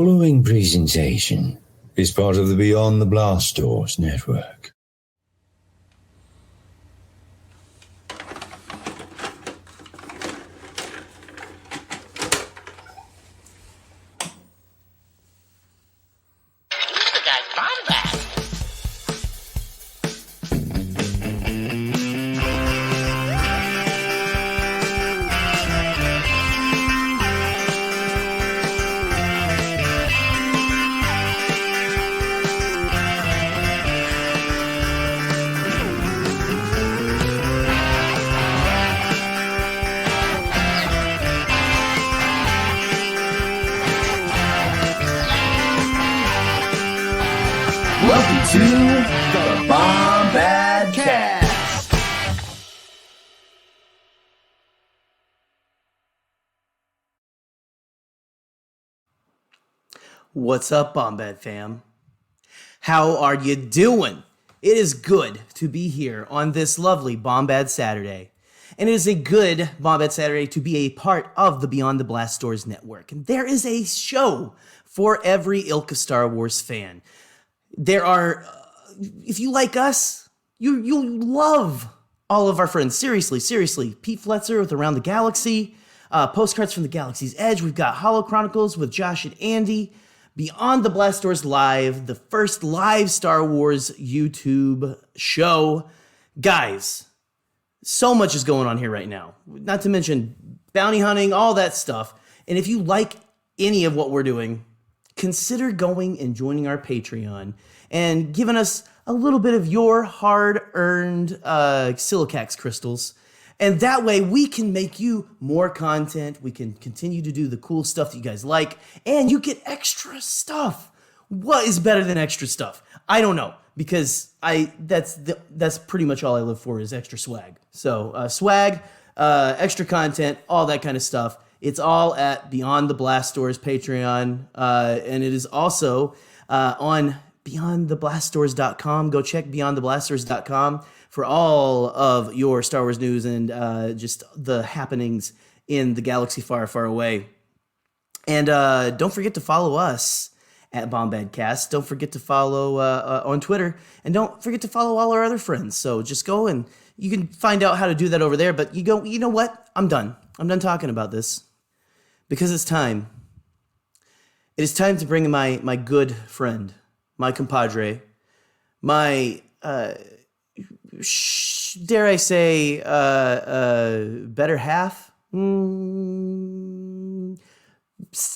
following presentation is part of the Beyond the Blast Doors network. Welcome to the Bombadcast. What's up, Bombad fam? How are you doing? It is good to be here on this lovely Bombad Saturday. And it is a good Bombad Saturday to be a part of the Beyond the Blast Doors network. And there is a show for every ilk of Star Wars fan. There are, if you like us, you'll love all of our friends. Seriously. Pete Fletzer with Around the Galaxy, Postcards from the Galaxy's Edge. We've got Holo Chronicles with Josh and Andy. Beyond the Blast Doors Live, the first live Star Wars YouTube show. Guys, so much is going on here right now. Not to mention bounty hunting, all that stuff. And if you like any of what we're doing, consider going and joining our Patreon and giving us a little bit of your hard-earned silicax crystals. And that way we can make you more content. We can continue to do the cool stuff that you guys like. And you get extra stuff. What is better than extra stuff? I don't know. Because that's pretty much all I live for is extra swag. So swag, extra content, all that kind of stuff. It's all at Beyond the Blast Doors Patreon, and it is also on BeyondTheBlastDoors.com. Go check BeyondTheBlastDoors.com for all of your Star Wars news and just the happenings in the galaxy far, far away. And don't forget to follow us at Bombadcast. Don't forget to follow on Twitter, and don't forget to follow all our other friends. So just go and you can find out how to do that over there. But you know what? I'm done. I'm done talking about this. Because it's time. It is time to bring in my good friend, my compadre, my, dare I say, better half?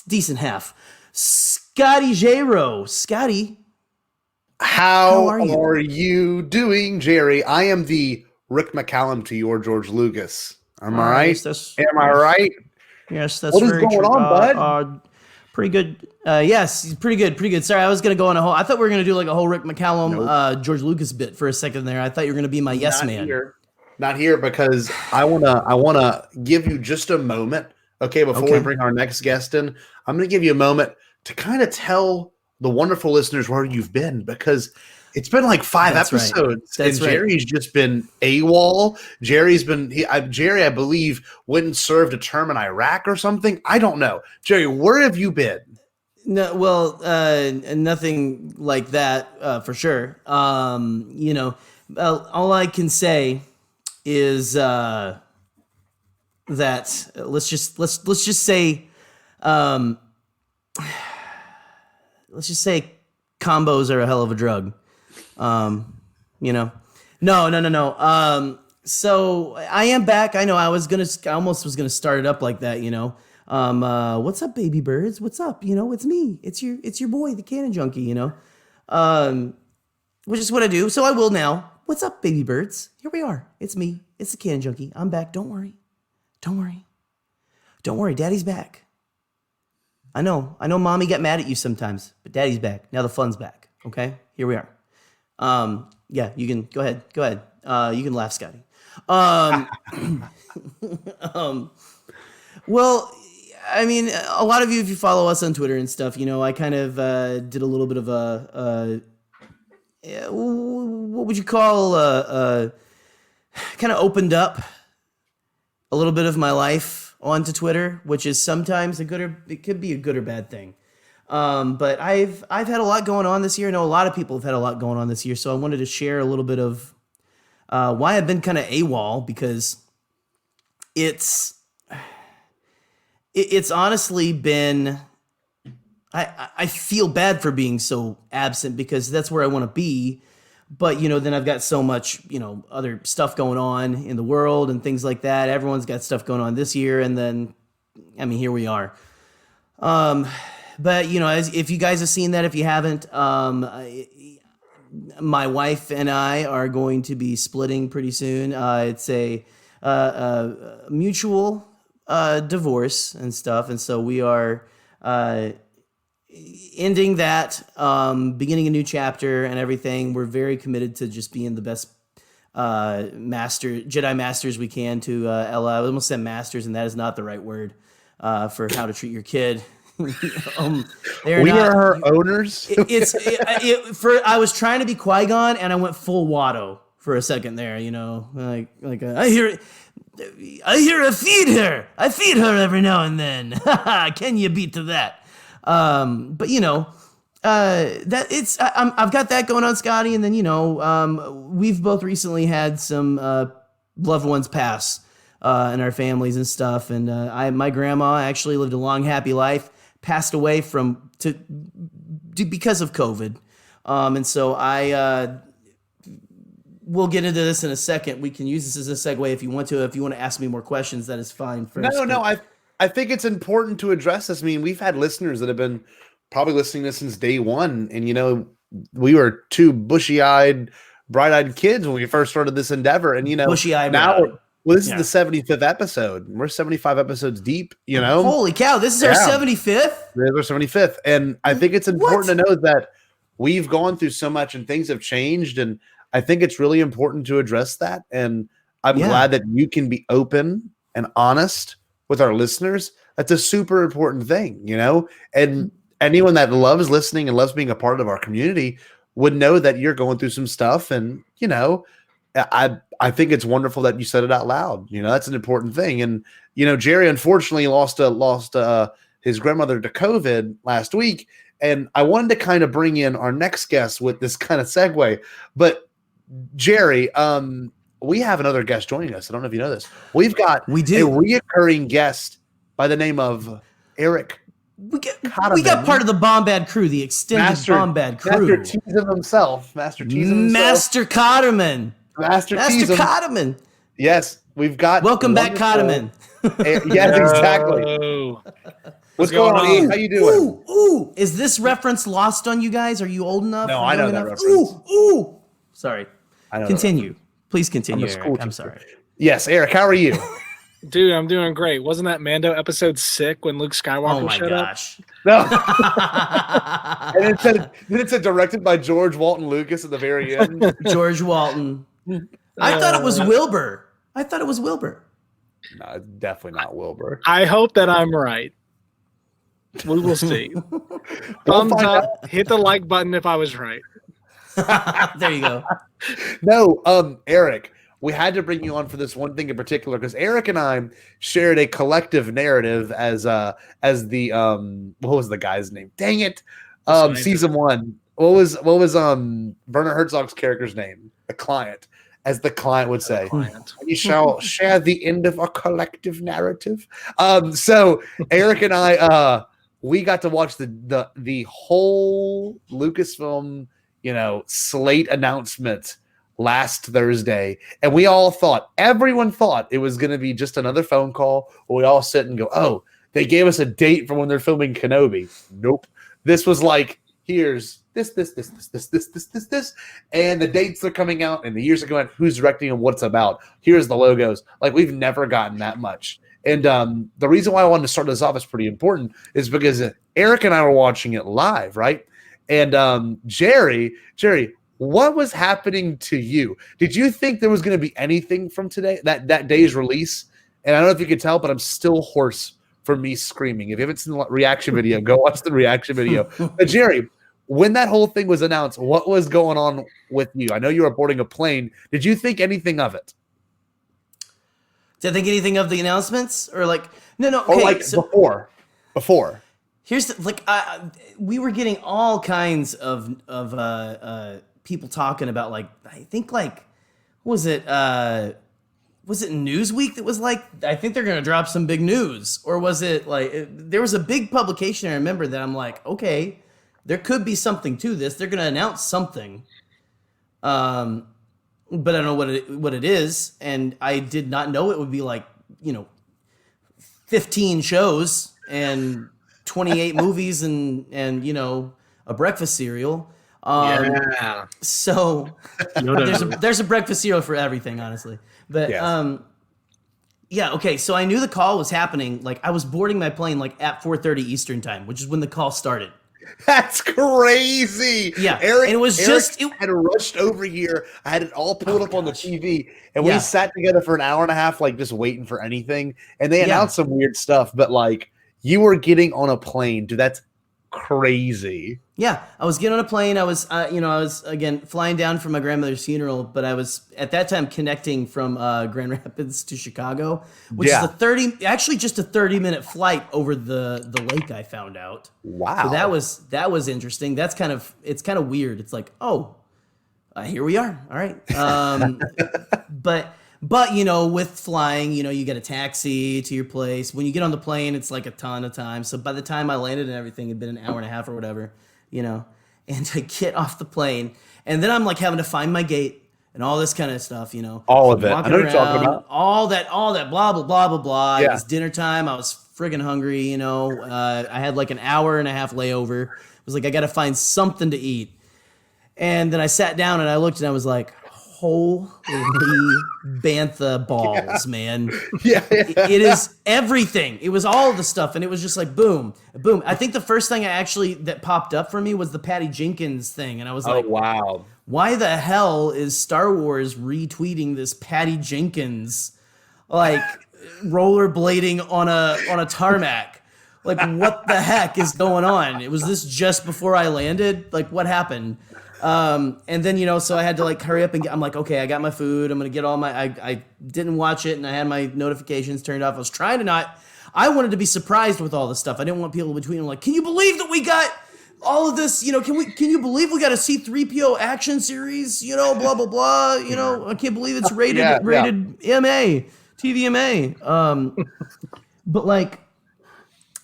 Decent half. Scotty J-Ro. Scotty. How are you doing, Jerry? I am the Rick McCallum to your George Lucas. Am I right? Am I right? Yes, that's what is very going true. on, bud? Pretty good. Yes, pretty good. Sorry, I was going to go on I thought we were going to do like a whole Rick McCallum, George Lucas bit for a second there. I thought you were going to be my yes man. Not here, because I wanna give you just a moment, okay, before we bring our next guest in. I'm going to give you a moment to kind of tell the wonderful listeners where you've been, because it's been like 5 episodes, and Jerry's just been AWOL. Jerry, I believe, went and served a term in Iraq or something. I don't know. Jerry, where have you been? No, well, nothing like that for sure. All I can say is that let's just say combos are a hell of a drug. No. So I am back. I know I almost was gonna start it up like that, what's up, baby birds? What's up? It's me. It's your boy, the Cannon Junkie, which is what I do. So I will now. What's up, baby birds? Here we are. It's me. It's the Cannon Junkie. I'm back. Don't worry. Daddy's back. I know mommy got mad at you sometimes, but daddy's back. Now the fun's back. Okay, here we are. Yeah, you can go ahead. You can laugh, Scotty. Well, I mean, a lot of you, if you follow us on Twitter and stuff, I kind of did a little bit of what would you call kind of opened up a little bit of my life onto Twitter, which is sometimes it could be a good or bad thing. But I've had a lot going on this year. I know a lot of people have had a lot going on this year, so I wanted to share a little bit of why I've been kind of AWOL, because it's honestly been, I feel bad for being so absent, because that's where I want to be. But, then I've got so much, other stuff going on in the world and things like that. Everyone's got stuff going on this year. And then, here we are. But, if you guys have seen that, if you haven't, my wife and I are going to be splitting pretty soon. It's a mutual divorce and stuff. And so we are ending that, beginning a new chapter and everything. We're very committed to just being the best Jedi masters we can to Ella. I almost said masters, and that is not the right word for how to treat your kid. We are her owners. I was trying to be Qui-Gon, and I went full Watto for a second there. I hear her feed her. I feed her every now and then. Can you beat to that? But that it's I've got that going on, Scotty, and then we've both recently had some loved ones pass in our families and stuff, and my grandma actually lived a long, happy life, passed away because of COVID, and so we'll get into this in a second. We can use this as a segue if you want to. If you want to ask me more questions, that is fine. First. No. I think it's important to address this. We've had listeners that have been probably listening to this since day one. And, we were two bushy-eyed, bright-eyed kids when we first started this endeavor. And, bushy-eyed now, this is the 75th episode. We're 75 episodes deep, Holy cow, this is our 75th? This is our 75th. And I think it's important to know that we've gone through so much and things have changed. And I think it's really important to address that. And I'm glad that you can be open and honest with our listeners. That's a super important thing, and anyone that loves listening and loves being a part of our community would know that you're going through some stuff. And, I think it's wonderful that you said it out loud. That's an important thing. And, Jerry unfortunately lost his grandmother to COVID last week. And I wanted to kind of bring in our next guest with this kind of segue, but Jerry, we have another guest joining us. I don't know if you know this. We do a reoccurring guest by the name of Eric. We got part of the Bombad crew, the extended Bombad crew. Master Teasem himself. Master Kottemann. Master Kottemann. Yes, we've got. Welcome back, Kottemann. Yes, exactly. What's going on, Ian? How you doing? Ooh. Is this reference lost on you guys? Are you old enough? No, I know that reference. Ooh. Sorry. Continue. Please continue, Eric. I'm sorry. Yes, Eric, how are you? Dude, I'm doing great. Wasn't that Mando episode 6 when Luke Skywalker showed up? No. And it said directed by George Walton Lucas at the very end. George Walton. I thought it was Wilbur. No, it's definitely not Wilbur. I hope that I'm right. We will see. Thumbs up. Hit the like button if I was right. There you go. No, Eric, we had to bring you on for this one thing in particular because Eric and I shared a collective narrative as the what was the guy's name? Dang it. Season 1. What was Werner Herzog's character's name? The client. As the client would say. We shall share the end of our collective narrative. So Eric and I we got to watch the whole Lucasfilm, slate announcement last Thursday, and everyone thought it was going to be just another phone call where we all sit and go, oh, they gave us a date for when they're filming Kenobi. Nope. This was like, here's this, and the dates are coming out, and the years are going out, who's directing and what it's about. Here's the logos. Like, we've never gotten that much. And the reason why I wanted to start this off is pretty important is because Eric and I were watching it live, right? And Jerry, what was happening to you? Did you think there was going to be anything from today, that day's release? And I don't know if you could tell, but I'm still hoarse from me screaming. If you haven't seen the reaction video, go watch the reaction video. But Jerry, when that whole thing was announced, what was going on with you? I know you were boarding a plane. Did you think anything of it? Did I think anything of the announcements? Or like, no. Okay, or like before? here's we were getting all kinds of people talking about like, I think like, was it Newsweek that was like, I think they're gonna drop some big news, or was it like there was a big publication I remember that I'm like, okay, there could be something to this. They're gonna announce something, but I don't know what it is, and I did not know it would be like 15 shows and 28 movies and a breakfast cereal. So there's a breakfast cereal for everything, honestly. But okay. So I knew the call was happening. Like I was boarding my plane like at 4:30 Eastern time, which is when the call started. That's crazy. Yeah, Eric, and it was had rushed over here. I had it all pulled up on the TV, and we sat together for an hour and a half, like just waiting for anything. And they announced some weird stuff, but like you were getting on a plane, dude. That's crazy. Yeah, I was getting on a plane. I was, I was again flying down for my grandmother's funeral, but I was at that time connecting from Grand Rapids to Chicago, which is just a 30-minute flight over the lake. I found out. Wow, so that was interesting. It's kind of weird. It's like, oh, here we are. All right, But with flying, you get a taxi to your place. When you get on the plane, it's like a ton of time. So by the time I landed and everything, it'd been an hour and a half or whatever, and I get off the plane, and then I'm like having to find my gate and all this kind of stuff, All of it. I know what you're talking about. All that, blah, blah, blah, blah, blah. Yeah. It was dinner time. I was friggin' hungry, I had like an hour and a half layover. I was like, I got to find something to eat. And then I sat down and I looked and I was like, holy bantha balls, man. It is everything. It was all of the stuff, and it was just like boom, boom. I think the first thing that popped up for me was the Patty Jenkins thing, and I was like, wow, why the hell is Star Wars retweeting this Patty Jenkins like rollerblading on a tarmac? Like, what the heck is going on? Was this just before I landed? Like, what happened? And then, so I had to like hurry up and I'm like, okay, I got my food. I'm going to get all I didn't watch it and I had my notifications turned off. I was trying to I wanted to be surprised with all this stuff. I didn't want people between them like, can you believe that we got all of this? Can you believe we got a C-3PO action series? Blah, blah, blah. I can't believe it's rated MA, TVMA. But like,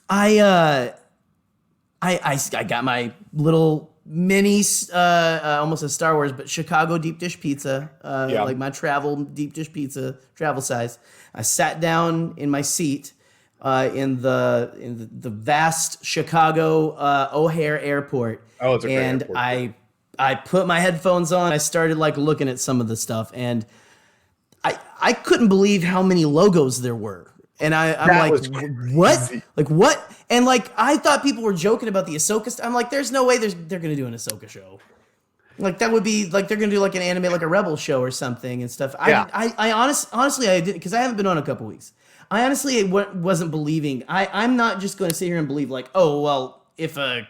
I got my little mini, almost a Star Wars, but Chicago deep dish pizza, like my travel deep dish pizza, travel size. I sat down in my seat in the vast Chicago O'Hare Airport. Oh, it's a great airport. And I put my headphones on. I started like looking at some of the stuff, and I couldn't believe how many logos there were. And I'm like, what? Like, what? And like, I thought people were joking about the Ahsoka. I'm like, there's no way they're going to do an Ahsoka show. Like, that would be like, they're going to do like an anime, like a Rebel show or something and stuff. Yeah. I honestly, I didn't, because I haven't been on a couple weeks. I honestly wasn't believing. I'm not just going to sit here and believe like, oh, well, if a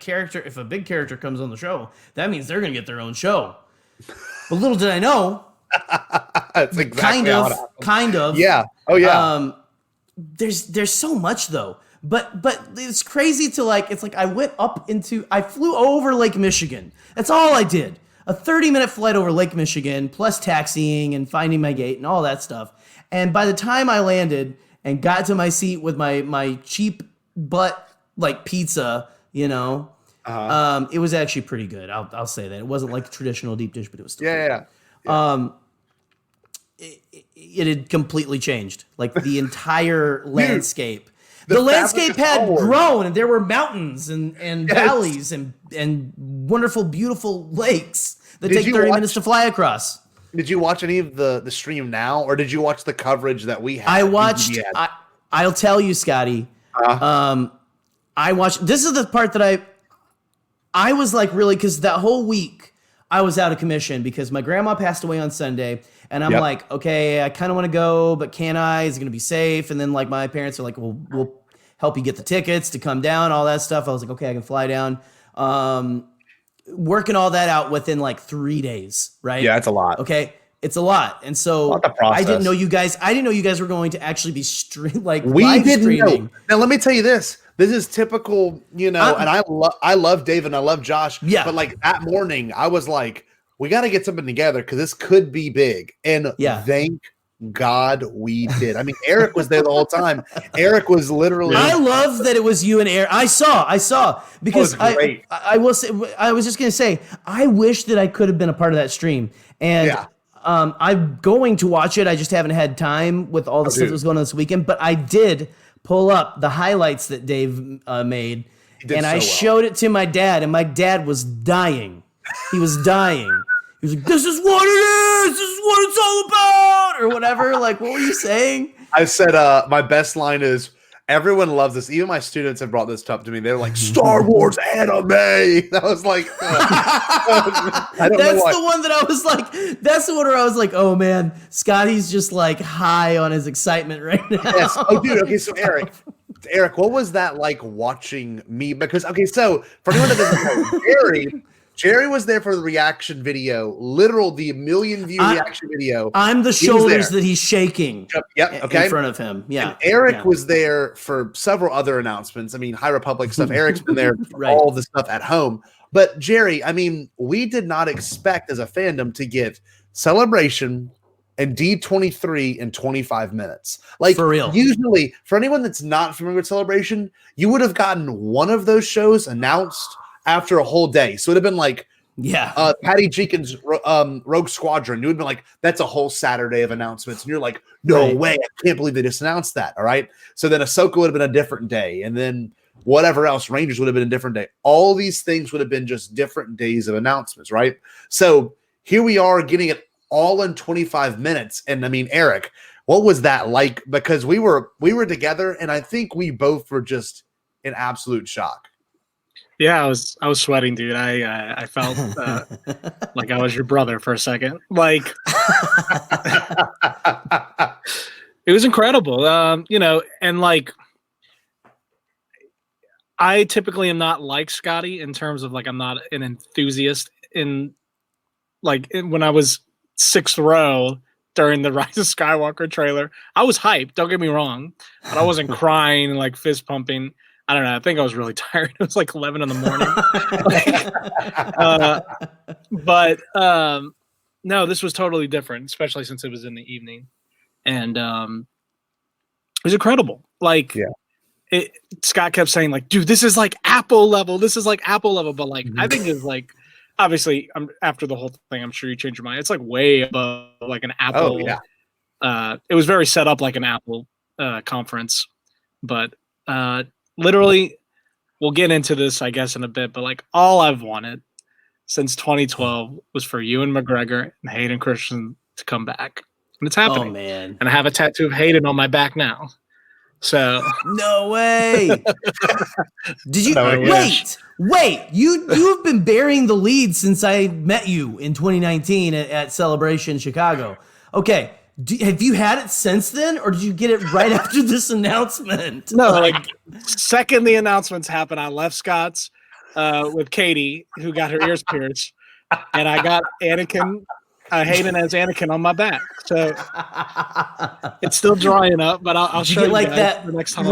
big character comes on the show, that means they're going to get their own show. But little did I know. That's exactly kind of. Yeah. Oh, yeah. There's so much though, but it's crazy to like, it's like I flew over Lake Michigan. That's all I did. A 30-minute flight over Lake Michigan, plus taxiing and finding my gate and all that stuff. And by the time I landed and got to my seat with my cheap butt like pizza, it was actually pretty good. I'll say that. It wasn't like traditional deep dish, but it was still good. Yeah. It had completely changed, like the entire landscape. The landscape had grown, and there were mountains and valleys and wonderful, beautiful lakes that take 30 minutes to fly across. Did you watch any of the stream now, or did you watch the coverage that we had? I watched. I'll tell you, Scotty. I watched. This is the part that I was like really, because that whole week I was out of commission because my grandma passed away on Sunday. And I'm like, okay, I kind of want to go, but can I? Is it going to be safe? And then like my parents are like, well, we'll help you get the tickets to come down, all that stuff. I was like, okay, I can fly down. Working all that out within like 3 days, right? Yeah, it's a lot. Okay, it's a lot. And so I didn't know you guys were going to actually be live streaming. Now let me tell you this. This is typical, and I love Dave and I love Josh. Yeah. But like that morning, I was like, we got to get something together because this could be big. And thank God we did. I mean, Eric was there the whole time. Eric was literally. I love that it was you and Eric. I saw because I will say, I was just gonna say, I wish that I could have been a part of that stream. And I'm going to watch it. I just haven't had time with all the stuff that was going on this weekend. But I did pull up the highlights that Dave made, and I showed it to my dad, and my dad was dying. He was dying. He was like, "This is what it is. This is what it's all about," or whatever. Like, what were you saying? I said, my best line is, everyone loves this. Even my students have brought this up to me. They're like, Star Wars anime. I was like, I don't know why. That's the one that I was like, that's the one where I was like, oh man, Scotty's just like high on his excitement right now. Yes. Oh, dude. Okay, so Eric, what was that like watching me? Because, okay, so for anyone that doesn't know, Jerry was there for the reaction video, the million view reaction video. I'm the shoulders that he's shaking in front of him. Yeah. And Eric was there for several other announcements. I mean, High Republic stuff. Eric's been there for all the stuff at home. But Jerry, I mean, we did not expect as a fandom to get Celebration and D23 in 25 minutes. Like, for real. Usually, for anyone that's not familiar with Celebration, you would have gotten one of those shows announced after a whole day. So it would have been like, Patty Jenkins' Rogue Squadron. You would have been like, that's a whole Saturday of announcements. And you're like, no way. I can't believe they just announced that. All right. So then Ahsoka would have been a different day. And then whatever else, Rangers would have been a different day. All these things would have been just different days of announcements. Right. So here we are getting it all in 25 minutes. And I mean, Eric, what was that like? Because we were together, and I think we both were just in absolute shock. Yeah, I was sweating, dude. I felt like I was your brother for a second. Like, it was incredible. And like, I typically am not like Scotty in terms of like, I'm not an enthusiast when I was sixth row during the Rise of Skywalker trailer, I was hyped. Don't get me wrong, but I wasn't crying and like fist pumping. I don't know. I think I was really tired. It was like 11 in the morning. But no, this was totally different, especially since it was in the evening. And it was incredible. Like, Scott kept saying, like, dude, this is like Apple level. This is like Apple level. But like, I think it's like, obviously, after the whole thing, I'm sure you changed your mind. It's like way above like an Apple. Oh, yeah. It was very set up like an Apple conference. But literally, we'll get into this, I guess, in a bit, but like all I've wanted since 2012 was for Ewan McGregor and Hayden Christensen to come back. And it's happening. Oh, man. And I have a tattoo of Hayden on my back now. So no way. Did you wait? You've been burying the lead since I met you in 2019 at Celebration Chicago. Okay. Have you had it since then, or did you get it right after this announcement? No, like second the announcements happened, I left Scott's with Katie, who got her ears pierced, and I got Hayden as Anakin on my back. So it's still drying up, but I'll show you like guys that. The next time.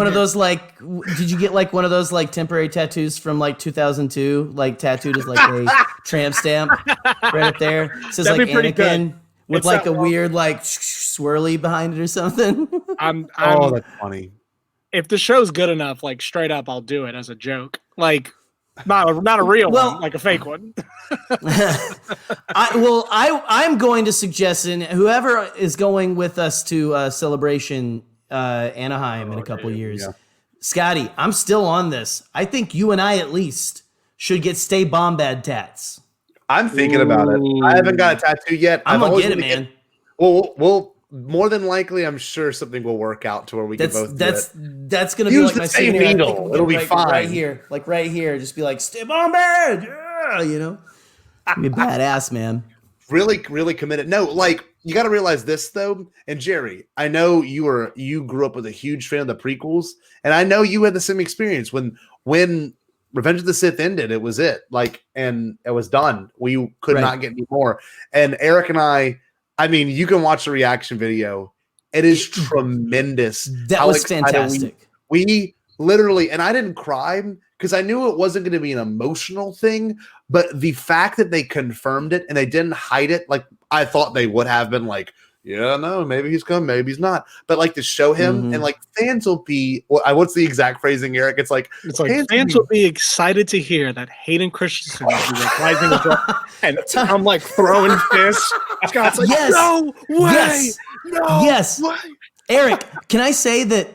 Did you get like one of those like temporary tattoos from like 2002, like tattooed as like a tramp stamp right up there? It says That'd like Anakin. Good. With it's like a weird like swirly behind it or something. Oh, that's funny. If the show's good enough, like straight up, I'll do it as a joke. Like not a real one, like a fake one. I'm going to suggest, and whoever is going with us to Celebration Anaheim in a couple of years, Scotty, I'm still on this. I think you and I at least should get Stay Bombad tats. I'm thinking about it. I haven't got a tattoo yet. I'm gonna get it, man. We'll more than likely, I'm sure something will work out to where we can both do it. That's gonna be like my same needle. It'll be fine. Right here. Just be like, Stay Bombad, yeah, you know. Be badass, man. Really, really committed. No, like you got to realize this though. And Jerry, I know you grew up with a huge fan of the prequels, and I know you had the same experience when Revenge of the Sith ended. It was it. Like, and it was done. We could not get any more. And Eric and I mean, you can watch the reaction video. It is tremendous. That was fantastic. We literally, and I didn't cry because I knew it wasn't going to be an emotional thing, but the fact that they confirmed it and they didn't hide it, like I thought they would have been like, yeah, no, maybe he's coming, maybe he's not. But like to show him, and like fans will be, what's the exact phrasing, Eric? It's like fans will be excited to hear that Hayden Christensen will be reprising the role. And I'm like throwing fists. Scott's like, no way, no way. Eric, can I say that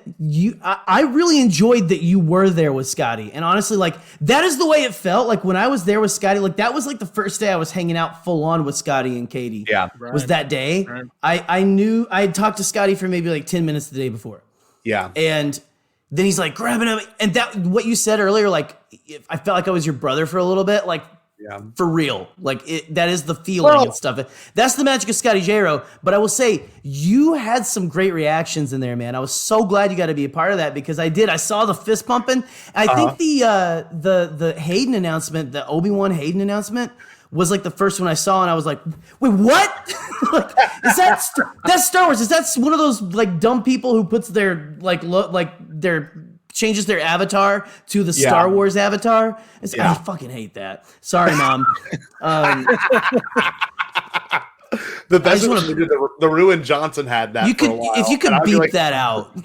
I really enjoyed that you were there with Scotty. And honestly, like, that is the way it felt. Like, when I was there with Scotty, like, that was like the first day I was hanging out full on with Scotty and Katie. Yeah. Was that day. Right. I knew I had talked to Scotty for maybe like 10 minutes the day before. Yeah. And then he's like grabbing him. And that, what you said earlier, like, I felt like I was your brother for a little bit. Like, yeah, for real. Like, that is the feeling and stuff. That's the magic of Scotty Jero. But I will say, you had some great reactions in there, man. I was so glad you got to be a part of that because I did. I saw the fist pumping. I think the Hayden announcement, the Obi-Wan Hayden announcement, was like the first one I saw, and I was like, wait, what? Like, is that that's Star Wars? Is that one of those like dumb people who puts their changes their avatar to the Star Wars avatar? I fucking hate that. Sorry, Mom. The best one, the Ruin Johnson had that. For a while, if you could beep that out,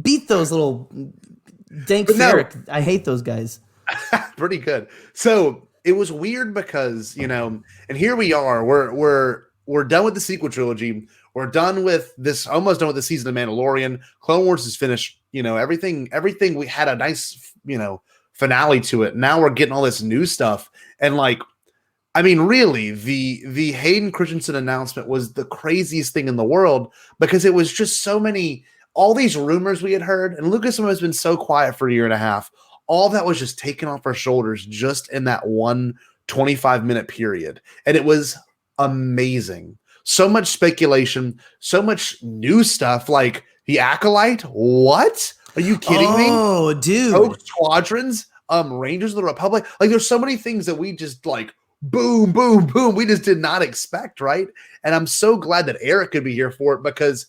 beat those little dank ferret. I hate those guys. Pretty good. So it was weird because, and here we are. We're done with the sequel trilogy. We're done with this, almost done with the season of Mandalorian. Clone Wars is finished. Everything. We had a nice, finale to it. Now we're getting all this new stuff. And like, I mean, really, the Hayden Christensen announcement was the craziest thing in the world because it was just so many, all these rumors we had heard. And Lucasfilm has been so quiet for a year and a half. All of that was just taken off our shoulders just in that 25-minute period. And it was amazing. So much speculation, so much new stuff, like the Acolyte. What? Are you kidding me? Oh, dude. Rogue Squadrons, Rangers of the Republic. Like, there's so many things that we just like, boom, boom, boom. We just did not expect, right? And I'm so glad that Eric could be here for it because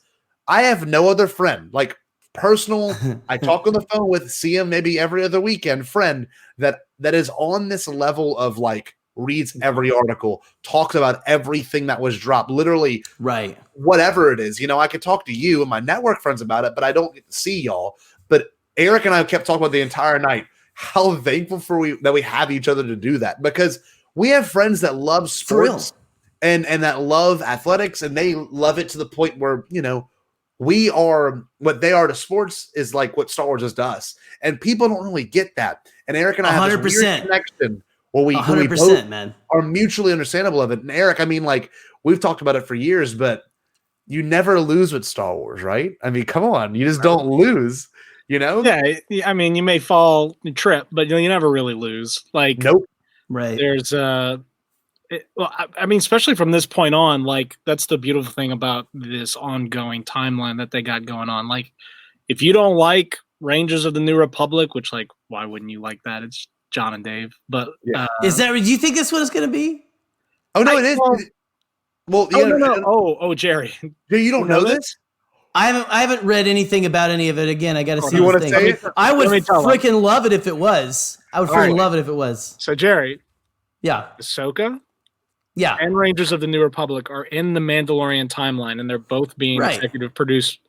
I have no other friend, like personal, I talk on the phone with, see him maybe every other weekend, friend that is on this level of like, reads every article, talks about everything that was dropped, literally, right? Whatever it is, I could talk to you and my network friends about it, but I don't get to see y'all. But Eric and I kept talking about the entire night how thankful that we have each other to do that because we have friends that love sports and that love athletics, and they love it to the point where we are what they are to sports is like what Star Wars is to us, and people don't really get that. And Eric and I have this weird connection. Well, we 100%, man, are mutually understandable of it. And Eric, I mean, like we've talked about it for years, but you never lose with Star Wars, right? I mean, come on, you just don't lose, Yeah, I mean, you may fall and trip, but you never really lose. Like, nope, right? There's I mean, especially from this point on, like that's the beautiful thing about this ongoing timeline that they got going on. Like, if you don't like Rangers of the New Republic, which like, why wouldn't you like that? It's John and Dave, but is that? Do you think that's what it's going to be? Oh no, it is. Well, no. Oh, Jerry, you don't know this? I haven't read anything about any of it. Again, I got to see. You want to say it? I would freaking love it if it was. I would freaking love it if it was. So Jerry, Ahsoka, and Rangers of the New Republic are in the Mandalorian timeline, and they're both being executive produced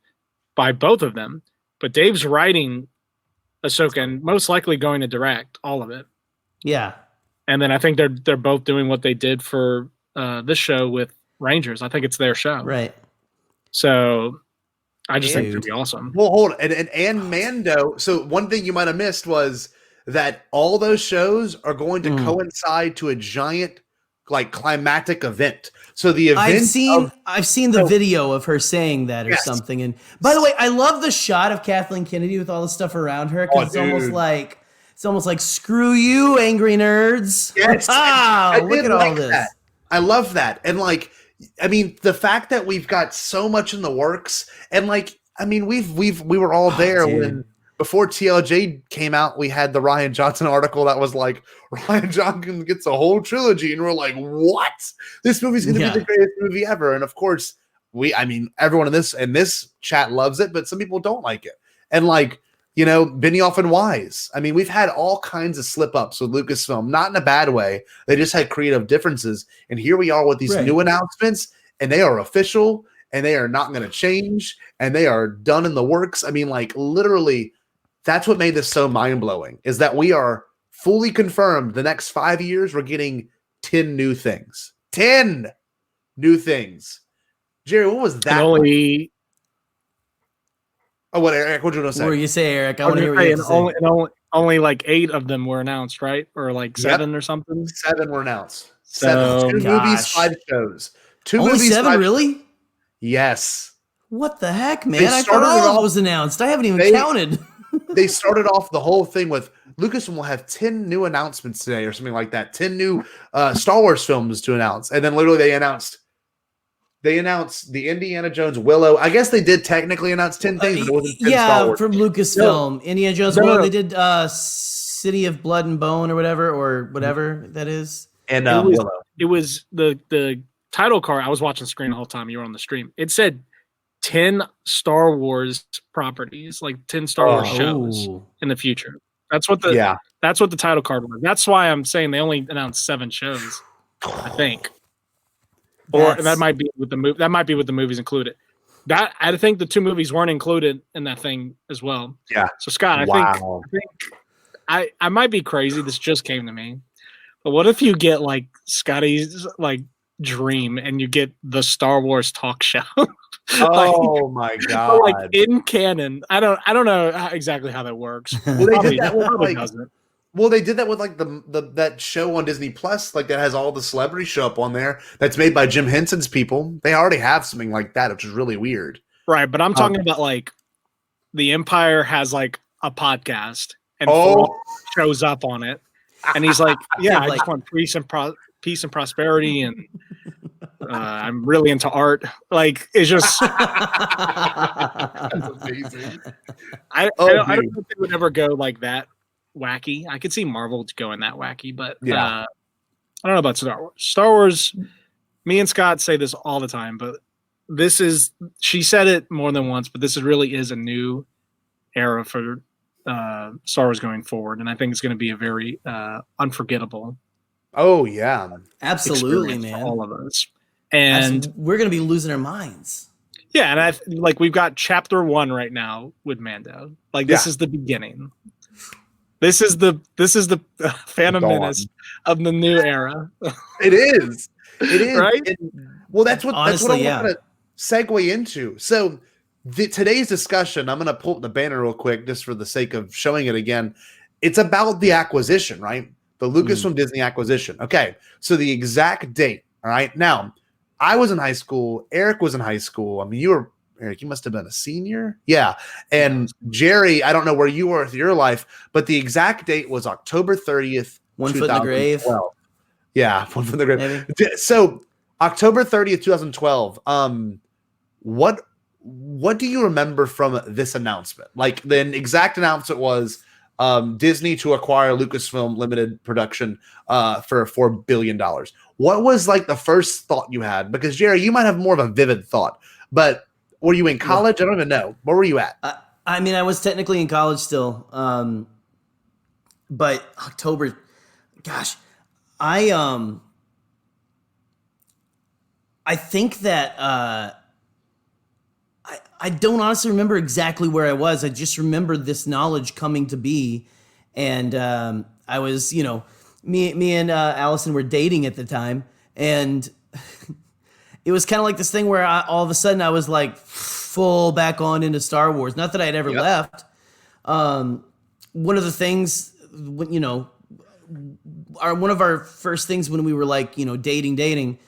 by both of them. But Dave's writing Ahsoka and most likely going to direct all of it. Yeah. And then I think they're both doing what they did for this show with Rangers. I think it's their show. Right. So I just think it'd be awesome. Well, hold on. And Mando. So one thing you might have missed was that all those shows are going to coincide to a giant like climactic event. So the event I've seen the video of her saying that or something. And by the way, I love the shot of Kathleen Kennedy with all the stuff around her because it's almost like screw you, angry nerds. Yes, look at all this. I love that. And like, I mean, the fact that we've got so much in the works, and like, I mean, we were all there when. Before TLJ came out, we had the Ryan Johnson article that was like, Ryan Johnson gets a whole trilogy. And we're like, what? This movie's going to be the greatest movie ever. And of course, everyone in this chat loves it, but some people don't like it. And like, you know, Benioff and Wise. I mean, we've had all kinds of slip ups with Lucasfilm, not in a bad way. They just had creative differences. And here we are with these new announcements, and they are official, and they are not going to change, and they are done in the works. I mean, like, literally, that's what made this so mind blowing, is that we are fully confirmed the next 5 years, we're getting 10 new things. 10 new things. Jerry, what was that? What, Eric? What did you want to say? What did you say, Eric? I want to hear what you have to say. Only like 8 of them were announced, right? Or like 7 or something? 7 were announced. 7. 2 movies, 5 shows. 2 only movies, 7, really? Yes. What the heck, man? I thought all of it was announced. I haven't even counted. They started off the whole thing with Lucasfilm will have 10 new announcements today or something like that. 10 new Star Wars films to announce. And then literally they announced the Indiana Jones Willow. I guess they did technically announce 10 things, but it wasn't 10 Star Wars from Lucasfilm. Indiana Jones Willow. They did City of Blood and Bone or whatever that is. And Willow. It was the title card. I was watching the screen the whole time you were on the stream. It said 10 Star Wars properties, like 10 Star Wars shows in the future. That's what the title card was. That's why I'm saying they only announced 7 shows, I think. Or that might be with the movie. That might be with the movies included. That I think the 2 movies weren't included in that thing as well. Yeah. So Scott, I think I might be crazy. This just came to me. But what if you get like Scotty's like dream and you get the Star Wars talk show? Oh my god! Like in canon, I don't know exactly how that works. Well, they did that with they did that with like that show on Disney Plus, like that has all the celebrities show up on there. That's made by Jim Henson's people. They already have something like that, which is really weird. Right, but I'm talking about like the Empire has like a podcast and Thor shows up on it, and he's like, "Yeah, I just want peace and prosperity and." I'm really into art. Like it's just that's amazing. I don't think they would ever go like that wacky. I could see Marvel going that wacky, but I don't know about Star Wars. Star Wars, me and Scott say this all the time, but she said it more than once, but this really is a new era for Star Wars going forward, and I think it's going to be a very unforgettable. Oh yeah, absolutely, man! For all of us. And we're going to be losing our minds. Yeah, and we've got chapter 1 right now with Mando. Like this is the beginning. This is the Phantom Menace of the new era. It is. Right? Well, that's what I want to segue into. So today's discussion, I'm going to pull up the banner real quick just for the sake of showing it again. It's about the acquisition, right? The Lucasfilm Disney acquisition. Okay, so the exact date. All right, now. I was in high school. Eric was in high school. I mean, Eric, you must have been a senior. Yeah. And Jerry, I don't know where you were with your life, but the exact date was October 30th. One foot in the grave. Yeah. One foot in the grave. Maybe. So October 30th, 2012. What do you remember from this announcement? Like the exact announcement was Disney to acquire Lucasfilm Limited Production for $4 billion. What was like the first thought you had? Because Jerry, you might have more of a vivid thought, but were you in college? I don't even know. Where were you at? I mean, I was technically in college still. But October, gosh, I think that I don't honestly remember exactly where I was. I just remember this knowledge coming to be, and I was, me and Allison were dating at the time, and it was kind of like this thing where all of a sudden I was like full back on into Star Wars. Not that I had ever left. One of the things, one of our first things when we were like, dating,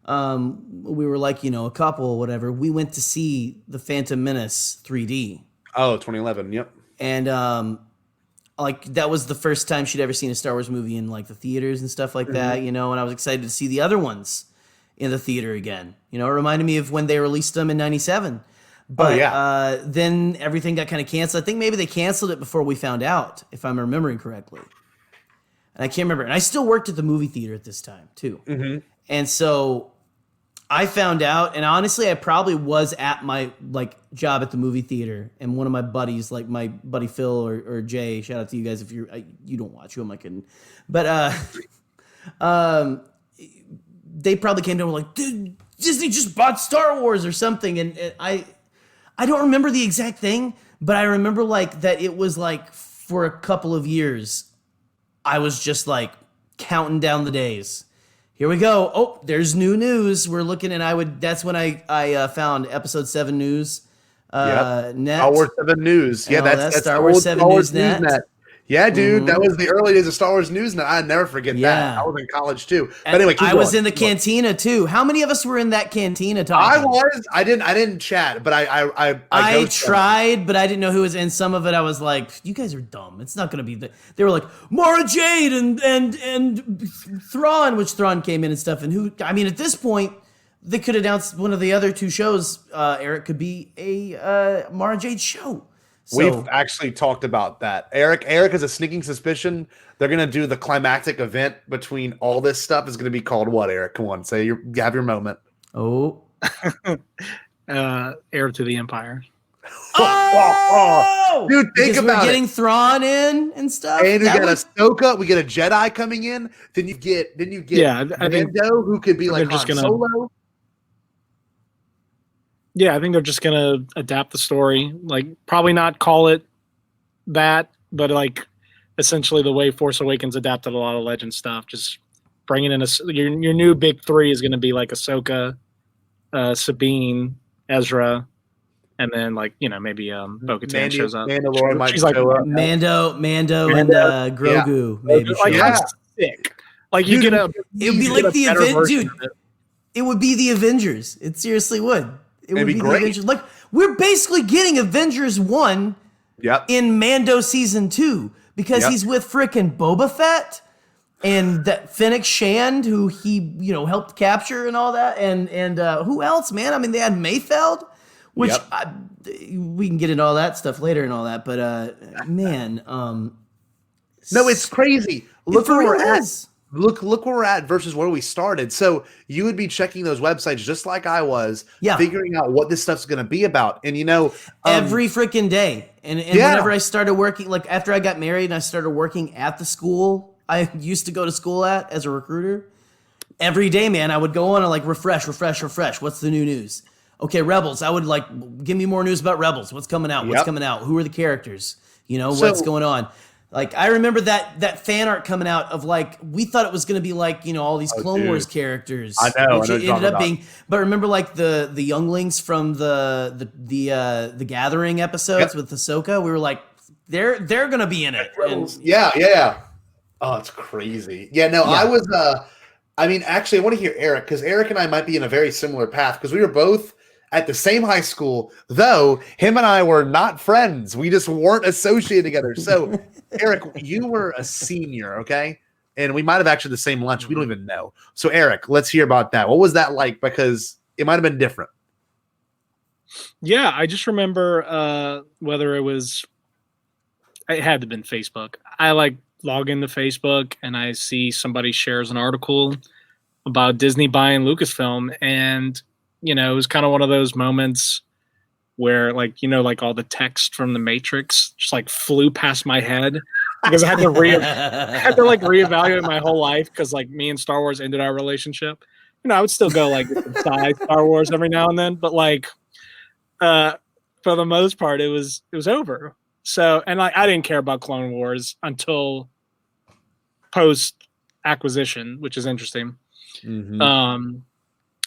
we were like, a couple or whatever, we went to see The Phantom Menace 3D. Oh, 2011. Yep. And like that was the first time she'd ever seen a Star Wars movie in like the theaters and stuff like that, and I was excited to see the other ones in the theater again. It reminded me of when they released them in 97. But then everything got kind of canceled. I think maybe they canceled it before we found out, if I'm remembering correctly. And I can't remember. And I still worked at the movie theater at this time too. Mm-hmm. And so I found out, and honestly, I probably was at my job at the movie theater, and one of my buddies, like my buddy Phil or Jay, shout out to you guys if you don't watch, who am I kidding? But they probably came down and were like, dude, Disney just bought Star Wars or something, and I don't remember the exact thing, but I remember like that it was like for a couple of years, I was just like counting down the days. Here we go. Oh, there's new news. We're looking, and that's when I found episode 7 news. Net. Star Wars 7 News. Yeah, that's Star Wars 7 News Net. Yeah, dude, that was the early days of Star Wars News Net. I'd never forget that. I was in college too. But anyway, I was in the cantina too. How many of us were in that cantina talking? I was. I didn't chat, but I tried, but I didn't know who was in some of it. I was like, you guys are dumb. It's not going to be they were like Mara Jade and Thrawn, which Thrawn came in and stuff. And at this point, they could announce one of the other 2 shows. Eric could be a Mara Jade show. So, we've actually talked about that. Eric has a sneaking suspicion they're going to do the climactic event between all this stuff is going to be called what, Eric? Come on, you have your moment. Oh. Heir to the Empire. Oh! Dude, think about it. We're getting Thrawn in and stuff. And we get Ahsoka, we get a Jedi coming in. Then you get I think Mando, who could be like Han Solo. Yeah, I think they're just gonna adapt the story, like probably not call it that, but like essentially the way Force Awakens adapted a lot of Legend stuff. Just bringing in your new big 3 is gonna be like Ahsoka, Sabine, Ezra, and then maybe Bo-Katan shows up. She's like Mando and Grogu. Maybe how sick. Like you get a. It would be like the Avengers, dude. It would be the Avengers. It seriously would. It would be great. The Avengers. Like we're basically getting Avengers 1 in Mando season 2 because he's with frickin' Boba Fett and that Fennec Shand who he helped capture and all that and who else, man? I mean, they had Mayfeld, which we can get into all that stuff later and all that, but man, no, it's crazy. Look where we're at. Look where we're at versus where we started. So you would be checking those websites just like I was, figuring out what this stuff's going to be about. And every freaking day. And whenever I started working, like after I got married and I started working at the school I used to go to school at as a recruiter, every day, man, I would go on and like refresh. What's the new news? Okay, Rebels. I would like, give me more news about Rebels. What's coming out? What's coming out? Who are the characters? What's going on? Like, I remember that fan art coming out of, like, we thought it was going to be, like, all these Clone Wars characters. I know. Which it ended up being. But remember, like, the younglings from the Gathering episodes with Ahsoka? We were like, they're going to be in it. Yeah. Oh, it's crazy. Yeah, no, I was, actually, I want to hear Eric, because Eric and I might be in a very similar path, because we were both at the same high school, though him and I were not friends. We just weren't associated together. So, Eric, you were a senior, okay? And we might have actually the same lunch. We don't even know. So, Eric, let's hear about that. What was that like? Because it might have been different. Yeah, I just remember whether it had to have been Facebook. I log into Facebook and I see somebody shares an article about Disney buying Lucasfilm, and it was kind of one of those moments where all the text from the Matrix just flew past my head because I had to reevaluate my whole life because me and Star Wars ended our relationship. I would still go inside Star Wars every now and then, but for the most part it was over. So, and I didn't care about Clone Wars until post acquisition, which is interesting. Mm-hmm.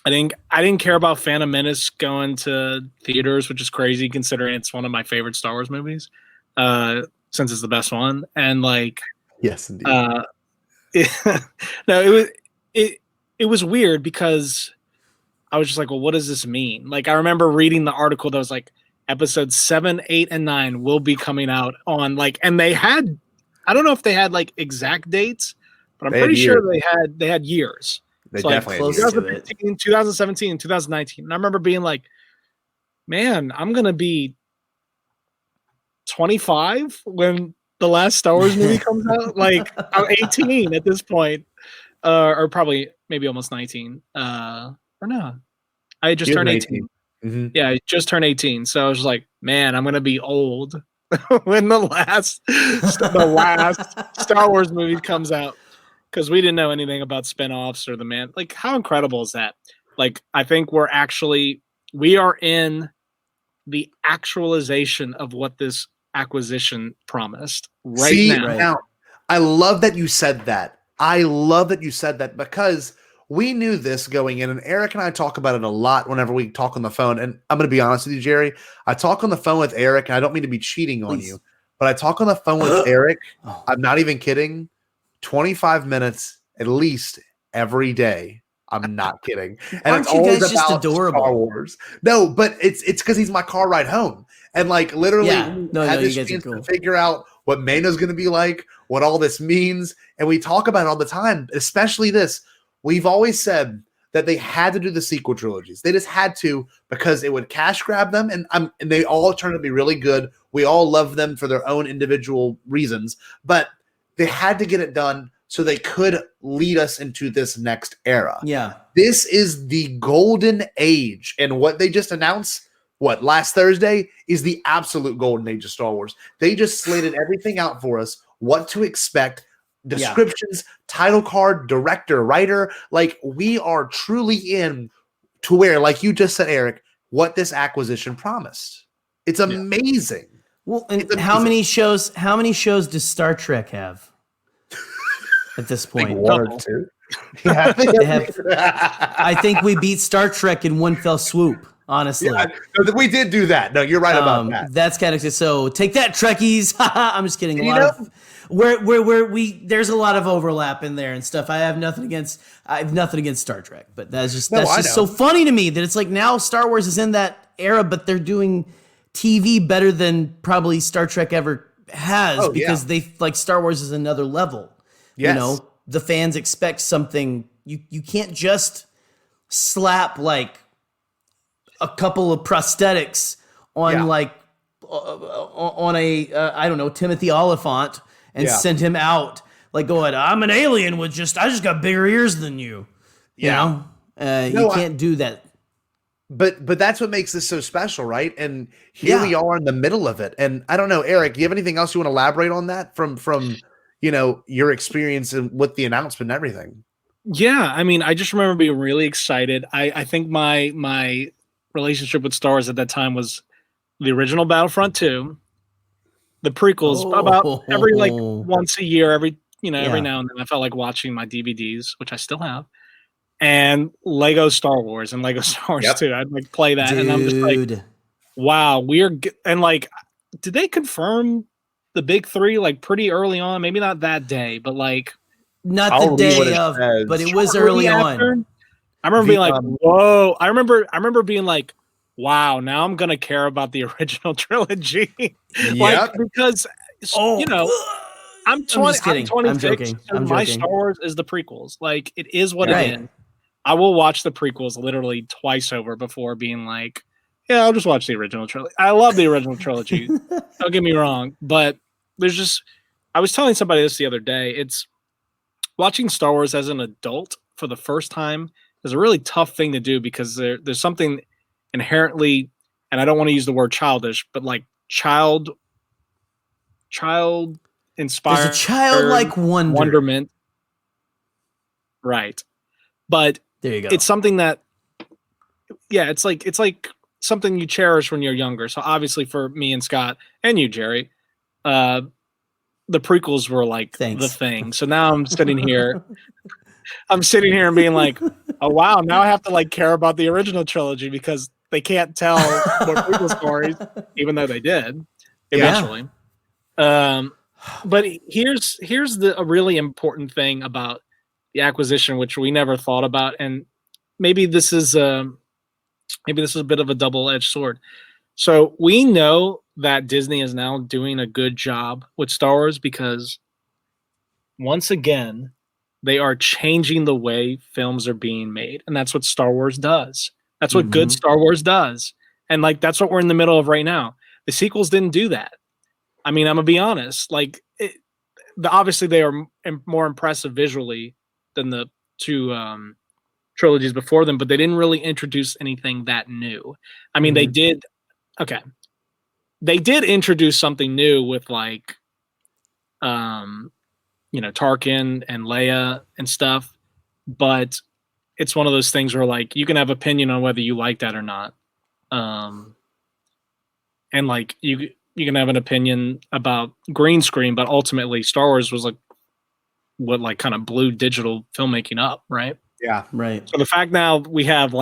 I didn't care about Phantom Menace going to theaters, which is crazy considering it's one of my favorite Star Wars movies, since it's the best one. And yes, indeed. It was weird because I was just like, well, what does this mean? I remember reading the article that was episodes 7, 8, and 9 will be coming out on and they had, I don't know if they had exact dates, but I'm pretty sure they had years. They definitely close had 2015, 2017, 2019. And I remember being like, man, I'm going to be 25 when the last Star Wars movie comes out. I'm 18 at this point, or probably maybe almost 19. Or no, I had just You're turned 18. 18. Mm-hmm. Yeah, I just turned 18. So I was like, man, I'm gonna be old when the last Star Wars movie comes out, because we didn't know anything about spinoffs or the man. Like, how incredible is that? Like, I think we are in the actualization of what this acquisition promised now. Now, I love that you said that. I love that you said that, because we knew this going in, and Eric and I talk about it a lot whenever we talk on the phone. And I'm going to be honest with you, Jerry. I talk on the phone with Eric, and I don't mean to be cheating on you, but I talk on the phone with Eric. I'm not even kidding. 25 minutes at least every day. I'm not kidding. And Aren't it's you always guys just about adorable? Star Wars. No, but it's because he's my car ride home. And like literally had this chance to figure out what Mano's going to be like, what all this means. And we talk about it all the time, especially this. We've always said that they had to do the sequel trilogies. They just had to, because it would cash grab them. And they all turned out to be really good. We all love them for their own individual reasons, but they had to get it done so they could lead us into this next era. Yeah. This is the golden age. And what they just announced, last Thursday, is the absolute golden age of Star Wars. They just slated everything out for us, what to expect, descriptions, title card, director, writer. Like, we are truly in to where, like you just said, Eric, what this acquisition promised. It's amazing. Well, and how many shows does Star Trek have at this point? One or two. I think we beat Star Trek in one fell swoop. Honestly, we did do that. No, you're right about that. That's kind of so. Take that, Trekkies! I'm just kidding. There's a lot of overlap in there and stuff. I have nothing against Star Trek, but that's just so funny to me that it's like now Star Wars is in that era, but they're doing TV better than probably Star Trek ever has, because they like Star Wars is another level. Yes. You know, the fans expect something. You can't just slap like a couple of prosthetics on on a I don't know, Timothy Oliphant and send him out like going, I'm an alien with I just got bigger ears than you. You know, you can't do that. But that's what makes this so special, right? And here we are in the middle of it. And I don't know, Eric, do you have anything else you want to elaborate on that from your experience with the announcement and everything? Yeah, I mean, I just remember being really excited. I think my relationship with Star Wars at that time was the original Battlefront 2, the prequels, about every once a year, every now and then I felt like watching my DVDs, which I still have, and Lego Star Wars and Lego Star Wars 2. I'd like play that, and I'm just like, wow, and like, did they confirm the big three like pretty early on? Maybe not that day, but like not the day of, but it was early on. I remember being like, whoa. I remember being like, wow, now I'm gonna care about the original trilogy. Like, because I'm 20, I'm 26. My Star Wars is the prequels. Like, it is what it is. I will watch the prequels literally twice over before being like, yeah, I'll just watch the original trilogy. I love the original trilogy. Don't get me wrong, but I was telling somebody this the other day. It's watching Star Wars as an adult for the first time is a really tough thing to do, because there's something inherently, and I don't want to use the word childish, but like child inspired. There's a childlike wonderment. Right. But there you go. It's something that, it's like something you cherish when you're younger. So obviously for me and Scott and you, Jerry, the prequels were like the thing. So now I'm sitting here and being like, oh wow, now I have to like care about the original trilogy because they can't tell more prequel stories, even though they did eventually. But here's a really important thing about the acquisition, which we never thought about, and maybe this is a bit of a double-edged sword. So we know that Disney is now doing a good job with Star Wars because once again, they are changing the way films are being made. And that's what Star Wars does. That's what good Star Wars does. And like, that's what we're in the middle of right now. The sequels didn't do that. I mean, I'm gonna be honest, like obviously they are more impressive visually than the two trilogies before them, but they didn't really introduce anything that new. I mean, they did. Okay, they did introduce something new with like, Tarkin and Leia and stuff, but it's one of those things where like you can have opinion on whether you like that or not. And like you can have an opinion about green screen, but ultimately Star Wars was like what like kind of blew digital filmmaking up, right? Yeah, right. So the fact now we have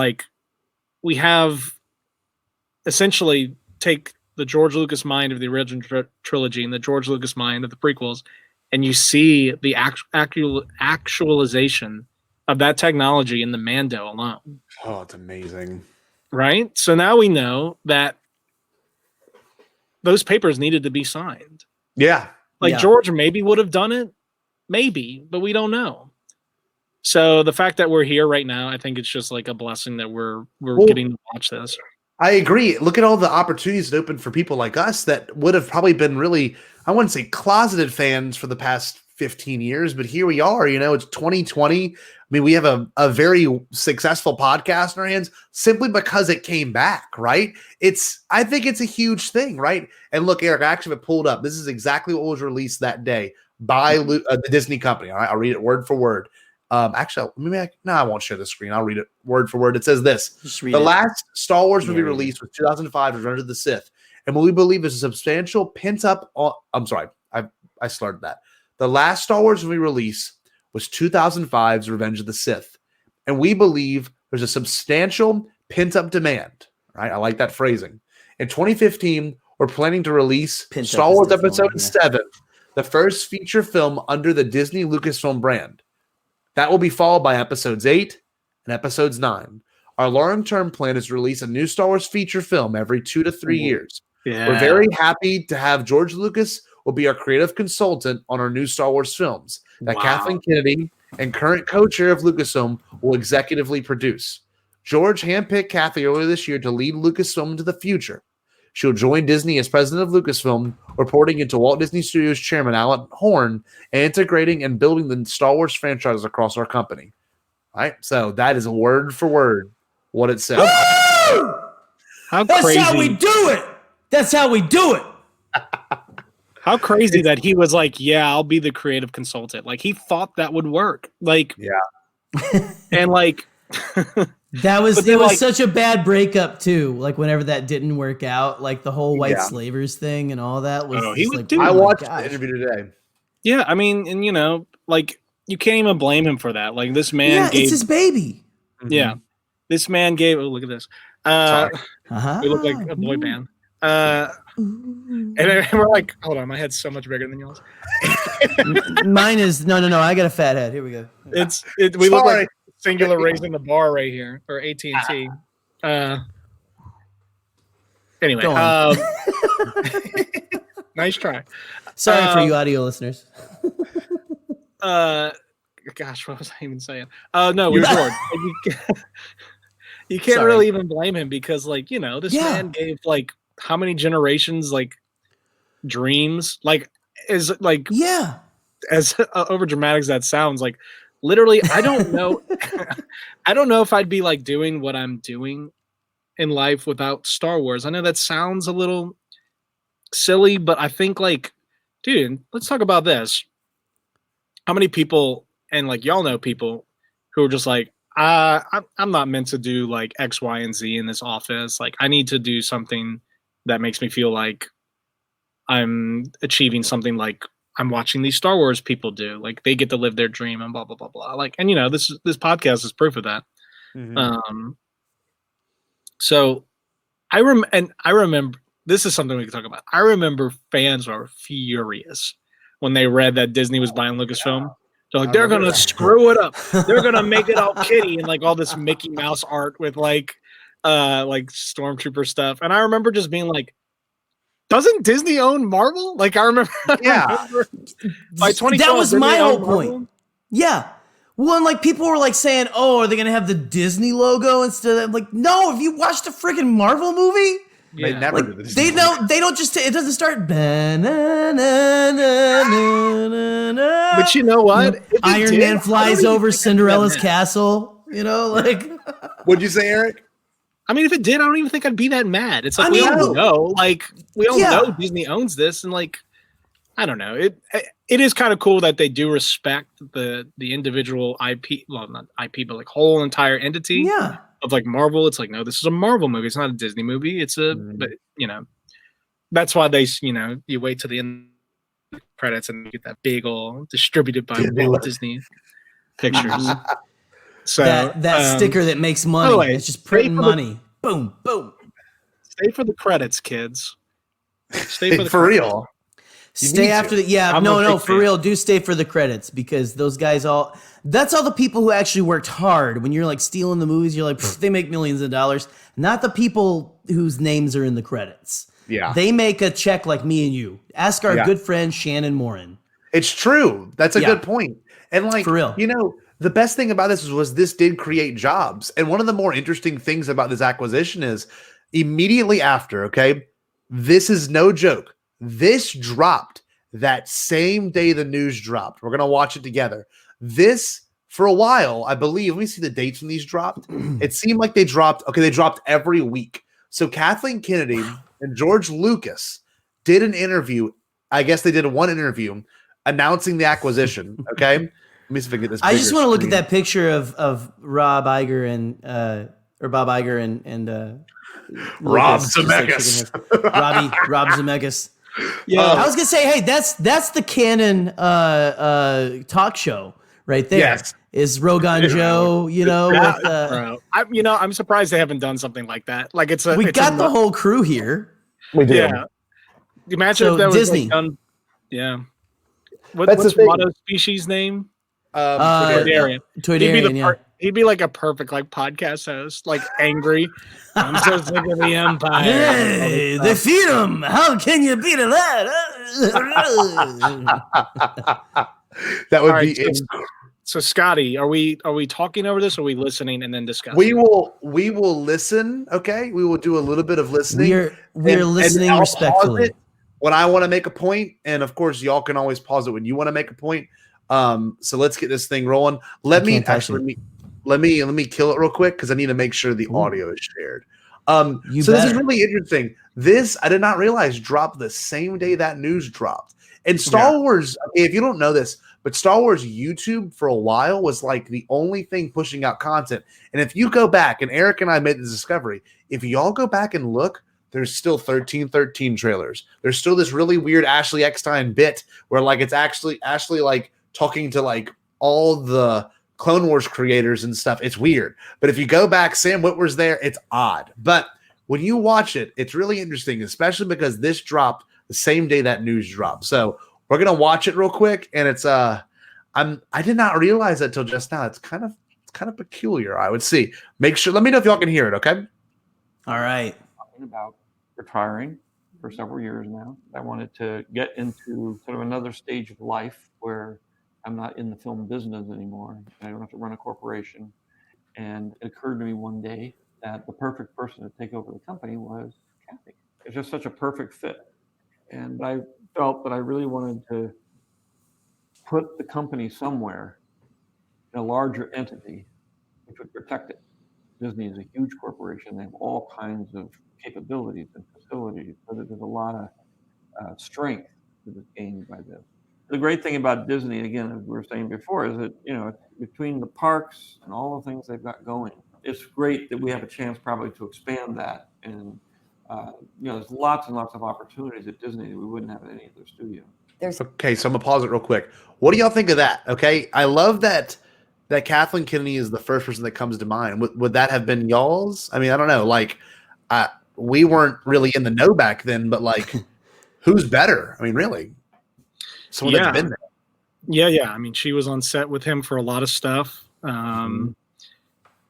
essentially take the George Lucas mind of the original trilogy and the George Lucas mind of the prequels, and you see the actualization of that technology in the Mando alone. Oh, it's amazing. Right? So now we know that those papers needed to be signed. Yeah. George maybe would have done it, maybe, but we don't know. So the fact that we're here right now, I think it's just like a blessing that we're getting to watch this. I agree. Look at all the opportunities that opened for people like us that would have probably been really, I wouldn't say closeted fans for the past 15 years, but here we are, it's 2020. I mean, we have a very successful podcast in our hands simply because it came back, right? I think it's a huge thing, right? And look, Eric, I actually have it pulled up. This is exactly what was released that day by the Disney company. All right, I'll read it word for word. Actually, I won't share the screen. I'll read it word for word. It says this: the last Star Wars movie released was 2005, Revenge of the Sith, and what we believe is a substantial pent-up. I'm sorry, I slurred that. The last Star Wars movie release was 2005's Revenge of the Sith, and we believe there's a substantial pent-up demand. Right, I like that phrasing. In 2015, we're planning to release Star Wars Episode 7, the first feature film under the Disney Lucasfilm brand. That will be followed by Episodes 8 and Episodes 9. Our long-term plan is to release a new Star Wars feature film every 2 to 3 years. Yeah. We're very happy to have George Lucas will be our creative consultant on our new Star Wars films that Kathleen Kennedy and current co-chair of Lucasfilm will executively produce. George handpicked Kathy earlier this year to lead Lucasfilm into the future. She'll join Disney as president of Lucasfilm, reporting into Walt Disney Studios chairman Alan Horn, and integrating and building the Star Wars franchise across our company. All right, so that is word for word what it says. How That's crazy. how we do it. That's how we do it. How crazy that he was like, yeah, I'll be the creative consultant. Like he thought that would work. Like, yeah. And like, that was it was such a bad breakup too. Like whenever that didn't work out, like the whole white slavers thing and all that was. I watched the interview today. Yeah, I mean, and like you can't even blame him for that. Like this man gave, it's his baby. Yeah, this man gave. Oh, look at this. We look like a boy band. And we're like, hold on, my head's so much bigger than yours. Mine is no. I got a fat head. Here we go. We look like Singular raising the bar right here, or AT&T. Anyway, nice try. Sorry for you audio listeners. Gosh, what was I even saying? No, we're bored. You can't really even blame him because, like, this man gave like how many generations like dreams, like as like as over dramatic as that sounds, like literally I don't know I don't know if I'd be like doing what I'm doing in life without Star Wars. I know that sounds a little silly, but I think like, dude, let's talk about this. How many people, and like y'all know people who are just like, I'm not meant to do like X, Y, and Z in this office. Like I need to do something that makes me feel like I'm achieving something, like I'm watching these Star Wars people do. Like they get to live their dream and blah, blah, blah, blah. Like, and this podcast is proof of that. Mm-hmm. So I remember, this is something we can talk about. I remember fans were furious when they read that Disney was buying Lucasfilm. They're like, they're going to screw it up. They're going to make it all kitty and like all this Mickey Mouse art with like Stormtrooper stuff. And I remember just being like, doesn't Disney own Marvel? Like I remember, by 2012, that was my whole point. Yeah. Well, and like people were like saying, "Oh, are they gonna have the Disney logo instead of like?" No, if you watched a freaking Marvel movie, they never do this. They don't just. It doesn't start. But you know what? Iron Man flies over Cinderella's castle. You know, like. What'd you say, Eric? I mean, if it did, I don't even think I'd be that mad. It's like I we mean, all know, yeah. Disney owns this, and like, I don't know. It is kind of cool that they do respect the individual IP, well, not IP, but like whole entire entity. Yeah. Of like Marvel. It's like, no, this is a Marvel movie. It's not a Disney movie. It's but you know, that's why they, you know, you wait till the end of the credits and you get that big old distributed by Walt Disney Pictures. So that sticker that makes money. Way, it's just printing money. Boom, boom. Stay for the credits, kids. Stay for the for credits. real. Stay after the for real. Do stay for the credits because those guys that's all the people who actually worked hard. When you're like stealing the movies, you're like, they make millions of dollars. Not the people whose names are in the credits. Yeah. They make a check like me and you. Ask our good friend Shannon Morin. It's true. That's a good point. And like, for real. You know, the best thing about this was this did create jobs. And one of the more interesting things about this acquisition is immediately after, okay, this is no joke. This dropped that same day the news dropped. We're going to watch it together. This, for a while, I believe, let me see the dates when these dropped. It seemed like they dropped every week. So Kathleen Kennedy and George Lucas did an interview. I guess they did one interview announcing the acquisition, okay? Let me see if I can get this. I just want to look at that picture of Rob Iger and Bob Iger and Rob Lucas, Zemeckis. Like Rob Zemeckis. Yeah, I was gonna say, hey, that's the canon talk show right there. Yes. Is Rogan Joe? You know, with, I'm surprised they haven't done something like that. Like we got the whole crew here. We did. Yeah. Imagine if that was Disney. like done. Yeah. That's What's the thing. Watto's species name? Toydarian. Toydarian, He'd be like a perfect like podcast host, like angry. I'm so sick of the Empire. Hey, they feed them. How can you beat that? That would All be right, so Scotty, are we talking over this or are we listening and then discussing? We will listen, okay? We will do a little bit of listening. We're listening I'll respectfully. pause it when I want to make a point, and of course y'all can always pause it when you want to make a point. So let's get this thing rolling. Let me kill it real quick because I need to make sure the audio is shared. This is really interesting. This I did not realize dropped the same day that news dropped. And Star Wars, if you don't know this, but Star Wars YouTube for a while was like the only thing pushing out content. And if you go back, and Eric and I made the discovery, if y'all go back and look, there's still 1313 trailers. There's still this really weird Ashley Eckstein bit where like it's actually Ashley like talking to like all the Clone Wars creators and stuff. It's weird. But if you go back, Sam Witwer's there. It's odd. But when you watch it, it's really interesting, especially because this dropped the same day that news dropped. So we're gonna watch it real quick, and it's I did not realize that till just now. It's kind of peculiar. I would see. Let me know if y'all can hear it. Okay. All right. Talking about retiring for several years now. I wanted to get into sort of another stage of life where I'm not in the film business anymore. I don't have to run a corporation. And it occurred to me one day that the perfect person to take over the company was Kathy. It's just such a perfect fit. And I felt that I really wanted to put the company somewhere in a larger entity which would protect it. Disney is a huge corporation. They have all kinds of capabilities and facilities, but there's a lot of strength that is gained by this. The great thing about Disney, again, as we were saying before, is that, you know, between the parks and all the things they've got going, it's great that we have a chance probably to expand that. And, there's lots and lots of opportunities at Disney that we wouldn't have at any other studio. Okay, so I'm going to pause it real quick. What do y'all think of that? Okay, I love that Kathleen Kennedy is the first person that comes to mind. Would that have been y'all's? I mean, I don't know. Like, we weren't really in the know back then, but like, who's better? I mean, really? Someone that's been there. Yeah. I mean, she was on set with him for a lot of stuff.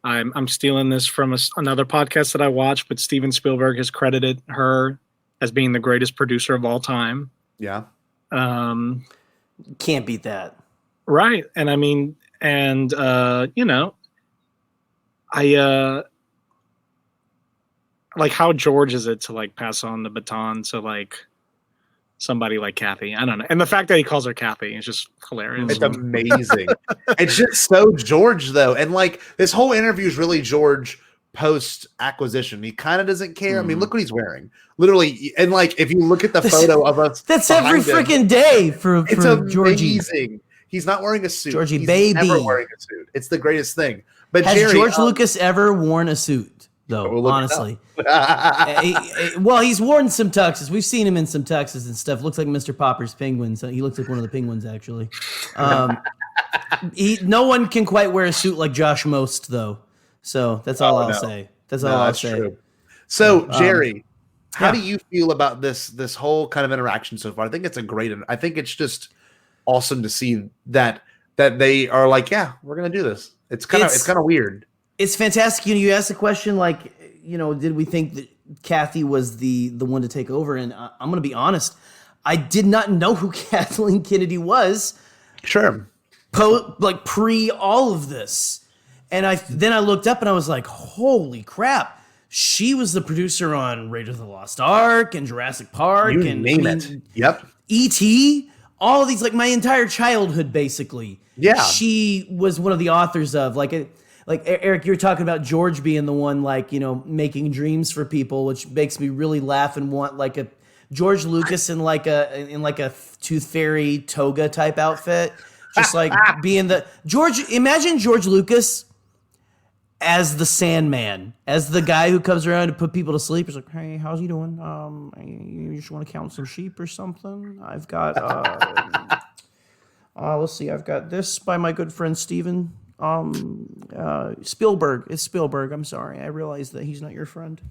I'm stealing this from another podcast that I watched, but Steven Spielberg has credited her as being the greatest producer of all time. Yeah. Can't beat that. Right. And I mean, like how George is it to like pass on the baton to like somebody like Kathy. I don't know. And the fact that he calls her Kathy is just hilarious. It's amazing. It's just so George, though. And like this whole interview is really George post acquisition. He kind of doesn't care. I mean, look what he's wearing. Literally. And like, if you look at the photo of us, that's every freaking day for Georgie. He's not wearing a suit. Georgie, he's baby. never wearing a suit. It's the greatest thing. But has Jerry, George Lucas ever worn a suit? Though, honestly. Well, he's worn some tuxes. We've seen him in some tuxes and stuff. Looks like Mr. Popper's penguin. So he looks like one of the penguins, actually. No one can quite wear a suit like Josh Most, though. So that's all I'll say. That's all I'll say. True. So, Jerry, how do you feel about this whole kind of interaction so far? I think it's I think it's just awesome to see that they are like, yeah, we're gonna do this. It's kind of weird. It's fantastic. You asked the question like, did we think that Kathy was the one to take over? And I'm going to be honest, I did not know who Kathleen Kennedy was. Sure. Pre all of this. And then I looked up and I was like, holy crap. She was the producer on Raiders of the Lost Ark and Jurassic Park. You name it. Yep. E.T., all of these, like my entire childhood, basically. Yeah. She was one of the authors of like Eric, you were talking about George being the one, like, making dreams for people, which makes me really laugh and want like a George Lucas in like a Tooth Fairy toga type outfit, just like being imagine George Lucas as the Sandman, as the guy who comes around to put people to sleep. He's like, hey, how's he doing? You just want to count some sheep or something? I've got, let's see, I've got this by my good friend Steven. Spielberg. It's Spielberg. I'm sorry. I realize that he's not your friend.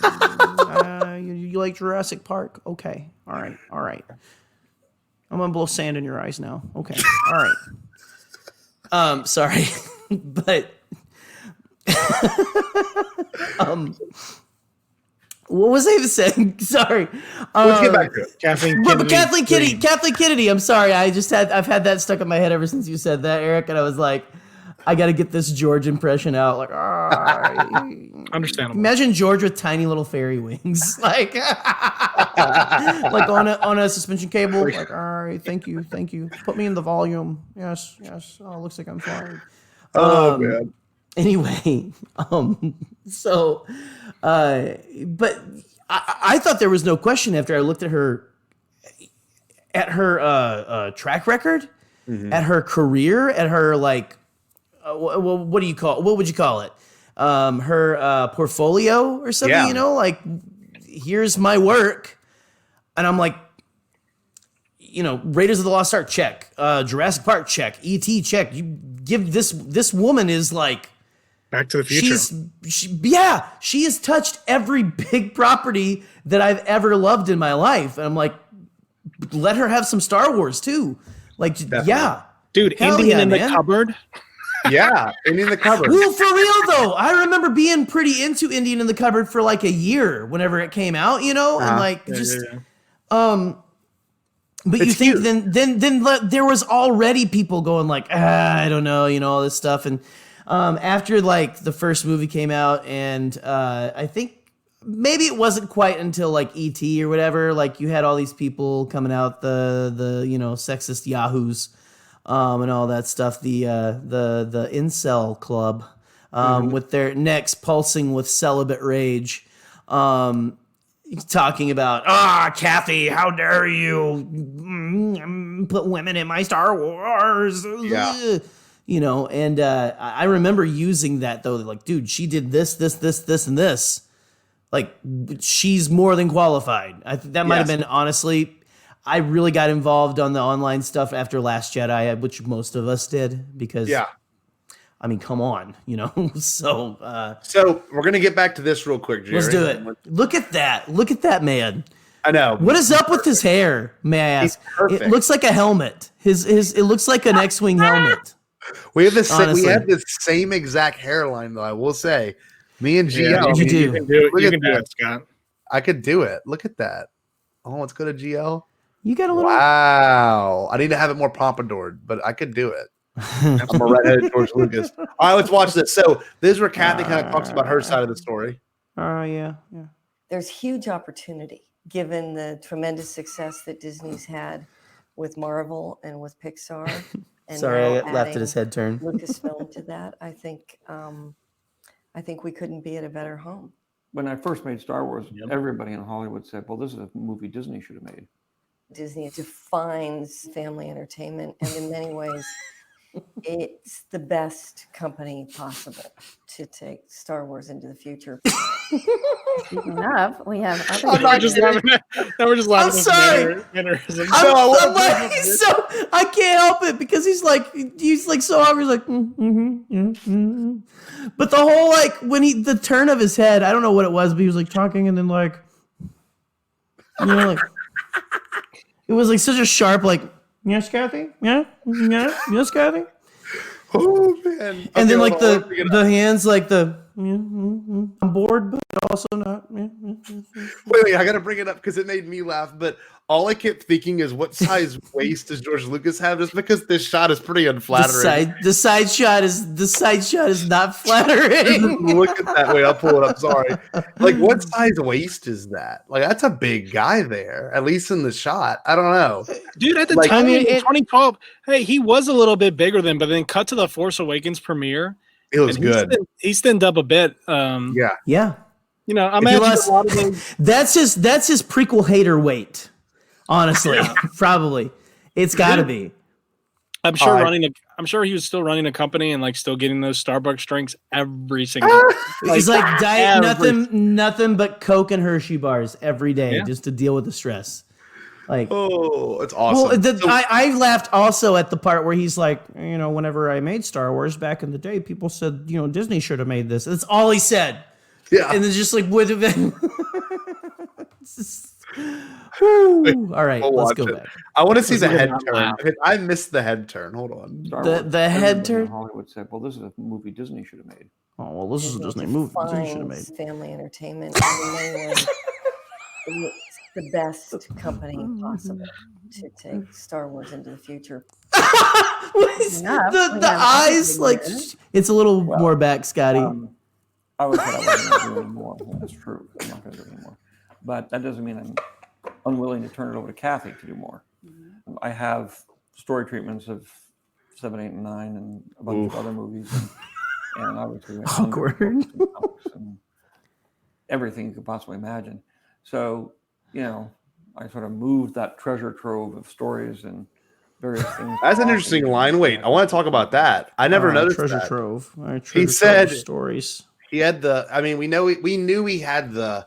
You like Jurassic Park? Okay. All right. I'm gonna blow sand in your eyes now. Okay. All right. Sorry, but what was I even saying? Sorry. Let's get back to it. Kathleen Kennedy. I'm sorry. I've had that stuck in my head ever since you said that, Eric. And I was like, I got to get this George impression out. Like, understandable. Imagine George with tiny little fairy wings, like on a suspension cable. Like, all right, thank you. Put me in the volume. Yes. Oh, looks like I'm flying. Oh man. Anyway, but I thought there was no question after I looked at her track record, at her career, at her like, what would you call it? Her portfolio or something, like here's my work. And I'm like, Raiders of the Lost Ark, check. Jurassic Park, check. E.T., check. You give this woman is like, Back to the Future. She has touched every big property that I've ever loved in my life. And I'm like, let her have some Star Wars too. Like, Definitely. Yeah. Dude, Indian in the cupboard. Yeah, Indian in the cupboard. Well, for real though, I remember being pretty into Indian in the cupboard for like a year whenever it came out, and like But it's you think then there was already people going like, I don't know, all this stuff. And after like the first movie came out, and I think maybe it wasn't quite until like E.T. or whatever, like you had all these people coming out, the sexist yahoos and all that stuff, the incel club with their necks pulsing with celibate rage. Talking about, Kathy, how dare you put women in my Star Wars? Yeah. And I remember using that though. Like, dude, she did this, and this. Like, she's more than qualified. That might have been, honestly, I really got involved on the online stuff after Last Jedi, which most of us did, because I mean, come on, So we're gonna get back to this real quick, Jerry. Let's do it. Look at that man. I know. What is up with his hair? May I ask? It looks like a helmet. It looks like an X-wing helmet. We have the same exact hairline, though. I will say, me and GL. You can do it. You can do it, Scott. I could do it. Look at that. Oh, let's go to GL. You got a little. Wow. I need to have it more pompadoured, but I could do it. I'm a redheaded George Lucas. All right, let's watch this. So this is where Kathy kind of talks about her side of the story. Yeah. There's huge opportunity given the tremendous success that Disney's had with Marvel and with Pixar. And Sorry, now I laughed at his head turn. Lucasfilm to that. I think we couldn't be at a better home. When I first made Star Wars, everybody in Hollywood said, well, this is a movie Disney should have made. Disney defines family entertainment, and in many ways, it's the best company possible to take Star Wars into the future. Speaking of, we have other. Now we're just laughing at I'm sorry. mannerisms. I'm like, I can't help it because he's like so hungry. He's like, But the whole when the turn of his head, I don't know what it was, but he was like talking and then it was like such a sharp yes, Kathy, yes, Kathy. Oh man! And then the hands I'm bored, but also not. Wait, I gotta bring it up because it made me laugh. But all I kept thinking is, what size waist does George Lucas have? Just because this shot is pretty unflattering. The side shot is not flattering. Look at that. Wait, I'll pull it up. Sorry. What size waist is that? That's a big guy there, at least in the shot. I don't know, dude. At the time, in 2012, hey, he was a little bit bigger then, but then cut to the Force Awakens premiere. It was good. He's thinned up a bit. Yeah. I imagine a lot of those. That's his prequel hater weight. Honestly, probably it's got to be. I'm sure he was still running a company and still getting those Starbucks drinks every single day. He's diet nothing but Coke and Hershey bars every day just to deal with the stress. It's awesome. Well, I laughed also at the part where he's whenever I made Star Wars back in the day, people said, Disney should have made this. That's all he said. Yeah. And it's just would have been. All right, let's go back. I want to see the head turn. I missed the head turn. Hold on. The head turn. Hollywood said, well, this is a movie Disney should have made. Oh, well, this is a Disney movie. Disney should have made. Family entertainment. And in many ways, it's the best company possible to take Star Wars into the future. The eyes, it's a little more back, Scotty. I always said I wasn't going to do anymore. That's true. I'm not going to do anymore. But that doesn't mean I'm unwilling to turn it over to Kathy to do more. I have story treatments of 7, 8, and 9 and a bunch of other movies. And obviously, awkward. And everything you could possibly imagine. So, I sort of moved that treasure trove of stories and various things. That's an interesting line. Wait, I want to talk about that. I never noticed treasure that. Trove. He said stories. He had we knew he had the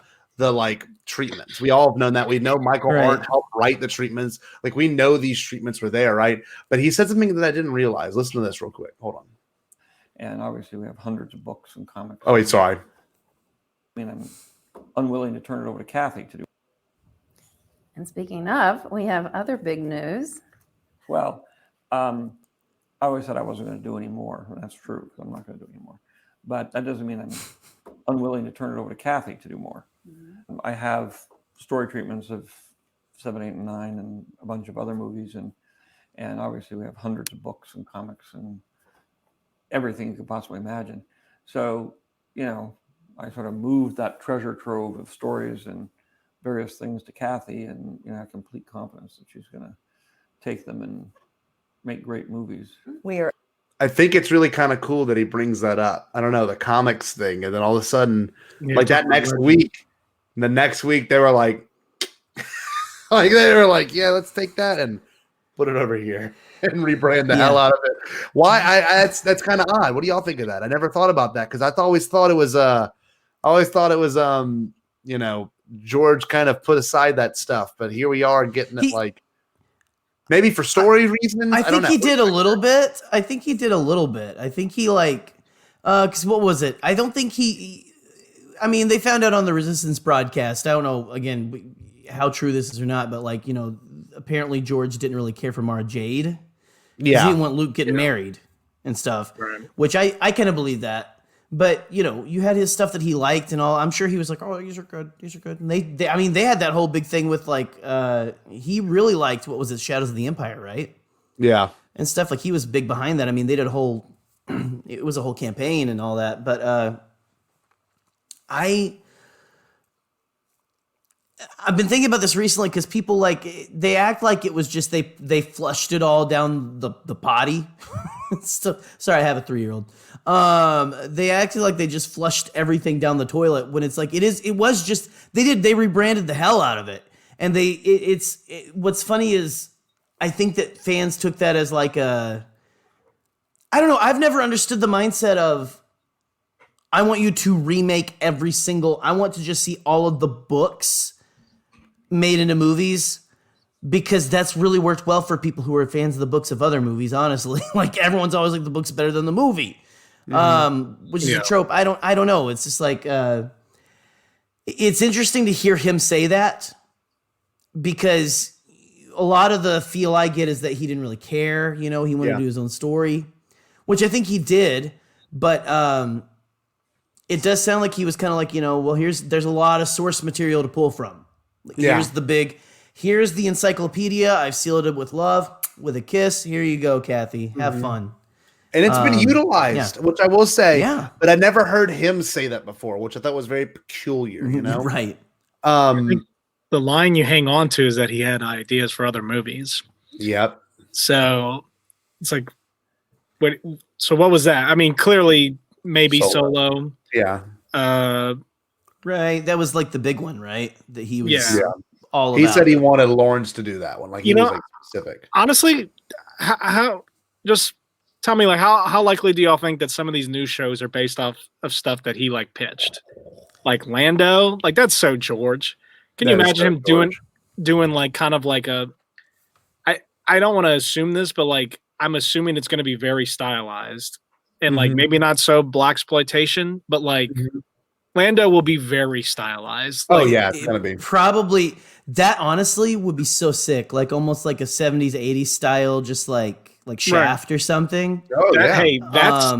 treatments. We all have known that. We know Michael Hart helped write the treatments. We know these treatments were there, right? But he said something that I didn't realize. Listen to this real quick. Hold on. And obviously we have hundreds of books and comics. Oh, wait, sorry. I'm unwilling to turn it over to Kathy to do. And speaking of, we have other big news. Well, I always said I wasn't going to do any more. And that's true. I'm not going to do any more. But that doesn't mean I'm unwilling to turn it over to Kathy to do more. I have story treatments of 7, 8, and 9 and a bunch of other movies. And obviously we have hundreds of books and comics and everything you could possibly imagine. So, I sort of moved that treasure trove of stories and various things to Kathy, and I have complete confidence that she's going to take them and make great movies. I think it's really kind of cool that he brings that up. I don't know, the comics thing, and then all of a sudden, the next week they were yeah, let's take that and put it over here and rebrand the hell out of it. Why? That's kind of odd. What do y'all think of that? I never thought about that because I always thought it was George kind of put aside that stuff, but here we are getting it maybe for story reasons. I think he did a little bit. I think he because what was it? I don't think they found out on the Resistance broadcast. I don't know, again, how true this is or not, but apparently George didn't really care for Mara Jade. Yeah. He didn't want Luke getting married and stuff, which I kind of believe that. But, you had his stuff that he liked and all. I'm sure he was like, oh, these are good. And they had that whole big thing with he really liked, what was it, Shadows of the Empire, right? Yeah. And stuff he was big behind that. I mean, they did it was a whole campaign and all that. But I've been thinking about this recently because people like they act like it was just they flushed it all down the potty. Sorry, I have a 3-year-old. They acted like they just flushed everything down the toilet when it's like it was just they rebranded the hell out of it. And what's funny is I think that fans took that as like I don't know, I've never understood the mindset of I want you to remake I want to just see all of the books made into movies, because that's really worked well for people who are fans of the books of other movies, honestly. Like everyone's always like the book's better than the movie. Which is a trope. I don't know. It's just like it's interesting to hear him say that, because a lot of the feel I get is that he didn't really care, he wanted to do his own story, which I think he did, but it does sound like he was kind of like, well, there's a lot of source material to pull from. Here's the encyclopedia. I've sealed it with love, with a kiss. Here you go, Kathy. Have fun. And it's been utilized, which I will say, but I never heard him say that before, which I thought was very peculiar, Right. I think the line you hang on to is that he had ideas for other movies. Yep. So it's like, what was that? I mean, clearly maybe Solo. Yeah. Right. That was like the big one, right? That he was all about. He said he wanted Lawrence to do that one. Like he was like specific. Honestly, how just tell me, like, how likely do y'all think that some of these new shows are based off of stuff that he like pitched? Like Lando? Like that's so George. Can you imagine him doing like kind of like I don't want to assume this, but like I'm assuming it's going to be very stylized and like maybe not so blaxploitation, but like Lando will be very stylized. Oh like, yeah, it's gonna be probably that. Honestly, would be so sick, like almost like a 70s, 80s style, just like Shaft or something. Oh yeah, hey, that's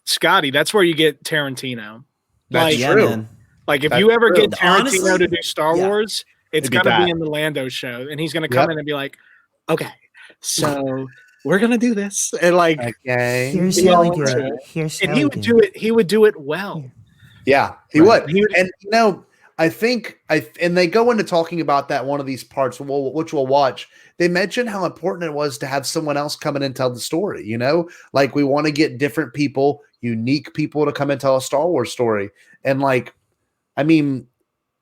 Scotty. That's where you get Tarantino. That's true. Man. Like if you ever get Tarantino to do Star Wars, it's gonna be in the Lando show, and he's gonna come in and be like, "Okay, so we're gonna do this," and like, "Okay, here's how we do it." Here's and he would do it. He would do it well. Yeah, he would. And I think and they go into talking about that one of these parts, which we'll watch. They mentioned how important it was to have someone else come in and tell the story. Like we want to get different people, unique people to come and tell a Star Wars story. And like, I mean,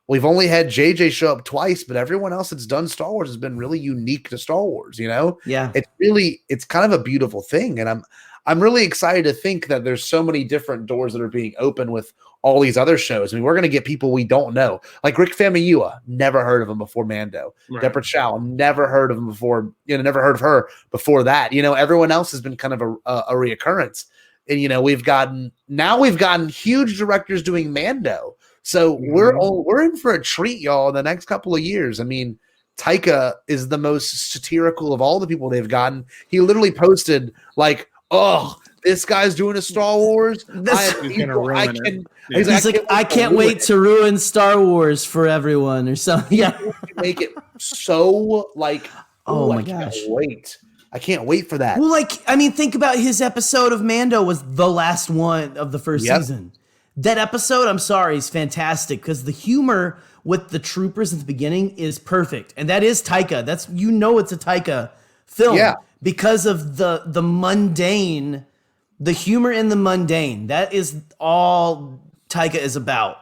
we've only had JJ show up twice, but everyone else that's done Star Wars has been really unique to Star Wars. Yeah, it's kind of a beautiful thing, and I'm really excited to think that there's so many different doors that are being opened with all these other shows. I mean, we're going to get people we don't know, like Rick Famuyiwa, never heard of him before Mando. Right. Deborah Chow, never heard of him before. Never heard of her before that. Everyone else has been kind of a reoccurrence, and we've gotten huge directors doing Mando. So we're in for a treat, y'all, in the next couple of years. I mean, Taika is the most satirical of all the people they've gotten. He literally posted like, "Oh, this guy's doing a Star Wars. He's like, I can't wait to ruin Star Wars for everyone," or something. Yeah, make it so like, oh my gosh, I can't wait for that. Well, like, I mean, think about his episode of Mando was the last one of the first season. That episode, I'm sorry, is fantastic because the humor with the troopers at the beginning is perfect, and that is Taika. It's a Taika film because of the mundane. The humor in the mundane, that is all Taika is about.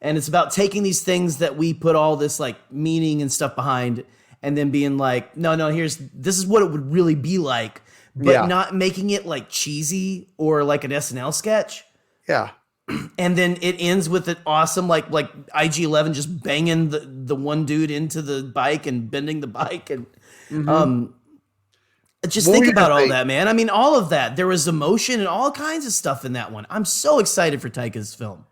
And it's about taking these things that we put all this like meaning and stuff behind and then being like, no, this is what it would really be like, but not making it like cheesy or like an SNL sketch. Yeah. And then it ends with an awesome, like IG-11 just banging the one dude into the bike and bending the bike. And, just think about all that, man. I mean, all of that. There was emotion and all kinds of stuff in that one. I'm so excited for Taika's film.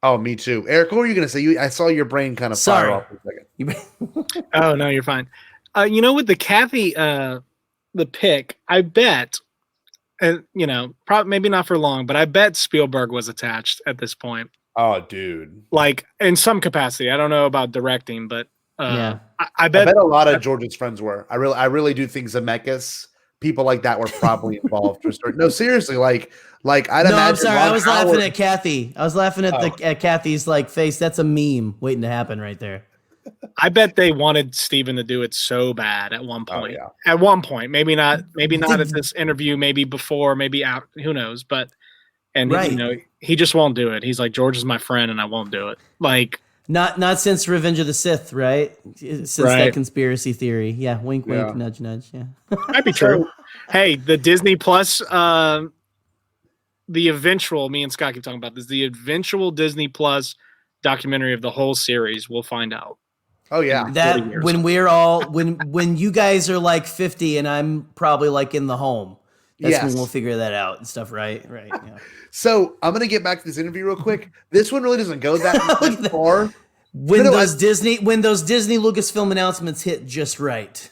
Oh, me too. Eric, what were you going to say? I saw your brain kind of fire off for a second. Oh, no, you're fine. With the Kathy, the pick, I bet, probably maybe not for long, but I bet Spielberg was attached at this point. Oh, dude. Like in some capacity. I don't know about directing, but I bet a lot of George's friends were. I really do think Zemeckis, people like that were probably involved. No, seriously, like I'd imagine. I'm sorry. I was laughing at Kathy. I was laughing at at Kathy's like face. That's a meme waiting to happen right there. I bet they wanted Steven to do it so bad at one Oh, point. yeah. At one point, maybe not at this interview, maybe before, maybe out, who knows, but he just won't do it. He's like, George is my friend and I won't do it. Like, Not since Revenge of the Sith, right? Since that conspiracy theory. Yeah, wink, wink, nudge, nudge. Yeah, might be true. Hey, the Disney Plus, the eventual. Me and Scott keep talking about this. The eventual Disney Plus documentary of the whole series. We'll find out. Oh yeah, that when we're all when you guys are like 50 and I'm probably like in the home. That's when we'll figure that out and stuff, right? Right. Yeah. So I'm gonna get back to this interview real quick. This one really doesn't go that far. When those Disney Lucasfilm announcements hit just right.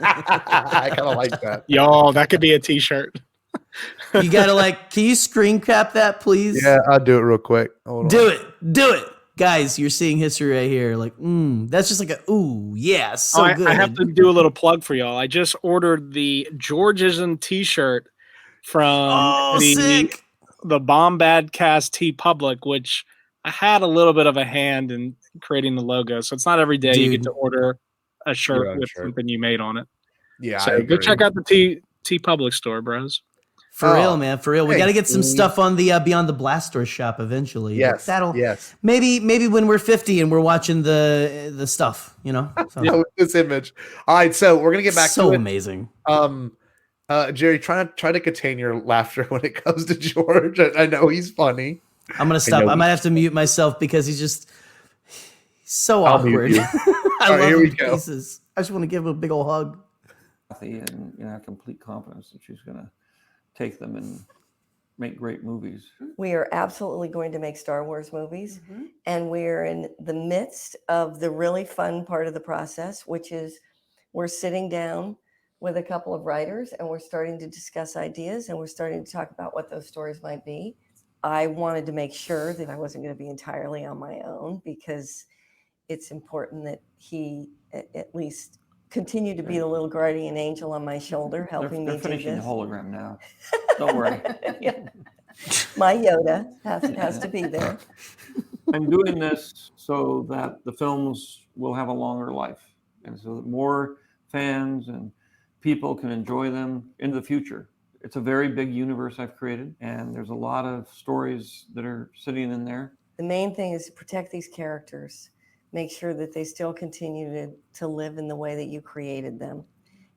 I kind of like that. Y'all, that could be a T-shirt. You gotta can you screen cap that, please? Yeah, I'll do it real quick. Hold on. Do it. Guys, you're seeing history right here. Like, that's just like good. I have to do a little plug for y'all. I just ordered the Georgism T-shirt from the Bombadcast TeePublic, which I had a little bit of a hand in creating the logo. So it's not every day you get to order a shirt with something you made on it. Yeah, so go check out the TeePublic store, bros. For real, man. For real. We got to get some stuff on the Beyond the Blast Door shop eventually. Yes. Maybe when we're 50 and we're watching the stuff, So. Yeah, with this image. All right, so we're gonna get back to it. So amazing. Jerry, try to contain your laughter when it comes to George. I know he's funny. I'm gonna stop. I might have to mute myself because he's so awkward. I love him to pieces. I just want to give him a big old hug. And have complete confidence that she's gonna take them and make great movies. We are absolutely going to make Star Wars movies, and we're in the midst of the really fun part of the process, which is we're sitting down with a couple of writers and we're starting to discuss ideas and we're starting to talk about what those stories might be. I wanted to make sure that I wasn't going to be entirely on my own because it's important that he at least continue to be the little guardian angel on my shoulder, helping they're me do finishing this. the hologram now. Don't worry. My Yoda has to be there. I'm doing this so that the films will have a longer life, and so that more fans and people can enjoy them into the future. It's a very big universe I've created, and there's a lot of stories that are sitting in there. The main thing is to protect these characters. Make sure that they still continue to live in the way that you created them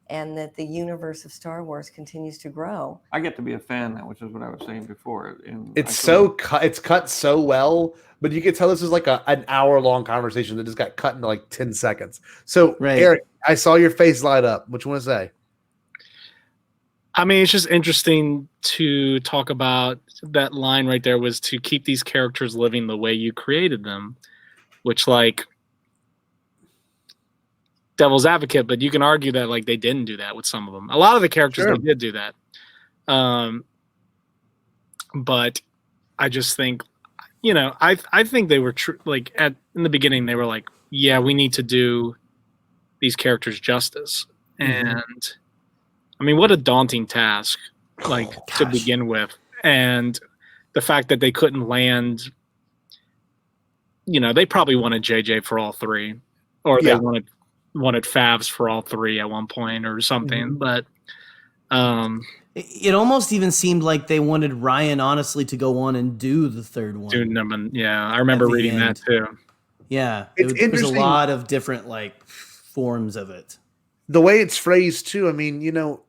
and that the universe of Star Wars continues to grow. I get to be a fan now, which is what I was saying before. It's cut so well, but you can tell this is like an hour-long conversation that just got cut into like 10 seconds. So, Eric, I saw your face light up. What you want to say? I mean, it's just interesting to talk about that line right there was to keep these characters living the way you created them. Which, devil's advocate, but you can argue that they didn't do that with some of them. A lot of the characters they did do that, but I just think, I think they were true. In the beginning, they were like, "Yeah, we need to do these characters justice," and I mean, what a daunting task, to begin with, and the fact that they couldn't land. They probably wanted JJ for all three, or they wanted Favs for all three at one point or something. But it almost even seemed like they wanted Ryan, honestly, to go on and do the third one. I remember reading that too. Yeah, there's a lot of different forms of it. The way it's phrased too. I mean,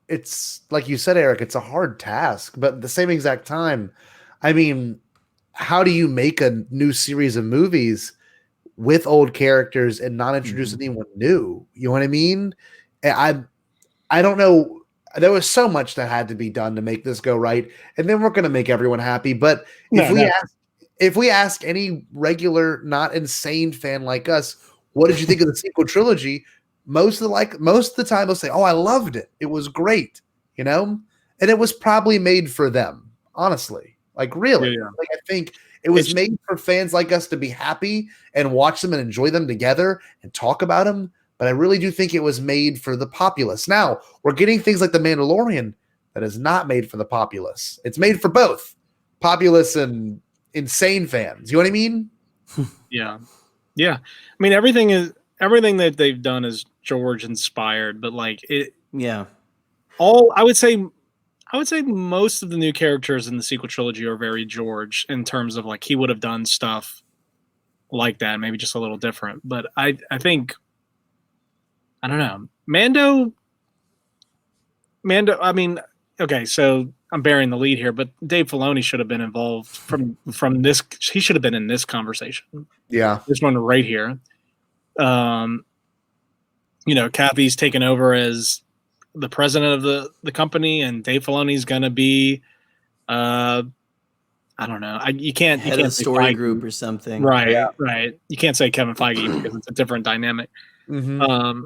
it's like you said, Eric. It's a hard task, but at the same exact time, I mean. How do you make a new series of movies with old characters and not introduce anyone new? You know what I mean? I don't know. There was so much that had to be done to make this go right, and then we're going to make everyone happy. But if we ask any regular, not insane fan like us, what did you think of the sequel trilogy? Most of the time they'll say, "Oh, I loved it. It was great," and it was probably made for them, honestly. Really, I think it was made for fans like us to be happy and watch them and enjoy them together and talk about them. But I really do think it was made for the populace. Now we're getting things like The Mandalorian that is not made for the populace. It's made for both populace and insane fans. You know what I mean? Yeah. Yeah, I mean everything that they've done is George inspired, but like it. Yeah. I would say most of the new characters in the sequel trilogy are very George in terms of like he would have done stuff like that, maybe just a little different. But I think I don't know. Mando. I mean, okay, so I'm bearing the lead here, but Dave Filoni should have been involved from this. He should have been in this conversation. Yeah, this one right here. Kathy's taken over as the president of the company, and Dave Filoni's going to be, I don't know. You can't Head of the story Feige group or something. Right, Yeah. right. You can't say Kevin Feige because it's a different dynamic. Mm-hmm.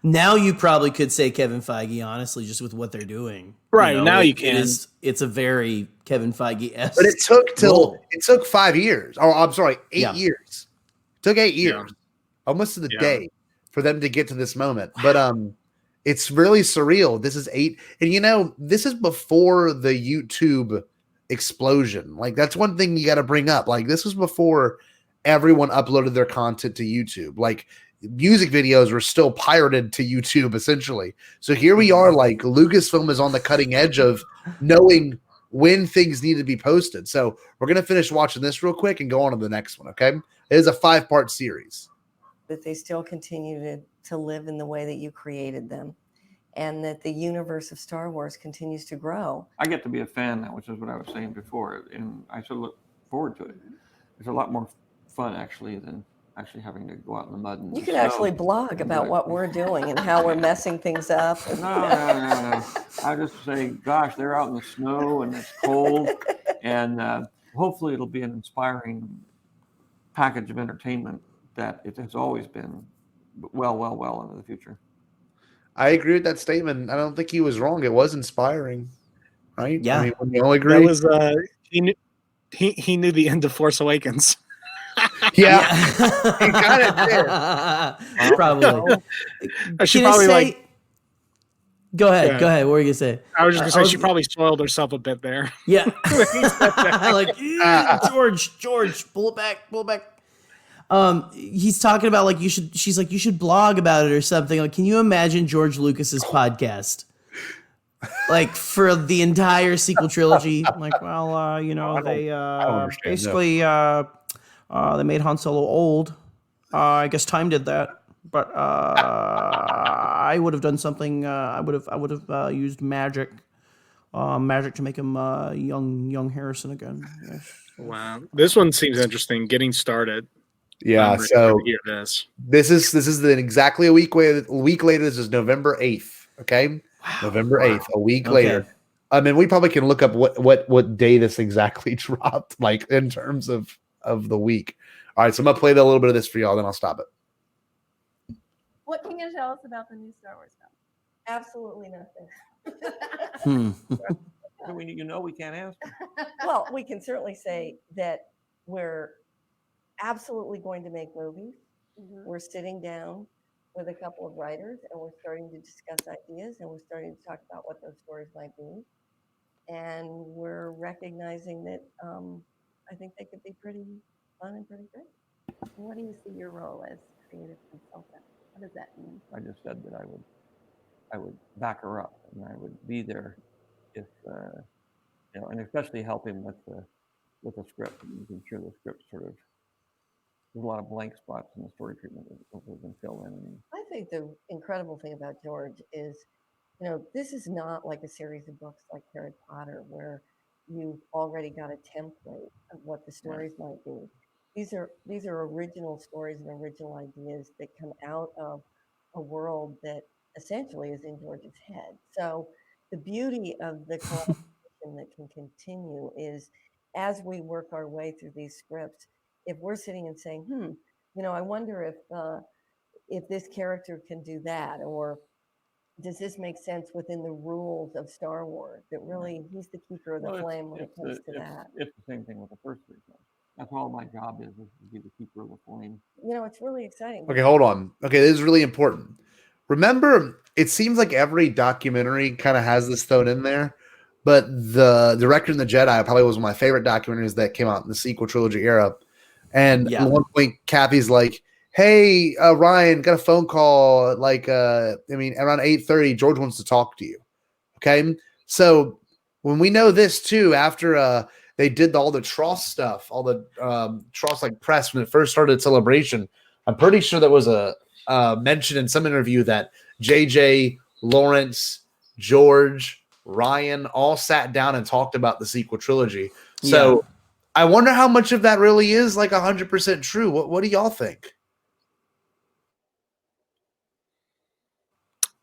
Now you probably could say Kevin Feige, honestly, just with what they're doing. Right, now you can. It's a very Kevin Feige-esque. But it took 5 years. Oh, I'm sorry, 8 years. It took 8 years, almost to the day, for them to get to this moment. But it's really surreal. This is 8, and this is before the YouTube explosion. Like that's one thing you got to bring up. Like this was before everyone uploaded their content to YouTube. Like music videos were still pirated to YouTube essentially. So here we are, like Lucasfilm is on the cutting edge of knowing when things need to be posted. So we're going to finish watching this real quick and go on to the next one. Okay. It is a 5-part series. That they still continue to live in the way that you created them, and that the universe of Star Wars continues to grow. I get to be a fan now, which is what I was saying before, and I sort of look forward to it. It's a lot more fun actually than actually having to go out in the mud. And you can actually blog about what we're doing and how we're messing things up. No. I just say, gosh, they're out in the snow and it's cold, and hopefully it'll be an inspiring package of entertainment that it has always been well into the future. I agree with that statement. I don't think he was wrong. It was inspiring, right? Yeah. I mean, we all agree. That was he knew the end of Force Awakens. Yeah. He kind of did. Probably. I should Can I probably say- Go ahead. Go ahead. What were you gonna say? I was just gonna say she probably spoiled herself a bit there. Yeah. Like George, pull it back. He's talking about like she's like, you should blog about it or something. Like, can you imagine George Lucas's podcast? Like for the entire sequel trilogy. Like, well, they basically they made Han Solo old. I guess time did that. But I would have done something. I would have used magic to make him young Harrison again. Yes. Wow, this one seems interesting. Getting started. Yeah. So this is exactly a week later. This is November 8th. Okay. Wow. November 8th. A week later. I mean, we probably can look up what day this exactly dropped, like in terms of the week. All right. So I'm gonna play a little bit of this for y'all. Then I'll stop it. What can you tell us about the new Star Wars film? Absolutely nothing. We can't ask. Well, we can certainly say that we're absolutely going to make movies. Mm-hmm. We're sitting down with a couple of writers and we're starting to discuss ideas and we're starting to talk about what those stories might be. And we're recognizing that I think they could be pretty fun and pretty great. What do you see your role as creative consultant? What does that mean? I just said that I would back her up and I would be there if and especially help him with the script, and making sure the script sort of, there's a lot of blank spots in the story treatment that we can fill in. I think the incredible thing about George is, this is not like a series of books like Harry Potter where you've already got a template of what the stories might be. These are original stories and original ideas that come out of a world that essentially is in George's head. So the beauty of the collaboration that can continue is, as we work our way through these scripts, if we're sitting and saying, I wonder if this character can do that, or does this make sense within the rules of Star Wars? That really, he's the keeper of the flame when it comes to that. It's the same thing with the first three films. That's all my job is to be the keeper of the flame. It's really exciting. Okay, hold on. Okay, this is really important. Remember, it seems like every documentary kind of has this thrown in there, but the Director and the Jedi probably was one of my favorite documentaries that came out in the sequel trilogy era. And Yeah. at one point, Kathy's like, "Hey, Ryan, got a phone call. Like, around 8:30, George wants to talk to you." Okay, so when we know this too, after they did all the Tross stuff, all the Tross like press when it first started Celebration, I'm pretty sure there was a mention in some interview that JJ, Lawrence, George, Ryan all sat down and talked about the sequel trilogy. So I wonder how much of that really is like 100% true. What do y'all think?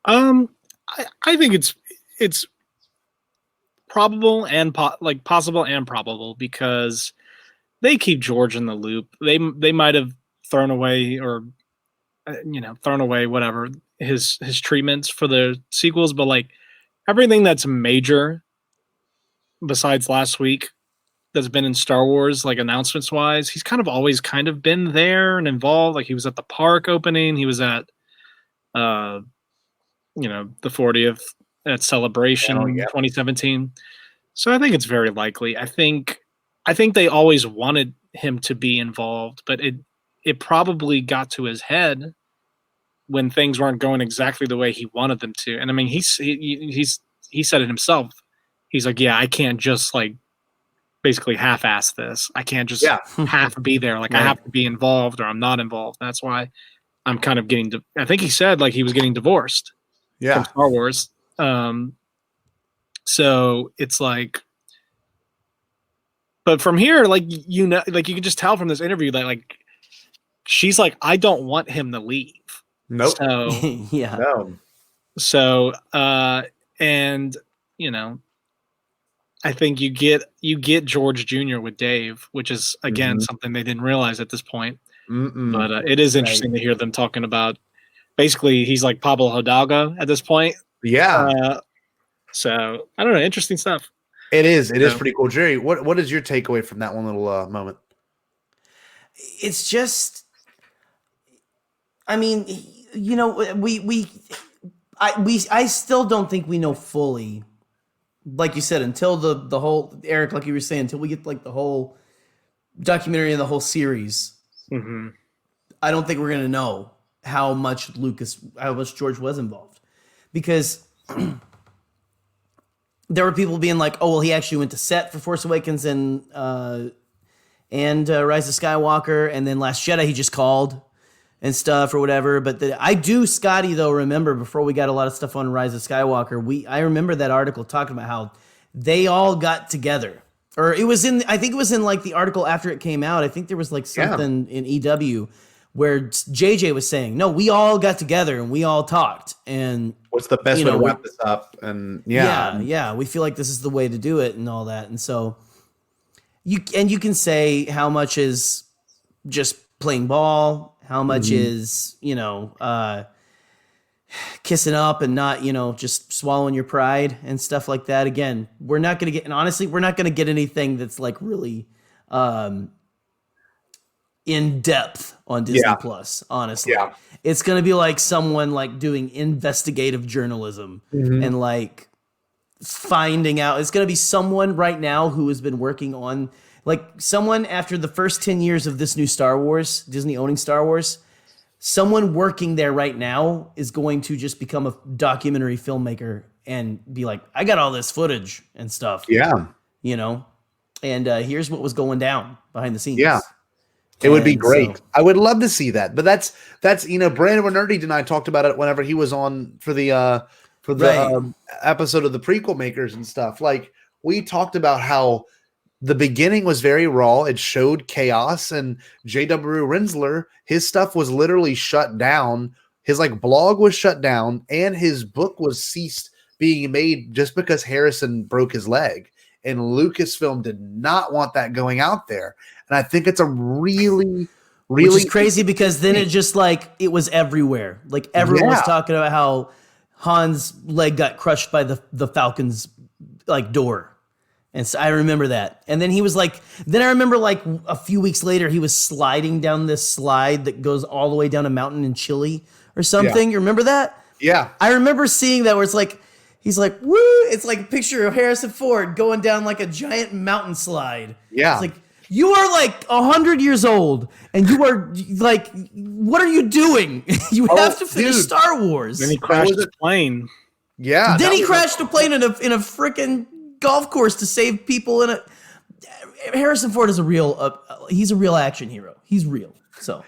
I think it's probable and possible and probable because they keep George in the loop. They might have thrown away whatever his treatments for the sequels, but like everything that's major besides last week that's been in Star Wars, like announcements wise, he's kind of always kind of been there and involved. Like he was at the park opening, he was at the 40th at Celebration 2017. So I think it's very likely. I think they always wanted him to be involved, but it probably got to his head when things weren't going exactly the way he wanted them to. And I mean, he said it himself. He's like, yeah, I can't just like basically half-ass this. I can't just half be there. Like I have to be involved or I'm not involved. That's why I'm kind of I think he said like he was getting divorced from Star Wars. So it's like, but from here, like, like you can just tell from this interview that like, she's like, I don't want him to leave. Nope. So, No. So, and I think you get George Jr. with Dave, which is again something they didn't realize at this point. But it is interesting to hear them talking about. Basically, he's like Pablo Hidalgo at this point. Yeah. So I don't know. Interesting stuff. It is. It is pretty cool, Jerry. What is your takeaway from that one little moment? It's just, I mean, I still don't think we know fully, like you said, until the whole, Eric, like you were saying, until we get like the whole documentary and the whole series. I don't think we're going to know how much George was involved, because there were people being like, oh, well, he actually went to set for Force Awakens and Rise of Skywalker, and then Last Jedi he just called and stuff or whatever. But I do, Scotty, though, remember before we got a lot of stuff on Rise of Skywalker, I remember that article talking about how they all got together. Or I think it was in like the article after it came out. I think there was like something in EW where JJ was saying, no, we all got together and we all talked. And what's the best way to wrap this up? And we feel like this is the way to do it and all that. And so you can say how much is just playing ball, how much is, kissing up and not, just swallowing your pride and stuff like that. Again, we're not going to get, and honestly, we're not going to get anything that's like really in depth on Disney Plus, honestly. Yeah. It's going to be like someone like doing investigative journalism and like finding out. It's going to be someone right now who has been working on, like someone after the first 10 years of this new Star Wars, Disney owning Star Wars, someone working there right now is going to just become a documentary filmmaker and be like, I got all this footage and stuff. Yeah. And here's what was going down behind the scenes. Yeah. It would be great. So, I would love to see that. But that's Brandon Bernardi and I talked about it whenever he was on for the episode of the prequel makers and stuff. Like we talked about how the beginning was very raw. It showed chaos, and J.W. Rinsler, his stuff was literally shut down. His blog was shut down, and his book was ceased being made just because Harrison broke his leg. And Lucasfilm did not want that going out there. And I think it's a really, really, which is crazy because then it just it was everywhere. Like everyone was talking about how Han's leg got crushed by the Falcon's door. And so I remember that. And then he was then I remember a few weeks later, he was sliding down this slide that goes all the way down a mountain in Chile or something. Yeah. You remember that? Yeah. I remember seeing that where it's he's like, woo! It's like a picture of Harrison Ford going down a giant mountain slide. Yeah. It's You are like 100 years old, and you are like, what are you doing? You have to finish Star Wars. Then he crashed his plane. Yeah. Then he crashed a plane in a freaking golf course to save people in a. Harrison Ford is he's a real action hero. He's real. So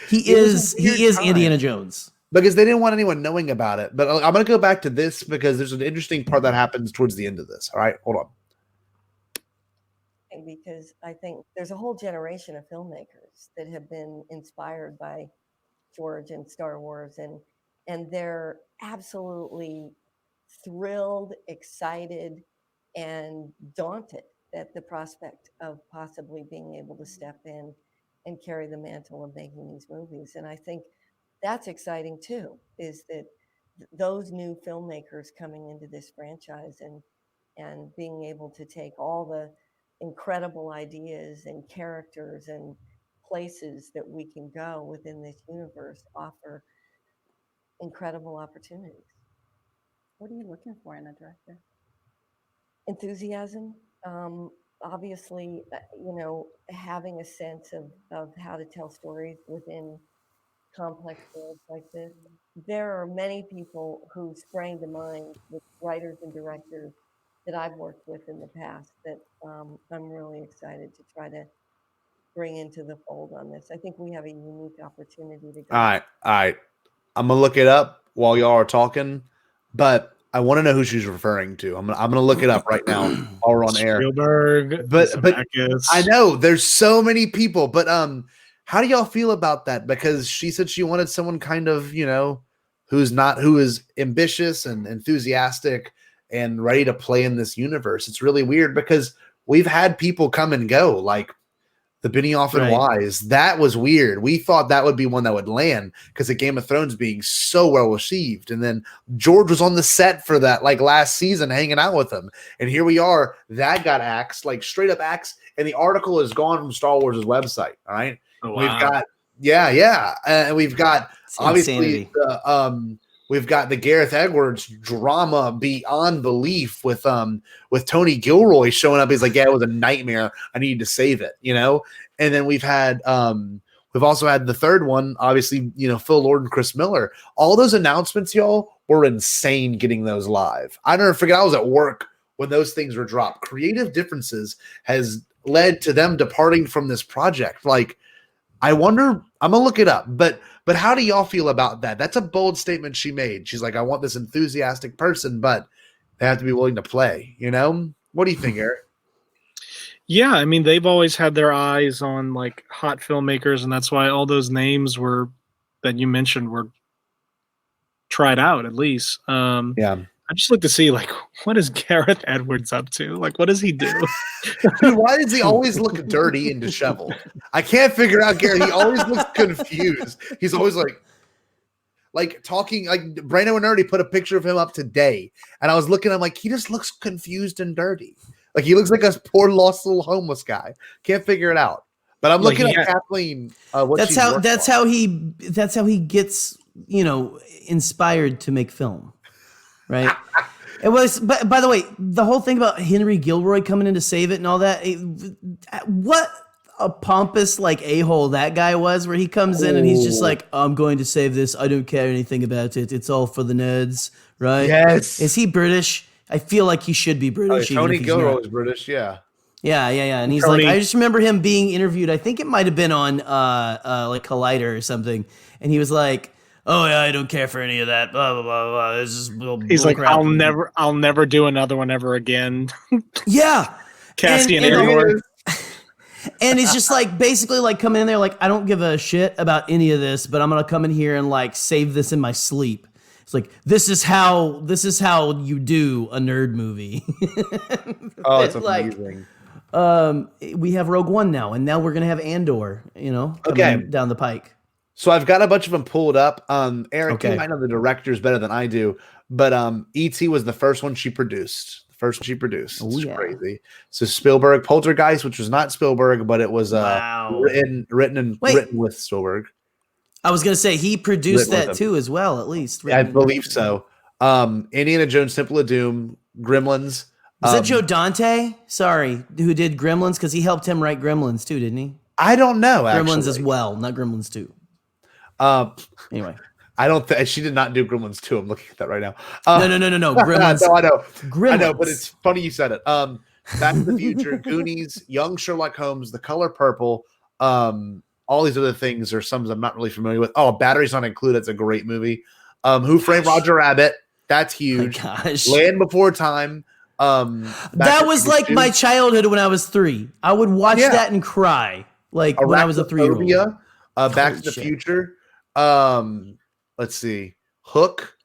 he is Indiana Jones. Because they didn't want anyone knowing about it. But I'm going to go back to this because there's an interesting part that happens towards the end of this. All right, hold on. Because I think there's a whole generation of filmmakers that have been inspired by George and Star Wars, and they're absolutely thrilled, excited, and daunted at the prospect of possibly being able to step in and carry the mantle of making these movies. And I think that's exciting too, is that those new filmmakers coming into this franchise and being able to take all the incredible ideas and characters and places that we can go within this universe offer incredible opportunities. What are you looking for in a director? Enthusiasm, obviously, having a sense of how to tell stories within complex worlds like this. There are many people who spring to mind with writers and directors that I've worked with in the past that I'm really excited to try to bring into the fold on this. I think we have a unique opportunity to go. All right. I'm gonna look it up while y'all are talking, but I want to know who she's referring to. I'm gonna look it up right now while we're on air. Spielberg, but Zemeckis. I know there's so many people, but how do y'all feel about that? Because she said she wanted someone kind of, who is ambitious and enthusiastic and ready to play in this universe. It's really weird because we've had people come and go, like the Benioff and Wise. That was weird. We thought that would be one that would land because of Game of Thrones being so well received. And then George was on the set for that, like last season, hanging out with him. And here we are. That got axed, like straight up axed. And the article is gone from Star Wars' website. All right. Oh, wow. We've got, and we've got obviously we've got the Gareth Edwards drama beyond belief with Tony Gilroy showing up. He's like, yeah, it was a nightmare. I needed to save it, And then we've also had the third one, obviously, Phil Lord and Chris Miller. All those announcements, y'all, were insane getting those live. I never forget, I was at work when those things were dropped. Creative differences has led to them departing from this project. Like, I wonder, I'm gonna look it up, but how do y'all feel about that? That's a bold statement she made. She's like, I want this enthusiastic person, but they have to be willing to play, What do you think, Eric? Yeah, I mean, they've always had their eyes on like hot filmmakers, and that's why all those names that you mentioned were tried out at least. I just like to see, like, what is Gareth Edwards up to? Like, what does he do? Dude, why does he always look dirty and disheveled? I can't figure out Gareth. He always looks confused. He's always like talking. Like Brando and Nerdy put a picture of him up today, and I was looking. I'm like, he just looks confused and dirty. Like he looks like a poor lost little homeless guy. Can't figure it out. But I'm looking at Kathleen. That's how he gets inspired to make film. Right. It was, but by the way, the whole thing about Henry Gilroy coming in to save it and all that, what a pompous like a-hole that guy was, where he comes in and he's just like, I'm going to save this. I don't care anything about it. It's all for the nerds. Right. Yes. Is he British? I feel like he should be British. Tony Gilroy is British. Yeah. Yeah. And he's like, I just remember him being interviewed. I think it might've been on like Collider or something. And he was like, oh yeah, I don't care for any of that. Blah blah blah blah. It's just he's like, I'll never do another one ever again. Yeah, Cassian Andor. And it's just like basically like coming in there like, I don't give a shit about any of this, but I'm gonna come in here and like save this in my sleep. It's like this is how you do a nerd movie. Oh, it's amazing. We have Rogue One now, and now we're gonna have Andor. Coming down the pike. So I've got a bunch of them pulled up. Eric, you might know the directors better than I do, but E.T. was the first one she produced. It's crazy. So Spielberg, Poltergeist, which was not Spielberg, but it was written with Spielberg. I was gonna say he produced that too as well, at least. I believe so. Indiana Jones, Temple of Doom, Gremlins, Was that Joe Dante? Sorry, who did Gremlins? Because he helped him write Gremlins too, didn't he? I don't know. Gremlins as well, not Gremlins 2. Anyway. I don't think she did not do Gremlins 2. I'm looking at that right now. No. Gremlins. No, I know. Gremlins. I know, but it's funny you said it. Back to the Future, Goonies, Young Sherlock Holmes, The Color Purple, all these other things are some I'm not really familiar with. Oh, Batteries Not Included. It's a great movie. Who Framed Roger Rabbit? That's huge. Land Before Time. That was like my childhood when I was 3. I would watch that and cry like when I was a 3-year-old. Back to the Future. Let's see. Hook.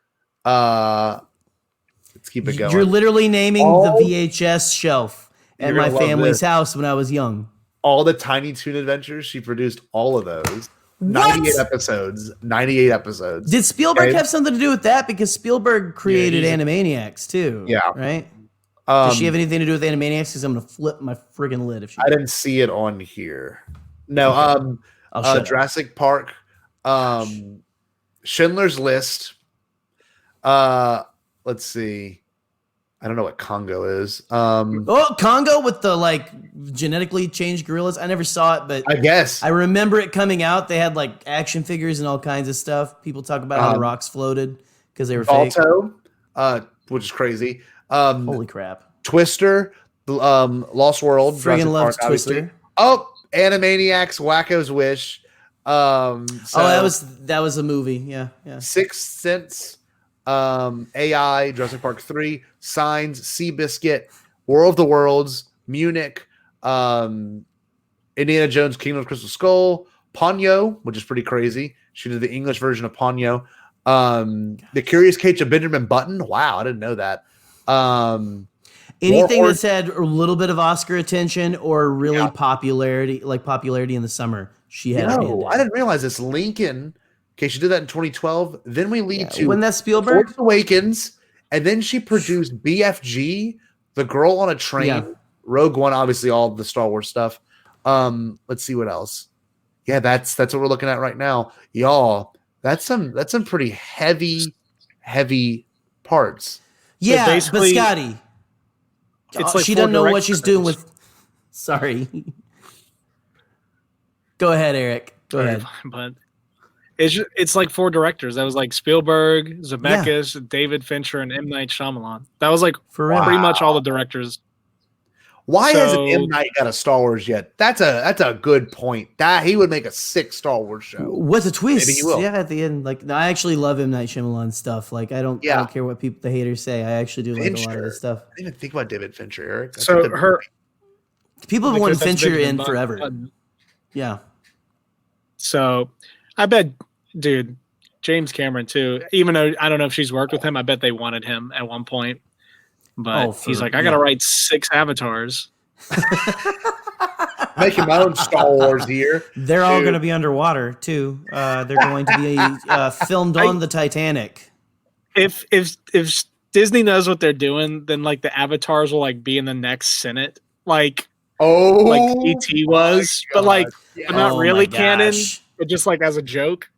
Let's keep it going. You're literally naming the VHS shelf at my family's house when I was young. All the Tiny Toon Adventures. She produced all of those. 98 episodes. 98 episodes. Did Spielberg have something to do with that? Because Spielberg created Animaniacs too. Yeah. Right? Does she have anything to do with Animaniacs? Because I'm going to flip my friggin' lid if she I didn't see it on here. No. Jurassic Park. Schindler's List. Let's see. I don't know what Congo is. Congo with the like genetically changed gorillas. I never saw it, but I guess I remember it coming out. They had like action figures and all kinds of stuff. People talk about how the rocks floated because they were fake. Which is crazy. Holy crap! Twister, Lost World. Friggin' loves Twister. Oh, Animaniacs, Wacko's Wish. That was a movie. Yeah. Sixth Sense. AI, Jurassic Park 3, Signs, Seabiscuit, War of the Worlds, Munich, Indiana Jones, Kingdom of Crystal Skull, Ponyo, which is pretty crazy. She did the English version of Ponyo. The Curious Case of Benjamin Button. Wow, I didn't know that. Anything that's had a little bit of Oscar attention or really popularity in the summer, she had. No, I didn't realize this. Lincoln. Okay, she did that in 2012. Then we lead to when that Spielberg Force Awakens, and then she produced BFG, The Girl on a Train, Rogue One, obviously all the Star Wars stuff. Let's see what else. Yeah, that's what we're looking at right now, y'all. That's some pretty heavy parts. Yeah, so but Scotty, it's like she doesn't know what she's doing with. Sorry. Go ahead, Eric. Go ahead. But it's like 4 directors. That was like Spielberg, Zemeckis, David Fincher, and M. Night Shyamalan. That was like pretty much all the directors. Why hasn't M. Night got a Star Wars yet? That's a good point. That he would make a 6 Star Wars show. What's a twist? Maybe he will. Yeah, at the end, like I actually love M. Night Shyamalan stuff. Like I don't care what the haters say. I actually do like a lot of this stuff. I didn't even think about David Fincher, Eric. People have wanted Fincher in forever. Yeah. So I bet, dude, James Cameron too, even though I don't know if she's worked with him, I bet they wanted him at one point. But he's like, I got to write 6 avatars. Making my own Star Wars here. They're all going to be underwater too. They're going to be filmed on the Titanic. If Disney knows what they're doing, then like the avatars will like be in the next Senate, like E.T. was, but like but not really canon, but just like as a joke.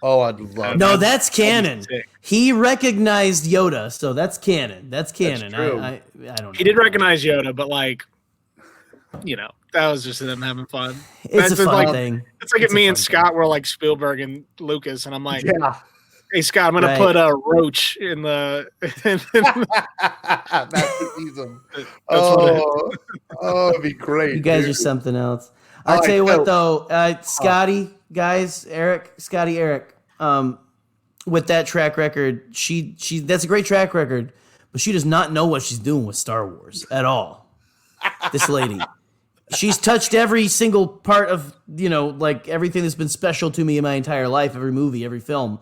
Oh, I'd love. No, that's canon. He recognized Yoda, so that's canon. That's canon. I don't know. He did recognize Yoda, but like, that was just them having fun. It's a fun thing. It's like if me and Scott were like Spielberg and Lucas, and I'm like, hey Scott, I'm gonna put a roach in the. It'd be great. You guys are something else. I'll tell you what though, Scotty, guys, Eric, with that track record, she that's a great track record, but she does not know what she's doing with Star Wars at all. This lady. She's touched every single part of, like everything that's been special to me in my entire life, every movie, every film.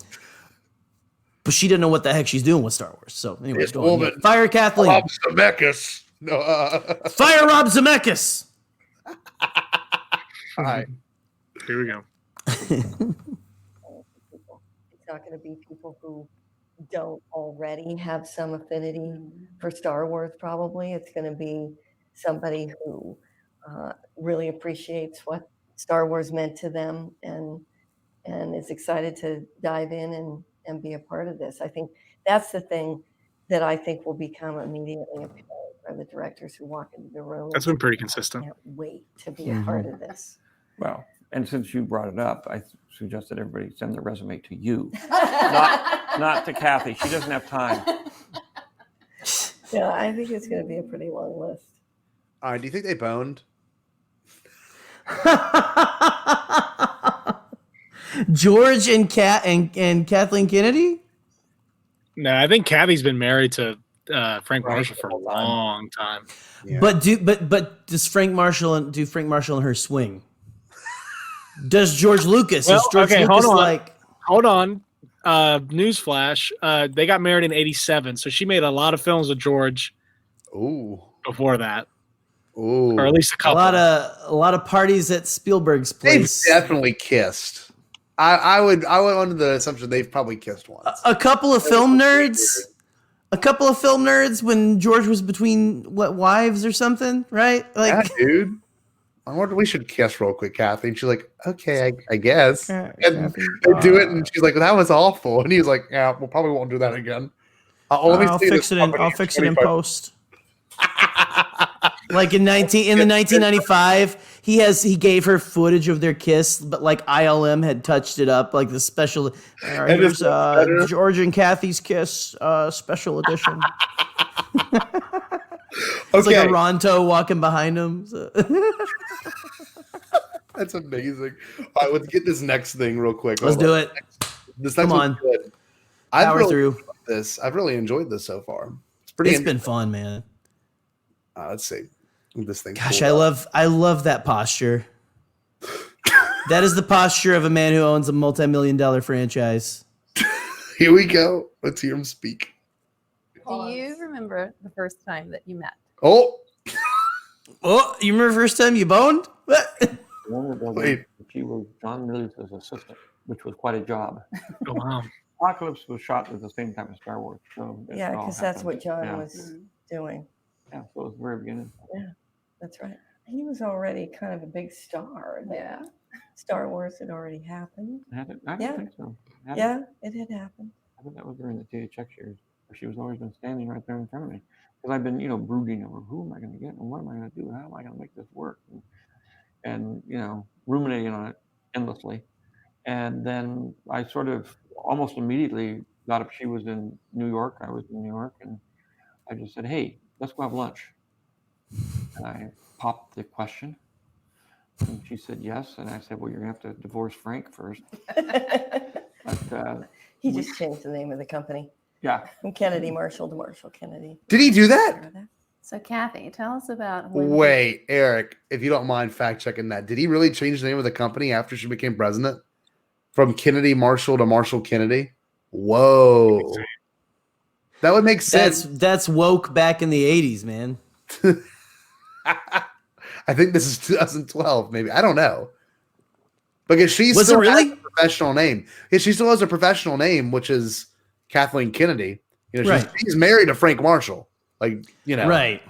But she didn't know what the heck she's doing with Star Wars. So anyways, go on. Fire Kathleen. Rob Zemeckis. No, Fire Rob Zemeckis. All right. Here we go. It's not going to be people who don't already have some affinity for Star Wars, probably. It's going to be somebody who really appreciates what Star Wars meant to them and is excited to dive in and be a part of this. I think that's the thing that I think will become immediately apparent are the directors who walk into the room. That's been pretty consistent. Can't wait to be a part of this. Well, and since you brought it up, I suggest that everybody send their resume to you, not to Kathy. She doesn't have time. Yeah, I think it's going to be a pretty long list. All right, do you think they boned? George and Kathleen Kennedy? No, I think Kathy's been married to Frank Marshall for a long time. Yeah. But does Frank Marshall and her swing? Does George Lucas? Well, is George okay, Lucas hold on. Newsflash. They got married in '87, so she made a lot of films with George. Ooh. Before that. Ooh. Or at least a couple. A lot of parties at Spielberg's place. They've definitely kissed. I would under the assumption they've probably kissed once. A couple of film nerds. A couple of film nerds when George was between wives or something, right? Like, yeah, dude. I wonder we should kiss real quick, Kathy. And she's like, okay, I guess. And they do it, and she's like, that was awful. And he's like, yeah, we probably won't do that again. I'll fix it in post. Like in the 1995, he gave her footage of their kiss, but like ILM had touched it up, like the special. Here's George and Kathy's kiss, special edition. It's like a Ronto walking behind him. So. That's amazing. All right, let's get this next thing real quick. Let's do it. This next one's good. I've really enjoyed this so far. It's been fun, man. Let's see. This thing. Gosh, I love that posture. That is the posture of a man who owns a multi-million-dollar franchise. Here we go. Let's hear him speak. Do you remember the first time that you met? Oh, you remember the first time you boned? Wait. She was John Miller's assistant, which was quite a job. Oh, wow. Apocalypse was shot at the same time as Star Wars. So yeah, because that's what John was doing. Yeah, so it was the very beginning. Yeah, that's right. He was already kind of a big star. Yeah. Star Wars had already happened. I don't think so. Yeah, it had happened. I think that was during the THX years, where she was always been standing right there in front of me. Because I've been, brooding over who am I going to get and what am I going to do? How am I going to make this work? And ruminating on it endlessly. And then I sort of almost immediately got up. She was in New York. I was in New York. And I just said, hey, let's go have lunch. And I popped the question. And she said yes. And I said, well, you're going to have to divorce Frank first. But, he just changed the name of the company. Yeah. From Kennedy Marshall to Marshall Kennedy. Did he do that? So, Kathy, tell us about Wait, Eric, if you don't mind fact checking that, did he really change the name of the company after she became president? From Kennedy Marshall to Marshall Kennedy? Whoa. That would make sense. That's woke back in the 80s, man. I think this is 2012, maybe. I don't know. Because she Was still it really? has a professional name. Yeah, she still has a professional name, which is Kathleen Kennedy. Right. She's married to Frank Marshall. Right.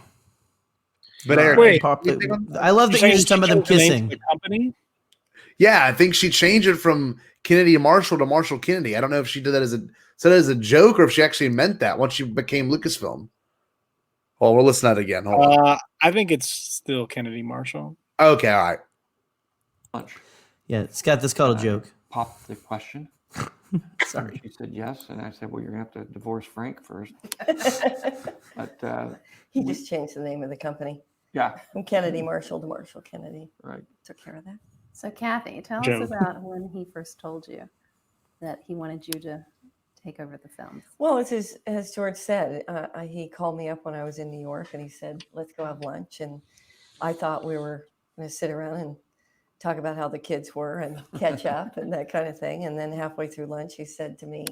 But Eric, wait, I love that you're just talking about them kissing. The company? Yeah, I think she changed it from Kennedy Marshall to Marshall Kennedy. I don't know if she did that as a joke or if she actually meant that once she became Lucasfilm. Well, we'll listen to that again. Hold on. I think it's still Kennedy Marshall. Okay, all right. Lunch. Yeah, Scott, that's called a joke. Popped the question. Sorry. She said yes. And I said, well, you're going to have to divorce Frank first. But he just changed the name of the company. Yeah. From Kennedy Marshall to Marshall Kennedy. Right. Took care of that. So, Kathy, tell Joe. us about when he first told you that he wanted you to take over the films. Well, it's as George said, he called me up when I was in New York and he said, let's go have lunch. And I thought we were going to sit around and talk about how the kids were and catch up and that kind of thing. And then halfway through lunch, he said to me,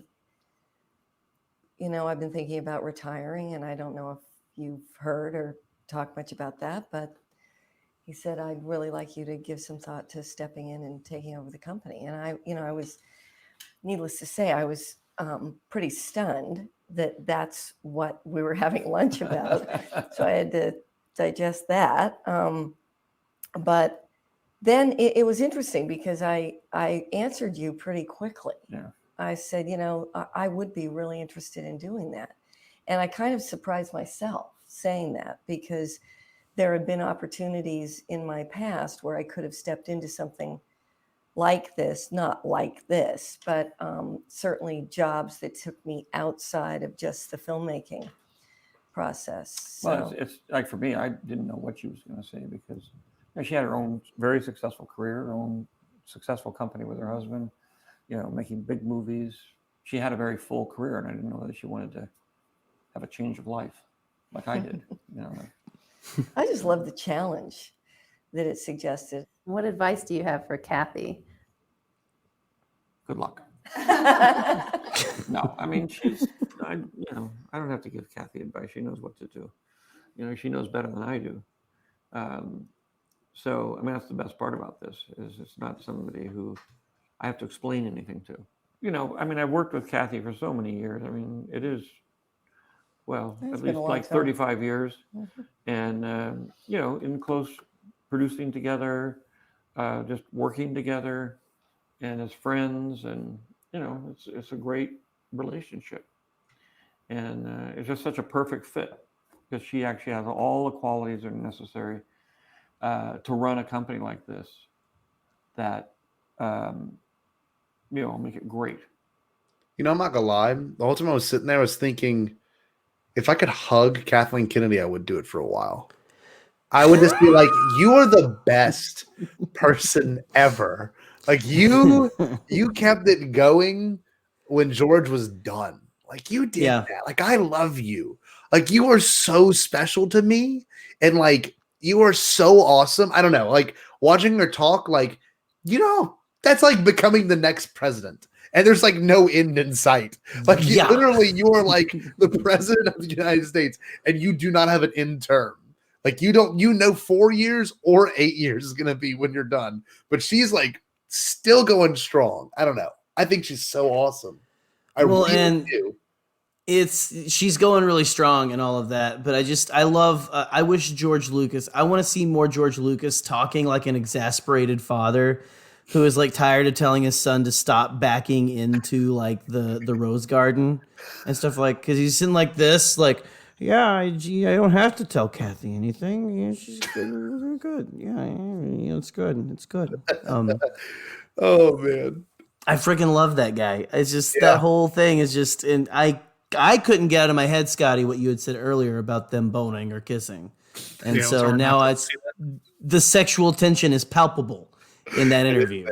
I've been thinking about retiring and I don't know if you've heard or talked much about that, but he said, I'd really like you to give some thought to stepping in and taking over the company. And I was, needless to say, I was pretty stunned that that's what we were having lunch about. So I had to digest that. But then it was interesting because I answered you pretty quickly. Yeah. I said, I would be really interested in doing that. And I kind of surprised myself. saying that, because there have been opportunities in my past where I could have stepped into something like this, not like this, but certainly jobs that took me outside of just the filmmaking process. Well, So, it's like for me, I didn't know what she was going to say because she had her own very successful career, her own successful company with her husband, making big movies. She had a very full career, and I didn't know that she wanted to have a change of life like I did. I just love the challenge that it suggested. What advice do you have for Kathy? Good luck. No, I mean, I don't have to give Kathy advice. She knows what to do. She knows better than I do. So, I mean, that's the best part about this is it's not somebody who I have to explain anything to. I mean, I've worked with Kathy for so many years. I mean, it is, at least like 35 years. Mm-hmm. And, in close producing together, just working together and as friends. And, it's a great relationship. And it's just such a perfect fit because she actually has all the qualities that are necessary to run a company like this that, make it great. I'm not gonna lie. The whole time I was sitting there, I was thinking, if I could hug Kathleen Kennedy, I would do it for a while. I would just be like, "You are the best person ever." Like you kept it going when George was done. Like you did that. Like I love you. Like you are so special to me, and like you are so awesome. I don't know. Like watching her talk, like that's like becoming the next president. And there's like no end in sight. Like literally, you are like the president of the United States, and you do not have an end term. Like 4 years or 8 years is gonna be when you're done. But she's like still going strong. I don't know. I think she's so awesome. I really do. She's going really strong and all of that. But I wish George Lucas. I want to see more George Lucas talking like an exasperated father who is like tired of telling his son to stop backing into like the rose garden and stuff, like, because he's in like this, like, I don't have to tell Kathy anything. Yeah, she's good. Yeah, it's good. It's good. Oh man, I freaking love that guy. It's just that whole thing is just, and I couldn't get out of my head, Scotty, what you had said earlier about them boning or kissing, and so now it's the sexual tension is palpable in that interview.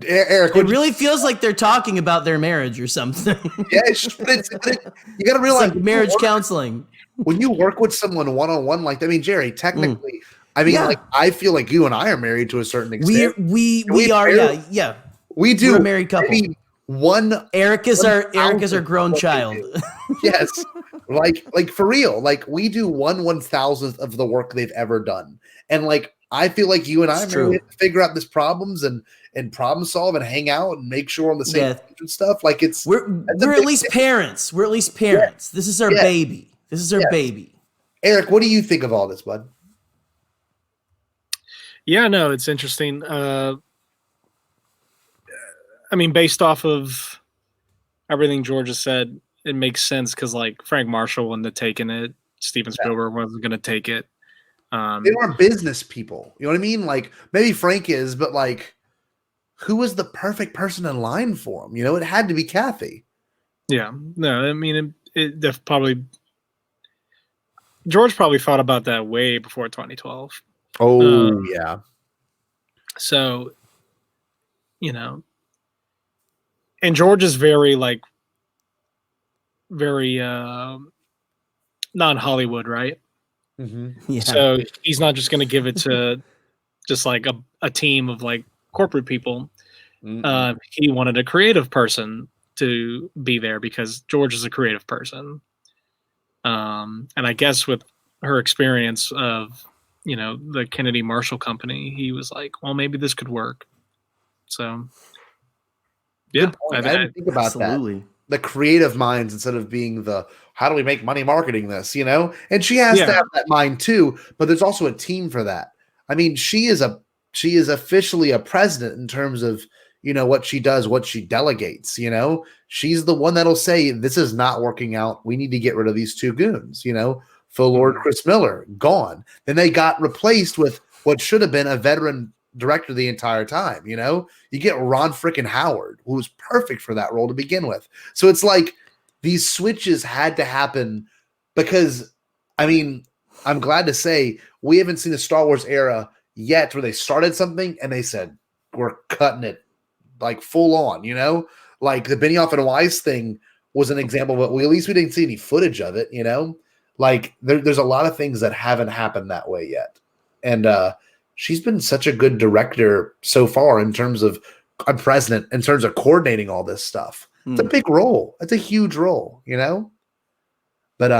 Eric, it really feels like they're talking about their marriage or something. Yeah, you got to realize like marriage counseling. When you work with someone one-on-one like that, I mean, Jerry, technically, like I feel like you and I are married to a certain extent. We are, yeah. We do. We're a married couple. Eric is our grown child. Yes, like for real. Like we do 1/1000th of the work they've ever done, and like I feel like you and I have to figure out these problems and problem solve and hang out and make sure we're on the same page and stuff. Like we're at least parents. We're at least parents. Yeah. This is our baby. This is our baby. Eric, what do you think of all this, bud? Yeah, no, it's interesting. I mean, based off of everything George has said, it makes sense because like Frank Marshall wouldn't have taken it. Steven Spielberg wasn't going to take it. They weren't business people. You know what I mean? Like maybe Frank is, but like who was the perfect person in line for him? It had to be Kathy. Yeah. No, I mean, it probably George probably thought about that way before 2012. Oh, yeah. So, and George is very non-Hollywood, right? Mm-hmm. Yeah. So he's not just going to give it to just like a team of like corporate people. Mm-hmm. He wanted a creative person to be there because George is a creative person. And I guess with her experience of, the Kennedy Marshall Company, he was like, well, maybe this could work. So, yeah. I didn't think about that. The creative minds instead of being the, how do we make money marketing this, And she has to have that mind too, but there's also a team for that. I mean, she is officially a president in terms of, what she does, what she delegates, She's the one that'll say, this is not working out. We need to get rid of these two goons, Phil Lord, Chris Miller, gone. Then they got replaced with what should have been a veteran director the entire time. You know, you get Ron frickin' Howard, who was perfect for that role to begin with. So it's like these switches had to happen because, I mean, I'm glad to say we haven't seen the Star Wars era yet where they started something and they said, we're cutting it like full on, you know, like the Benioff and Weiss thing was an example, but at least we didn't see any footage of it, you know, like there's a lot of things that haven't happened that way yet. And she's been such a good director so far in terms of a president, in terms of coordinating all this stuff. It's a big role. It's a huge role, you know, but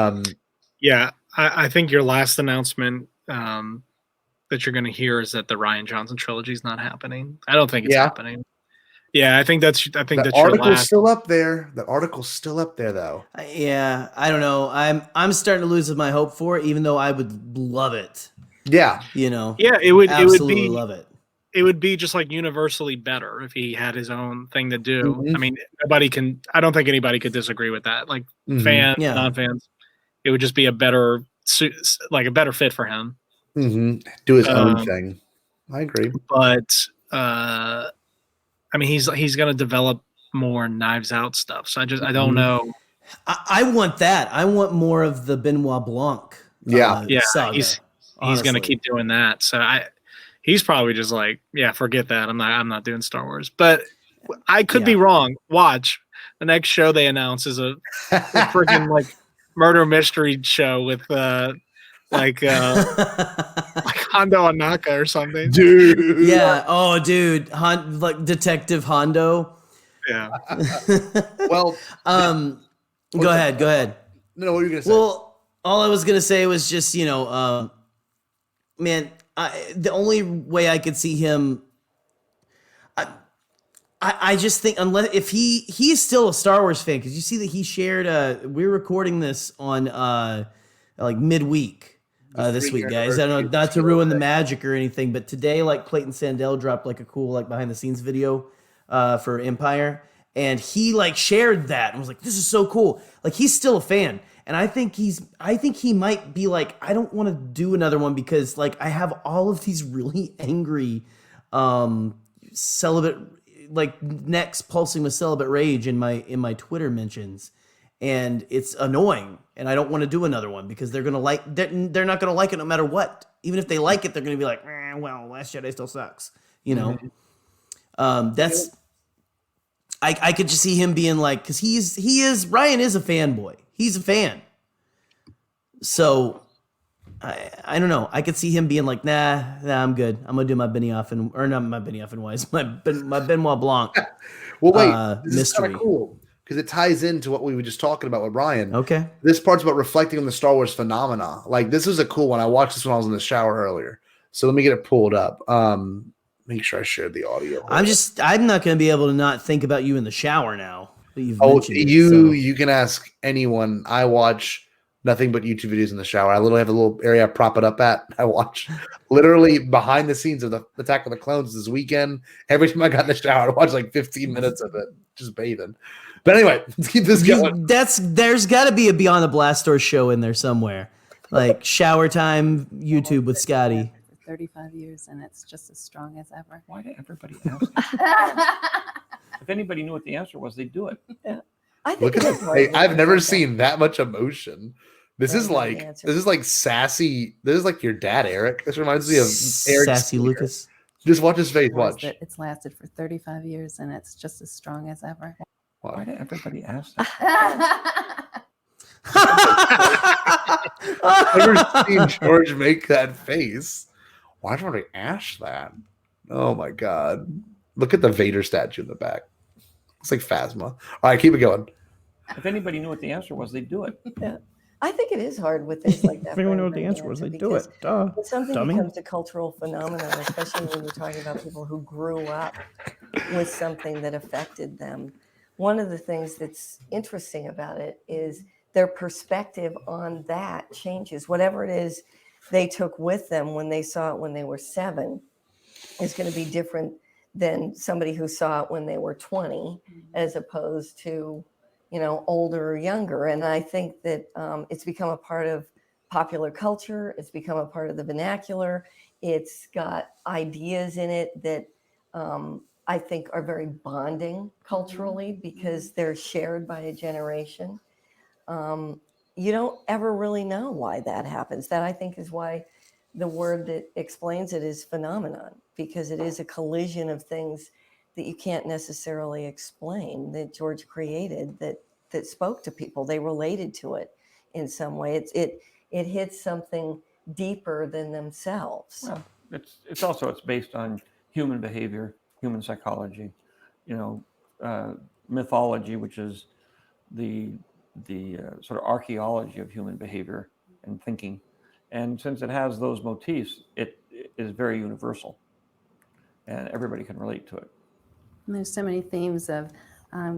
yeah, I think your last announcement that you're going to hear is that the Rian Johnson trilogy is not happening. I don't think it's happening. Yeah, I think that's your last. Still up there. The article's still up there, though. Yeah, I don't know. I'm starting to lose my hope for it, even though I would love it. Yeah, you know. Yeah, it would absolutely love it. It would be just like universally better if he had his own thing to do. I mean, I don't think anybody could disagree with that. Like fans, non-fans, it would just be a better fit for him. Do his own thing. I agree. But I mean, he's going to develop more Knives Out stuff. So I don't know. I want that. I want more of the Benoit Blanc. Saga, he's going to keep doing that. So he's probably just like, yeah, forget that. I'm not doing Star Wars. But I could be wrong. Watch the next show they announce is a freaking like murder mystery show with like Hondo Anaka or something, dude. Yeah. Oh, dude. Like Detective Hondo. Yeah. Well, go ahead. No, what were you gonna say? Well, all I was gonna say was just, you know, man, the only way I could see him, I just think if he's still a Star Wars fan, because you see that he shared. We're recording this on like midweek. This week, guys. I don't know, not to ruin the magic or anything, but today, like Clayton Sandell dropped like a cool like behind the scenes video for Empire, and he like shared that and was like, "This is so cool." Like he's still a fan, and I think he might be like, "I don't want to do another one because like I have all of these really angry, celibate like necks pulsing with celibate rage in my Twitter mentions." And it's annoying, and I don't want to do another one because they're not gonna like it no matter what. Even if they like it, they're gonna be like, well, Last Jedi still sucks, you know. That's I could just see him being like, because Ryan is a fanboy. He's a fan, so I don't know. I could see him being like, nah, I'm good. I'm gonna do my Benioff and Weiss, my Benoit Blanc. Well, wait, this is mystery. kind of cool. Because it ties into what we were just talking about with Brian. Okay. This part's about reflecting on the Star Wars phenomena. Like, this is a cool one. I watched this when I was in the shower earlier. So let me get it pulled up. Make sure I shared the audio. I'm not going to be able to not think about you in the shower now that you've mentioned you can ask anyone. I watch nothing but YouTube videos in the shower. I literally have a little area I prop it up at. I watch literally behind the scenes of the Attack of the Clones this weekend. Every time I got in the shower, I watched like 15 minutes of it, just bathing. But anyway, let's keep this going. There's got to be a Beyond the Blast Door show in there somewhere, like shower time YouTube with Scotty. 35 years, and it's just as strong as ever. Why did everybody ask that? If anybody knew what the answer was, they'd do it. Yeah. I think I've never seen that much emotion. This is like sassy. This is like your dad, Eric. This reminds me of Eric Sassy Lucas. Just watch his face. Watch. It's lasted for 35 years, and it's just as strong as ever. Why did everybody ask that? I've never seen George make that face. Why don't I ask that? Oh my god! Look at the Vader statue in the back. It's like Phasma. All right, keep it going. If anybody knew what the answer was, they'd do it. Yeah. I think it is hard with things like that. If anyone knew what the answer was, they'd do it. Duh. When something Dummy. becomes a cultural phenomenon, especially when you're talking about people who grew up with something that affected them. One of the things that's interesting about it is their perspective on that changes. Whatever it is they took with them when they saw it when they were 7 is going to be different than somebody who saw it when they were 20, as opposed to, older or younger. And I think that it's become a part of popular culture. It's become a part of the vernacular. It's got ideas in it that I think are very bonding culturally because they're shared by a generation. You don't ever really know why that happens. That I think is why the word that explains it is phenomenon, because it is a collision of things that you can't necessarily explain that George created that spoke to people. They related to it in some way. It hits something deeper than themselves. Well, it's based on human behavior, human psychology, mythology, which is the sort of archaeology of human behavior and thinking. And since it has those motifs, it is very universal, and everybody can relate to it. And there's so many themes of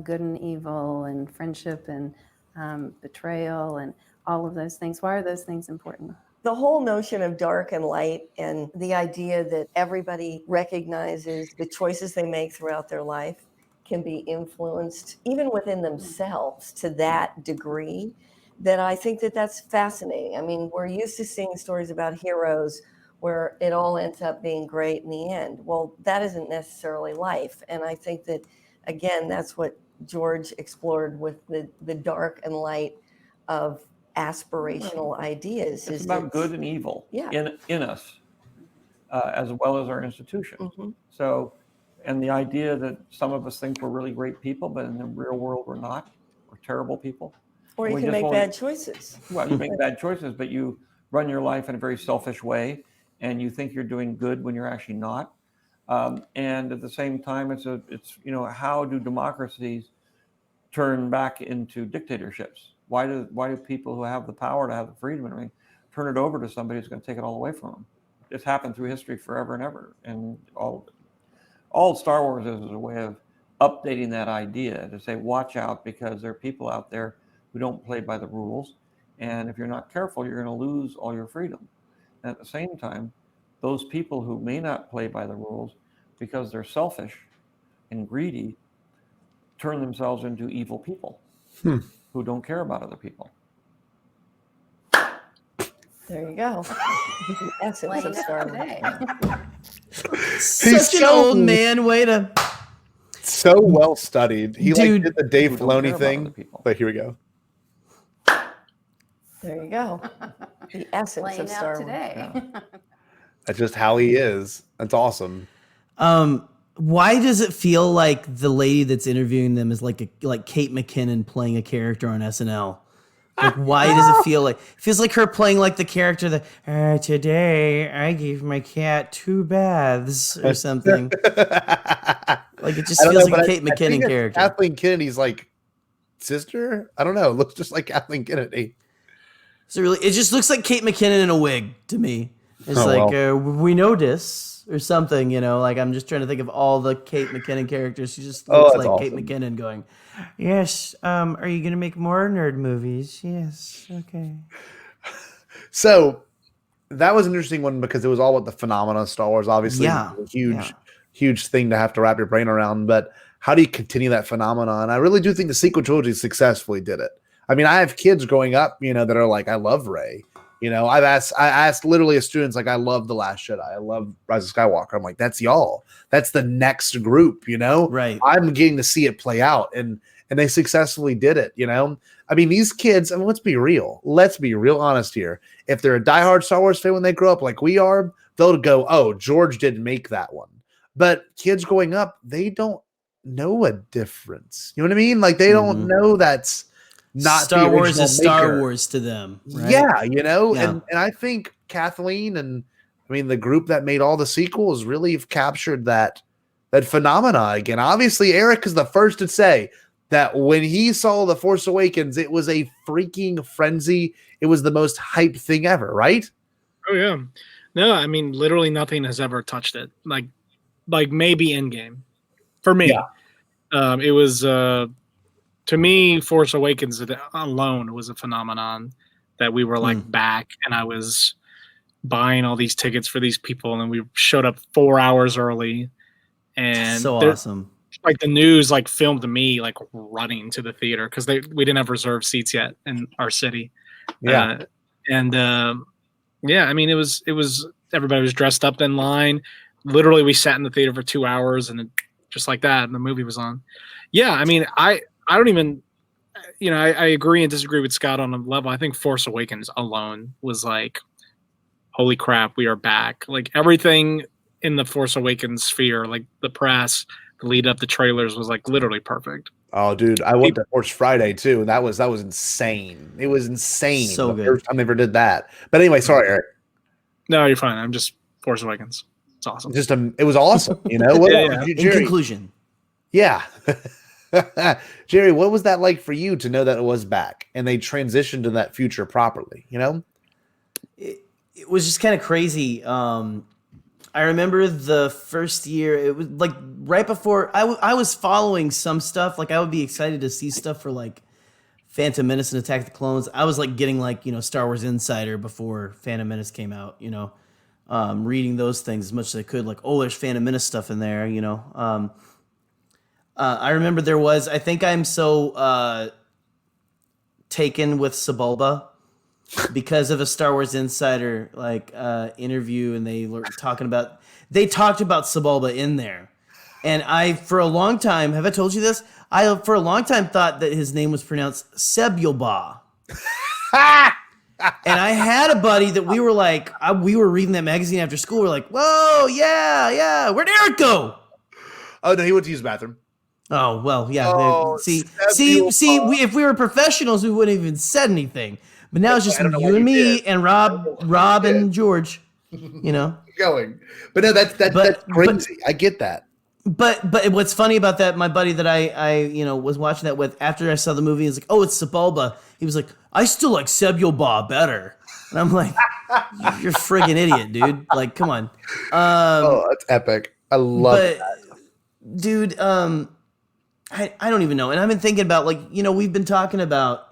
good and evil and friendship and betrayal and all of those things. Why are those things important? The whole notion of dark and light and the idea that everybody recognizes the choices they make throughout their life can be influenced even within themselves to that degree, that I think that's fascinating. I mean, we're used to seeing stories about heroes where it all ends up being great in the end. Well, that isn't necessarily life. And I think that, again, that's what George explored with the dark and light of aspirational ideas. It's about good and evil in us, as well as our institution. Mm-hmm. So, and the idea that some of us think we're really great people, but in the real world we're not. We're terrible people. Or you can make bad choices. Well, you make bad choices, but you run your life in a very selfish way, and you think you're doing good when you're actually not. And at the same time, it's how do democracies turn back into dictatorships? Why do people who have the power to have the freedom and everything turn it over to somebody who's going to take it all away from them? It's happened through history forever and ever, and all Star Wars is a way of updating that idea to say, watch out, because there are people out there who don't play by the rules, and if you're not careful, you're going to lose all your freedom. And at the same time, those people who may not play by the rules because they're selfish and greedy turn themselves into evil people who don't care about other people. There you go. The essence of Star Wars. Such an old man way to. So well studied. He Dude. did the Dave Who don't care Filoni about thing. other people. But here we go. There you go. The essence Playing of out Star Wars. today. That's just how he is. That's awesome. Why does it feel like the lady that's interviewing them is like Kate McKinnon playing a character on SNL? Like, why does it feel like? It feels like her playing like the character that today I gave my cat 2 baths or something. Like, it just feels like a Kate McKinnon character. Kathleen Kennedy's like sister. I don't know. It looks just like Kathleen Kennedy. So really, it just looks like Kate McKinnon in a wig to me. It's we know this or something, like I'm just trying to think of all the Kate McKinnon characters. She just looks like awesome. Kate McKinnon going, yes, are you going to make more nerd movies? Yes, okay. So that was an interesting one because it was all about the phenomena of Star Wars, obviously. Yeah. A huge thing to have to wrap your brain around, but how do you continue that phenomenon? And I really do think the sequel trilogy successfully did it. I mean, I have kids growing up, that are like, I love Rey. I asked literally as students, like, I love The Last Jedi. I love Rise of Skywalker. I'm like, that's y'all. That's the next group, Right. I'm getting to see it play out. And they successfully did it, I mean, these kids, let's be real. Let's be real honest here. If they're a diehard Star Wars fan when they grow up like we are, they'll go, oh, George didn't make that one. But kids growing up, they don't know a difference. You know what I mean? Like, they don't know that's not Star Wars is Star Wars to them. Right? Yeah, And I think Kathleen and the group that made all the sequels really have captured that phenomena again. Obviously, Eric is the first to say that when he saw The Force Awakens, it was a freaking frenzy. It was the most hyped thing ever, right? Oh yeah. No, I mean, literally nothing has ever touched it. Like maybe Endgame. For me. Yeah. It was to me, Force Awakens alone was a phenomenon that we were like back, and I was buying all these tickets for these people, and we showed up 4 hours early. And so awesome. Like the news filmed me running to the theater because we didn't have reserved seats yet in our city. Yeah. And yeah, I mean, it was everybody was dressed up in line. Literally, we sat in the theater for 2 hours, and just like that, and the movie was on. Yeah, I mean, I don't even, I agree and disagree with Scott on a level. I think Force Awakens alone was like, holy crap, we are back. Like everything in the Force Awakens sphere, like the press, the lead up, the trailers was like literally perfect. Oh, dude, I went to Horse Friday too, and that was insane. It was insane. So the good. first time they ever did that. But anyway, sorry, Eric. No, you're fine. I'm just Force Awakens. It's awesome. It was awesome. What Yeah. In conclusion, yeah. Jerry, what was that like for you to know that it was back and they transitioned to that future properly? It was just kind of crazy. I remember the first year, it was like right before I was following some stuff. Like I would be excited to see stuff for like Phantom Menace and Attack of the Clones. I was like getting like, Star Wars Insider before Phantom Menace came out, reading those things as much as I could. Like, oh, there's Phantom Menace stuff in there, I remember there was, I think I'm so taken with Sebulba because of a Star Wars Insider interview, and they were talking about Sebulba in there, and I for a long time, have I told you this? I for a long time thought that his name was pronounced Sebulba. And I had a buddy that we were like, we were reading that magazine after school. We're like, whoa, yeah, where'd Eric go? Oh no, he went to use the bathroom. Oh well, yeah. Oh, see. If we were professionals, we wouldn't have even said anything. But now it's just you and me and Rob and George. Going, but no, that's crazy. I get that. But what's funny about that, my buddy that I was watching that with, after I saw the movie, he's like, oh, it's Sebulba. He was like, I still like Sebulba better. And I'm like, you're a friggin' idiot, dude. Like, come on. That's epic. I love that. Dude, I don't even know. And I've been thinking about, we've been talking about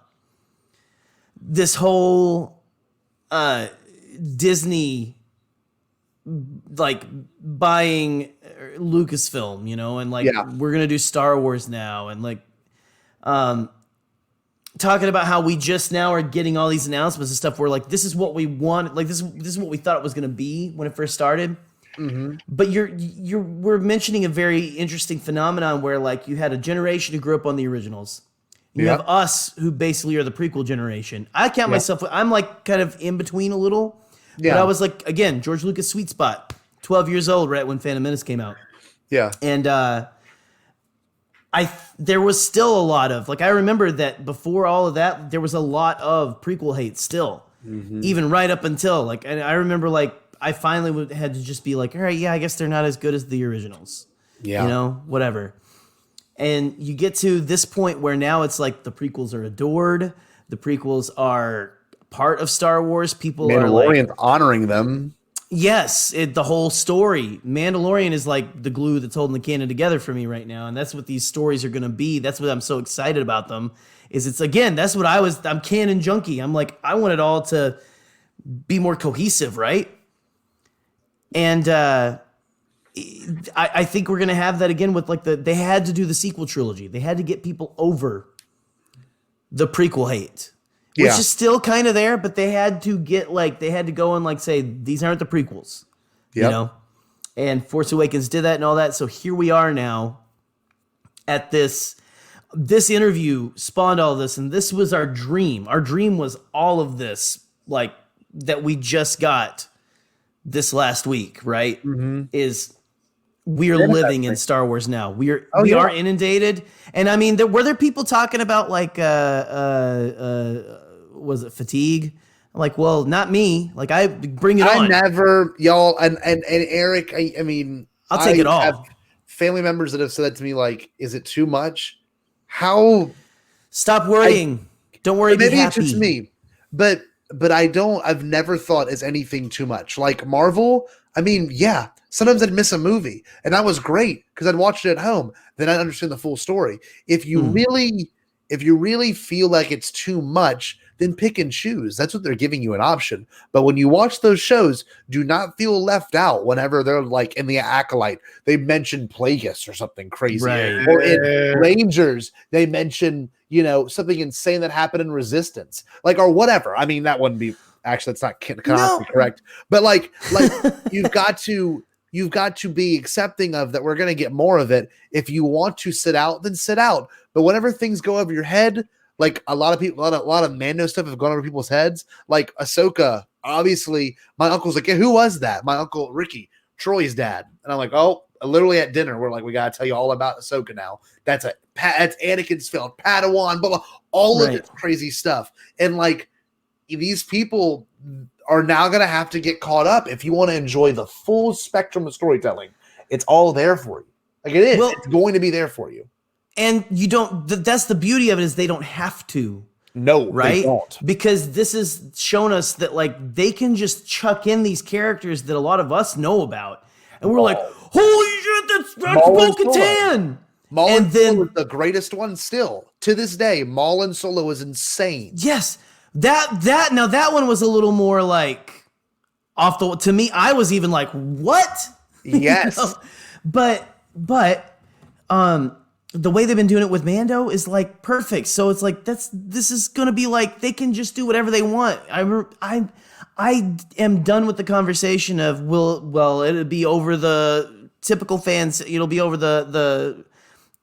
this whole Disney buying Lucasfilm, and we're gonna do Star Wars now, and talking about how we just now are getting all these announcements and stuff where this is what we want, this is what we thought it was gonna be when it first started. Mm-hmm. But we're mentioning a very interesting phenomenon where you had a generation who grew up on the originals. You have us who basically are the prequel generation. I count myself, I'm kind of in between a little. Yeah. But I was again, George Lucas sweet spot, 12 years old right when Phantom Menace came out. Yeah. And there was still a lot of, I remember that before all of that, there was a lot of prequel hate still. Mm-hmm. Even right up until, and I remember I finally had to just be all right, yeah, I guess they're not as good as the originals. Yeah. Whatever. And you get to this point where now it's the prequels are adored. The prequels are part of Star Wars. People Mandalorian's honoring them. Yes, the whole story. Mandalorian is the glue that's holding the canon together for me right now. And that's what these stories are going to be. That's what I'm so excited about them. That's what I'm canon junkie. I'm I want it all to be more cohesive, right? And I think we're going to have that again with they had to do the sequel trilogy. They had to get people over the prequel hate, which is still kind of there, but they had to get they had to go and say, these aren't the prequels, and Force Awakens did that and all that. So here we are now at this interview spawned all this. And this was our dream. Our dream was all of this, that we just got this last week, right? Mm-hmm. Is we are living in Star Wars now. We are inundated. And I mean, were there people talking about was it fatigue? I'm well, not me. I bring it on. I never, y'all, and Eric, I mean, I'll take it all. I have family members that have said that to me, is it too much? How? Stop worrying. Don't worry. Maybe be happy. It's just me, but I've never thought is anything too much. Marvel, I mean, yeah, sometimes I'd miss a movie, and that was great because I'd watched it at home. Then I'd understand the full story. If you really feel like it's too much, then pick and choose. That's what they're giving you an option. But when you watch those shows, do not feel left out whenever they're in the Acolyte, they mention Plagueis or something crazy. Right. Or in Rangers, they mention, something insane that happened in Resistance. Or whatever. I mean, that wouldn't be actually, that's not canonically correct. But like you've got to be accepting of that. We're going to get more of it. If you want to sit out, then sit out. But whenever things go over your head, like a lot of people, a lot of Mando stuff have gone over people's heads. Like Ahsoka, obviously, my uncle's like, hey, who was that? My uncle Ricky, Troy's dad, and I'm like, oh, literally at dinner, we're like, we got to tell you all about Ahsoka now. That's Anakin's failed Padawan, blah, blah, all of this crazy stuff. And like these people are now going to have to get caught up if you want to enjoy the full spectrum of storytelling. It's all there for you. Like it is. Well, it's going to be there for you. And you don't. That's the beauty of it, is they don't have to. No, right? They don't. Because this has shown us that like they can just chuck in these characters that a lot of us know about, and we're like, holy shit, that's Bo-Katan. Maul and then was the greatest one still to this day. Maul and Solo is insane. Yes, that one was a little more like off the. To me, I was even like, what? Yes, you know? but the way they've been doing it with Mando is like perfect. So it's like this is gonna be like they can just do whatever they want. I am done with the conversation of it'll be over the typical fans. It'll be over the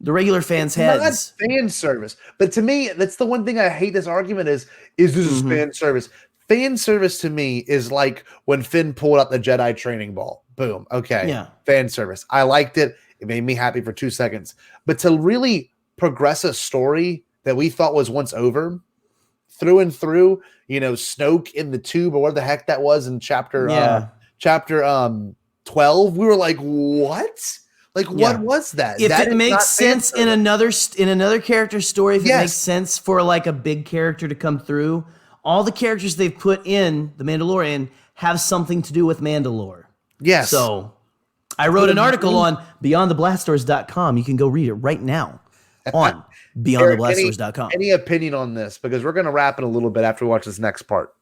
regular fans' heads. That's fan service. But to me, that's the one thing I hate. This argument is this is fan service. Fan service to me is like when Finn pulled out the Jedi training ball. Boom. Okay. Yeah. Fan service. I liked it. It made me happy for 2 seconds. But to really progress a story that we thought was once over, through and through, Snoke in the tube or what the heck that was in chapter 12, we were like, what? Like, what was that? If that it makes sense in another character's story, if it makes sense for like a big character to come through, all the characters they've put in The Mandalorian have something to do with Mandalore. Yes. So I wrote an article on beyondtheblastdoors.com. You can go read it right now on beyondtheblastdoors.com. Any opinion on this? Because we're going to wrap it a little bit after we watch this next part.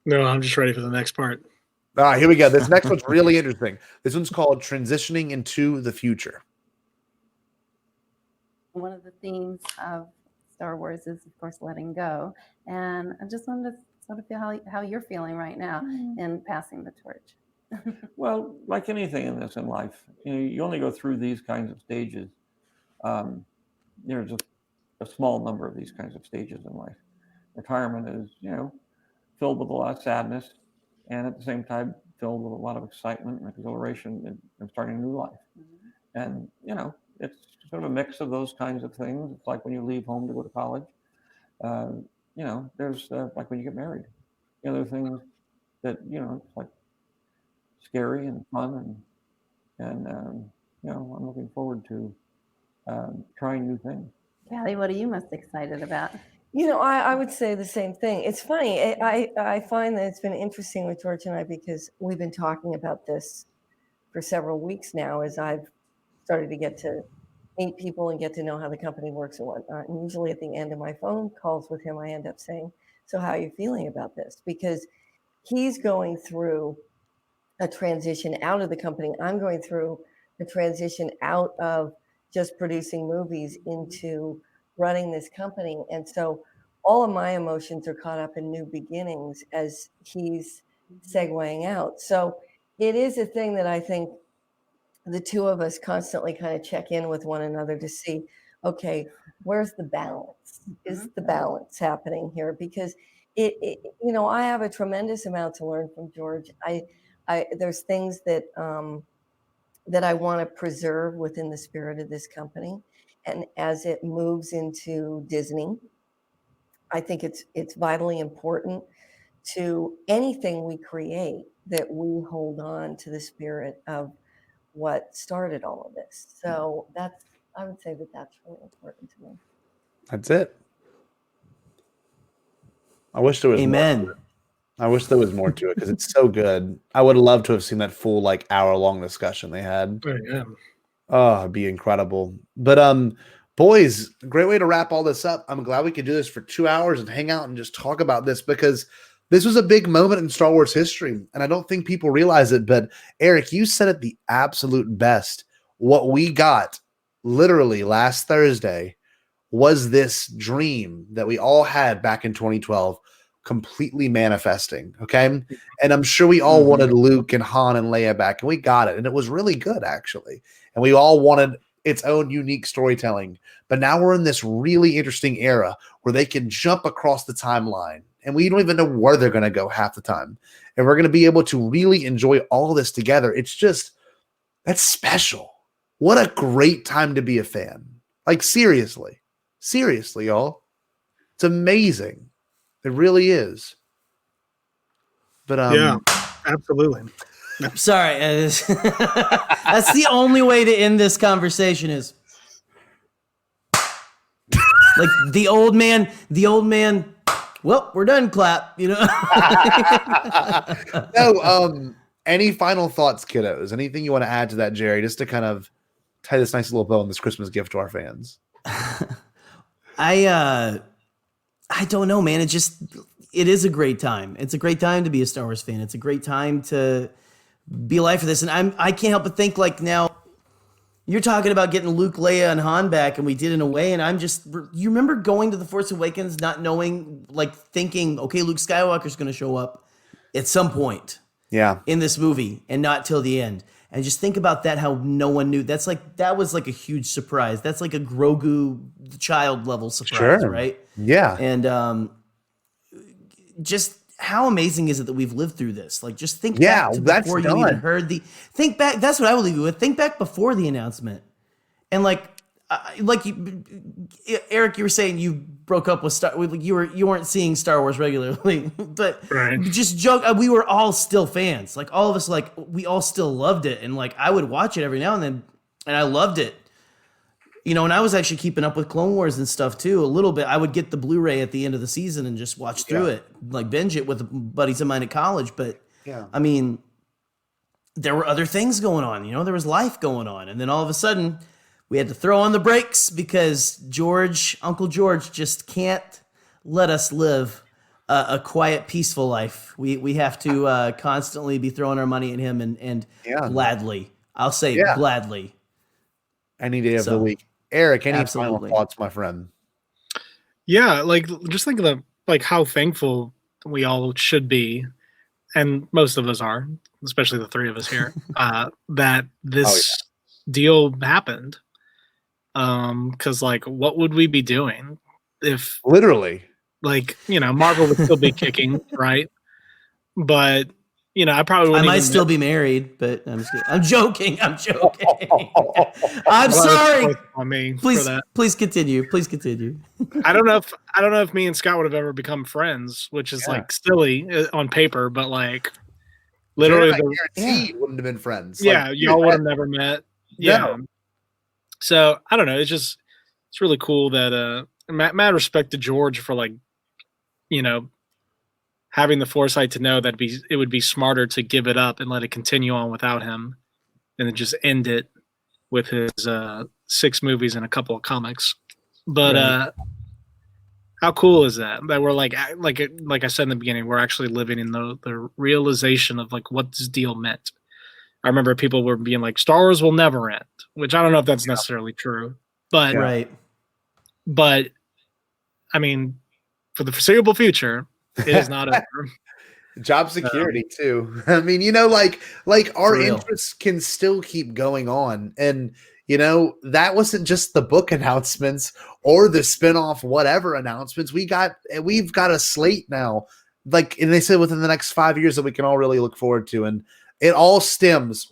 No, I'm just ready for the next part. All right, here we go. This next one's really interesting. This one's called Transitioning into the Future. One of the themes of Star Wars is, of course, letting go. And I just wanted to sort of feel how you're feeling right now in passing the torch. Well, like anything in life, you only go through these kinds of stages. There's just a small number of these kinds of stages in life. Retirement is, filled with a lot of sadness, and at the same time filled with a lot of excitement and exhilaration and starting a new life. And it's sort of a mix of those kinds of things. It's like when you leave home to go to college. There's like when you get married. There are things that it's like scary and fun, and I'm looking forward to trying new things. Callie, what are you most excited about? I would say the same thing. It's funny. I find that it's been interesting with George and I because we've been talking about this for several weeks now as I've started to get to meet people and get to know how the company works and whatnot. And usually at the end of my phone calls with him, I end up saying, so how are you feeling about this? Because he's going through a transition out of the company. I'm going through a transition out of just producing movies into running this company. And so all of my emotions are caught up in new beginnings as he's segueing out. So it is a thing that I think the two of us constantly kind of check in with one another to see, okay, where's the balance? Is the balance happening here? Because I have a tremendous amount to learn from George. There's things that I want to preserve within the spirit of this company. And as it moves into Disney, I think it's vitally important to anything we create that we hold on to the spirit of what started all of this. So I would say that's really important to me. That's it. I wish there was Amen. more. I wish there was more to it because it's so good. I would love to have seen that full hour-long discussion they had. Yeah. Oh, it'd be incredible. But boys, great way to wrap all this up. I'm glad we could do this for 2 hours and hang out and just talk about this because this was a big moment in Star Wars history. And I don't think people realize it, but Eric, you said it the absolute best. What we got literally last Thursday was this dream that we all had back in 2012 completely manifesting. Okay. And I'm sure we all wanted Luke and Han and Leia back, and we got it. And it was really good, actually. And we all wanted its own unique storytelling. But now we're in this really interesting era where they can jump across the timeline, and we don't even know where they're going to go half the time. And we're going to be able to really enjoy all of this together. It's just, that's special. What a great time to be a fan. Like, seriously, y'all. It's amazing. It really is. But yeah, absolutely. Sorry, that's the only way to end this conversation is like the old man. Well, we're done. Clap. You know. No. Any final thoughts, kiddos? Anything you want to add to that, Jerry? Just to kind of tie this nice little bow on this Christmas gift to our fans. I don't know, man. It is a great time. It's a great time to be a Star Wars fan. It's a great time to be alive for this. And I can't help but think, like, now you're talking about getting Luke, Leia, and Han back, and we did in a way. And you remember going to The Force Awakens, not knowing, like, thinking, okay, Luke Skywalker's going to show up at some point. Yeah. In this movie, and not till the end. And just think about that, how no one knew. That was like a huge surprise. That's like a Grogu child level surprise, right? Yeah. And just how amazing is it that we've lived through this? Like, just think back to before you even heard think back. That's what I would leave you with. Think back before the announcement. And Eric, you were saying you broke up with you weren't seeing Star Wars regularly, but just joke. We were all still fans. Like, all of us, like, we all still loved it, and like I would watch it every now and then, and I loved it. You know, and I was actually keeping up with Clone Wars and stuff too a little bit. I would get the Blu-ray at the end of the season and just watch through it, like binge it with buddies of mine at college. But I mean, there were other things going on. You know, there was life going on, and then all of a sudden, we had to throw on the brakes because Uncle George just can't let us live a quiet, peaceful life. We have to constantly be throwing our money at him and gladly. I'll say gladly. Any day of the week. Eric, any final thoughts, my friend? Yeah, like, just think of how thankful we all should be, and most of us are, especially the three of us here, that this deal happened. Because, like, what would we be doing if literally, like, you know, Marvel would still be kicking, right? But, you know, I might still be married, but I'm joking. I'm sorry. On me, please continue. I don't know if me and Scott would have ever become friends, which is like silly on paper, but like literally, I guarantee you wouldn't have been friends. Yeah, y'all would have never met. Yeah. No. So I don't know. It's really cool that mad respect to George for, like, you know, having the foresight to know that it would be smarter to give it up and let it continue on without him, and then just end it with his 6 movies and a couple of comics. But how cool is that? That we're like I said in the beginning, we're actually living in the realization of, like, what this deal meant. I remember people were being like, Star Wars will never end, which I don't know if that's necessarily true, but but I mean, for the foreseeable future, it is not over. Job security too. I mean, you know, like our interests can still keep going on, and you know, that wasn't just the book announcements or the spinoff whatever announcements. We've got a slate now, like, and they said within the next 5 years that we can all really look forward to, and it all stems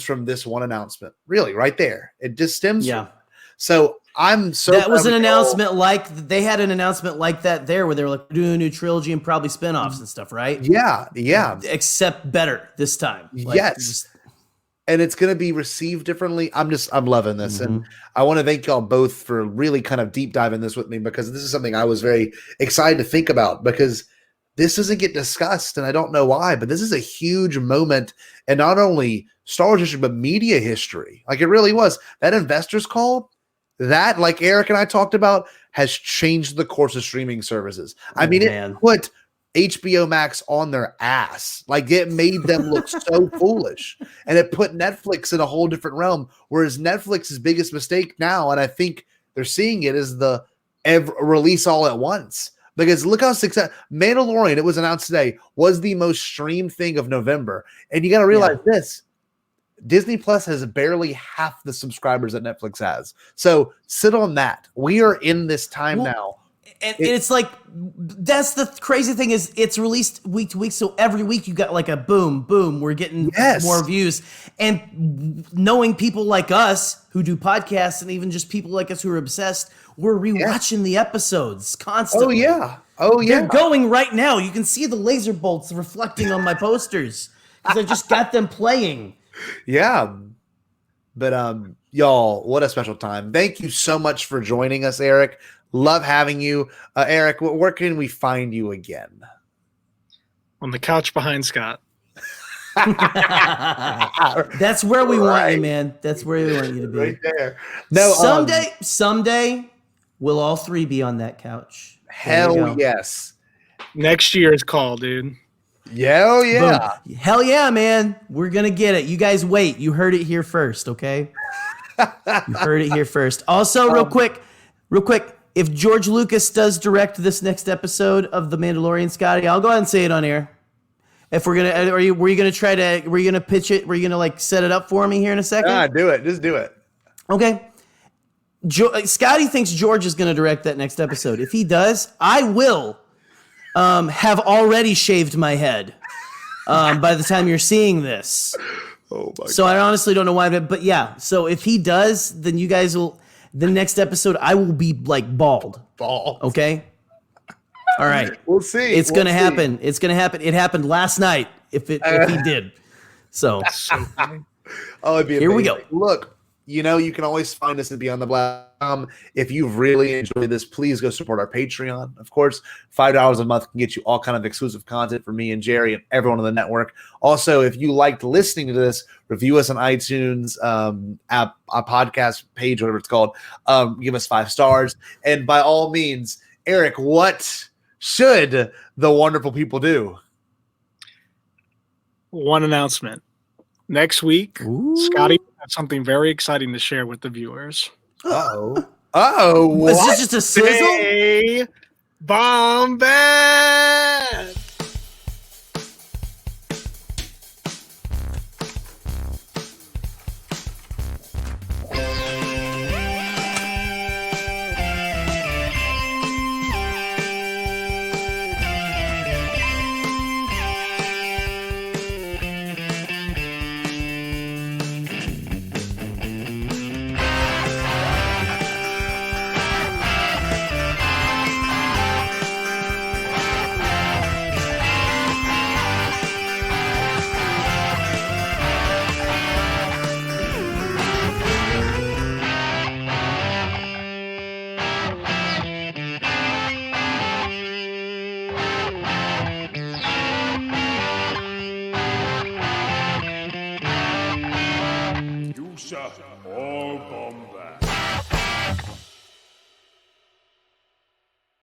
from this one announcement. Really, right there. It just stems from it. So that was an announcement like they had an announcement like that there where they were like doing a new trilogy and probably spinoffs and stuff, right? Yeah. Except better this time. Like, yes. And it's going to be received differently. I'm loving this. And I want to thank y'all both for really kind of deep diving this with me, because this is something I was very excited to think about, because this doesn't get discussed, and I don't know why, but this is a huge moment, and not only Star Wars history, but media history. Like, it really was. That investors call, that, like Eric and I talked about, has changed the course of streaming services. It put HBO Max on their ass. Like, it made them look so foolish, and it put Netflix in a whole different realm, whereas Netflix's biggest mistake now, and I think they're seeing it, is the release all at once. Because look how successful Mandalorian, it was announced today, was the most streamed thing of November. And you got to realize this. Disney Plus has barely half the subscribers that Netflix has. So sit on that. We are in this time now. And it's like, that's the crazy thing is it's released week to week. So every week you got like a boom, we're getting more views. And knowing people like us who do podcasts and even just people like us who are obsessed, we're rewatching the episodes constantly. Oh, yeah. They're going right now. You can see the laser bolts reflecting on my posters because I just got them playing. Yeah. But y'all, what a special time. Thank you so much for joining us, Eric. Love having you. Eric, where can we find you again? On the couch behind Scott. That's where we want you, man. That's where we want you to be. Right there. No, someday we'll all three be on that couch. Hell yes. Next year's call, dude. Yeah, yeah. Boom. Hell yeah, man. We're going to get it. You guys wait. You heard it here first, okay? You heard it here first. Also, real quick, if George Lucas does direct this next episode of The Mandalorian, Scotty, I'll go ahead and say it on air. If we're gonna, were you gonna pitch it? Were you gonna like set it up for me here in a second? Do it. Just do it. Okay. Scotty thinks George is gonna direct that next episode. If he does, I will have already shaved my head by the time you're seeing this. Oh my! So I honestly don't know why, but yeah. So if he does, then you guys will. The next episode, I will be like bald. Okay. All right. We'll see. It's gonna happen. It's gonna happen. It happened last night. If he did. So. Oh, it'd be here amazing. we go. Look. You know, you can always find us at Beyond the Black. If you've really enjoyed this, please go support our Patreon. Of course, $5 a month can get you all kind of exclusive content from me and Jerry and everyone on the network. Also, if you liked listening to this, review us on iTunes, app, our podcast page, whatever it's called. Give us 5 stars. And by all means, Eric, what should the wonderful people do? One announcement. Next week, Scotty has something very exciting to share with the viewers. Oh, is this just a sizzle? Bombadcast.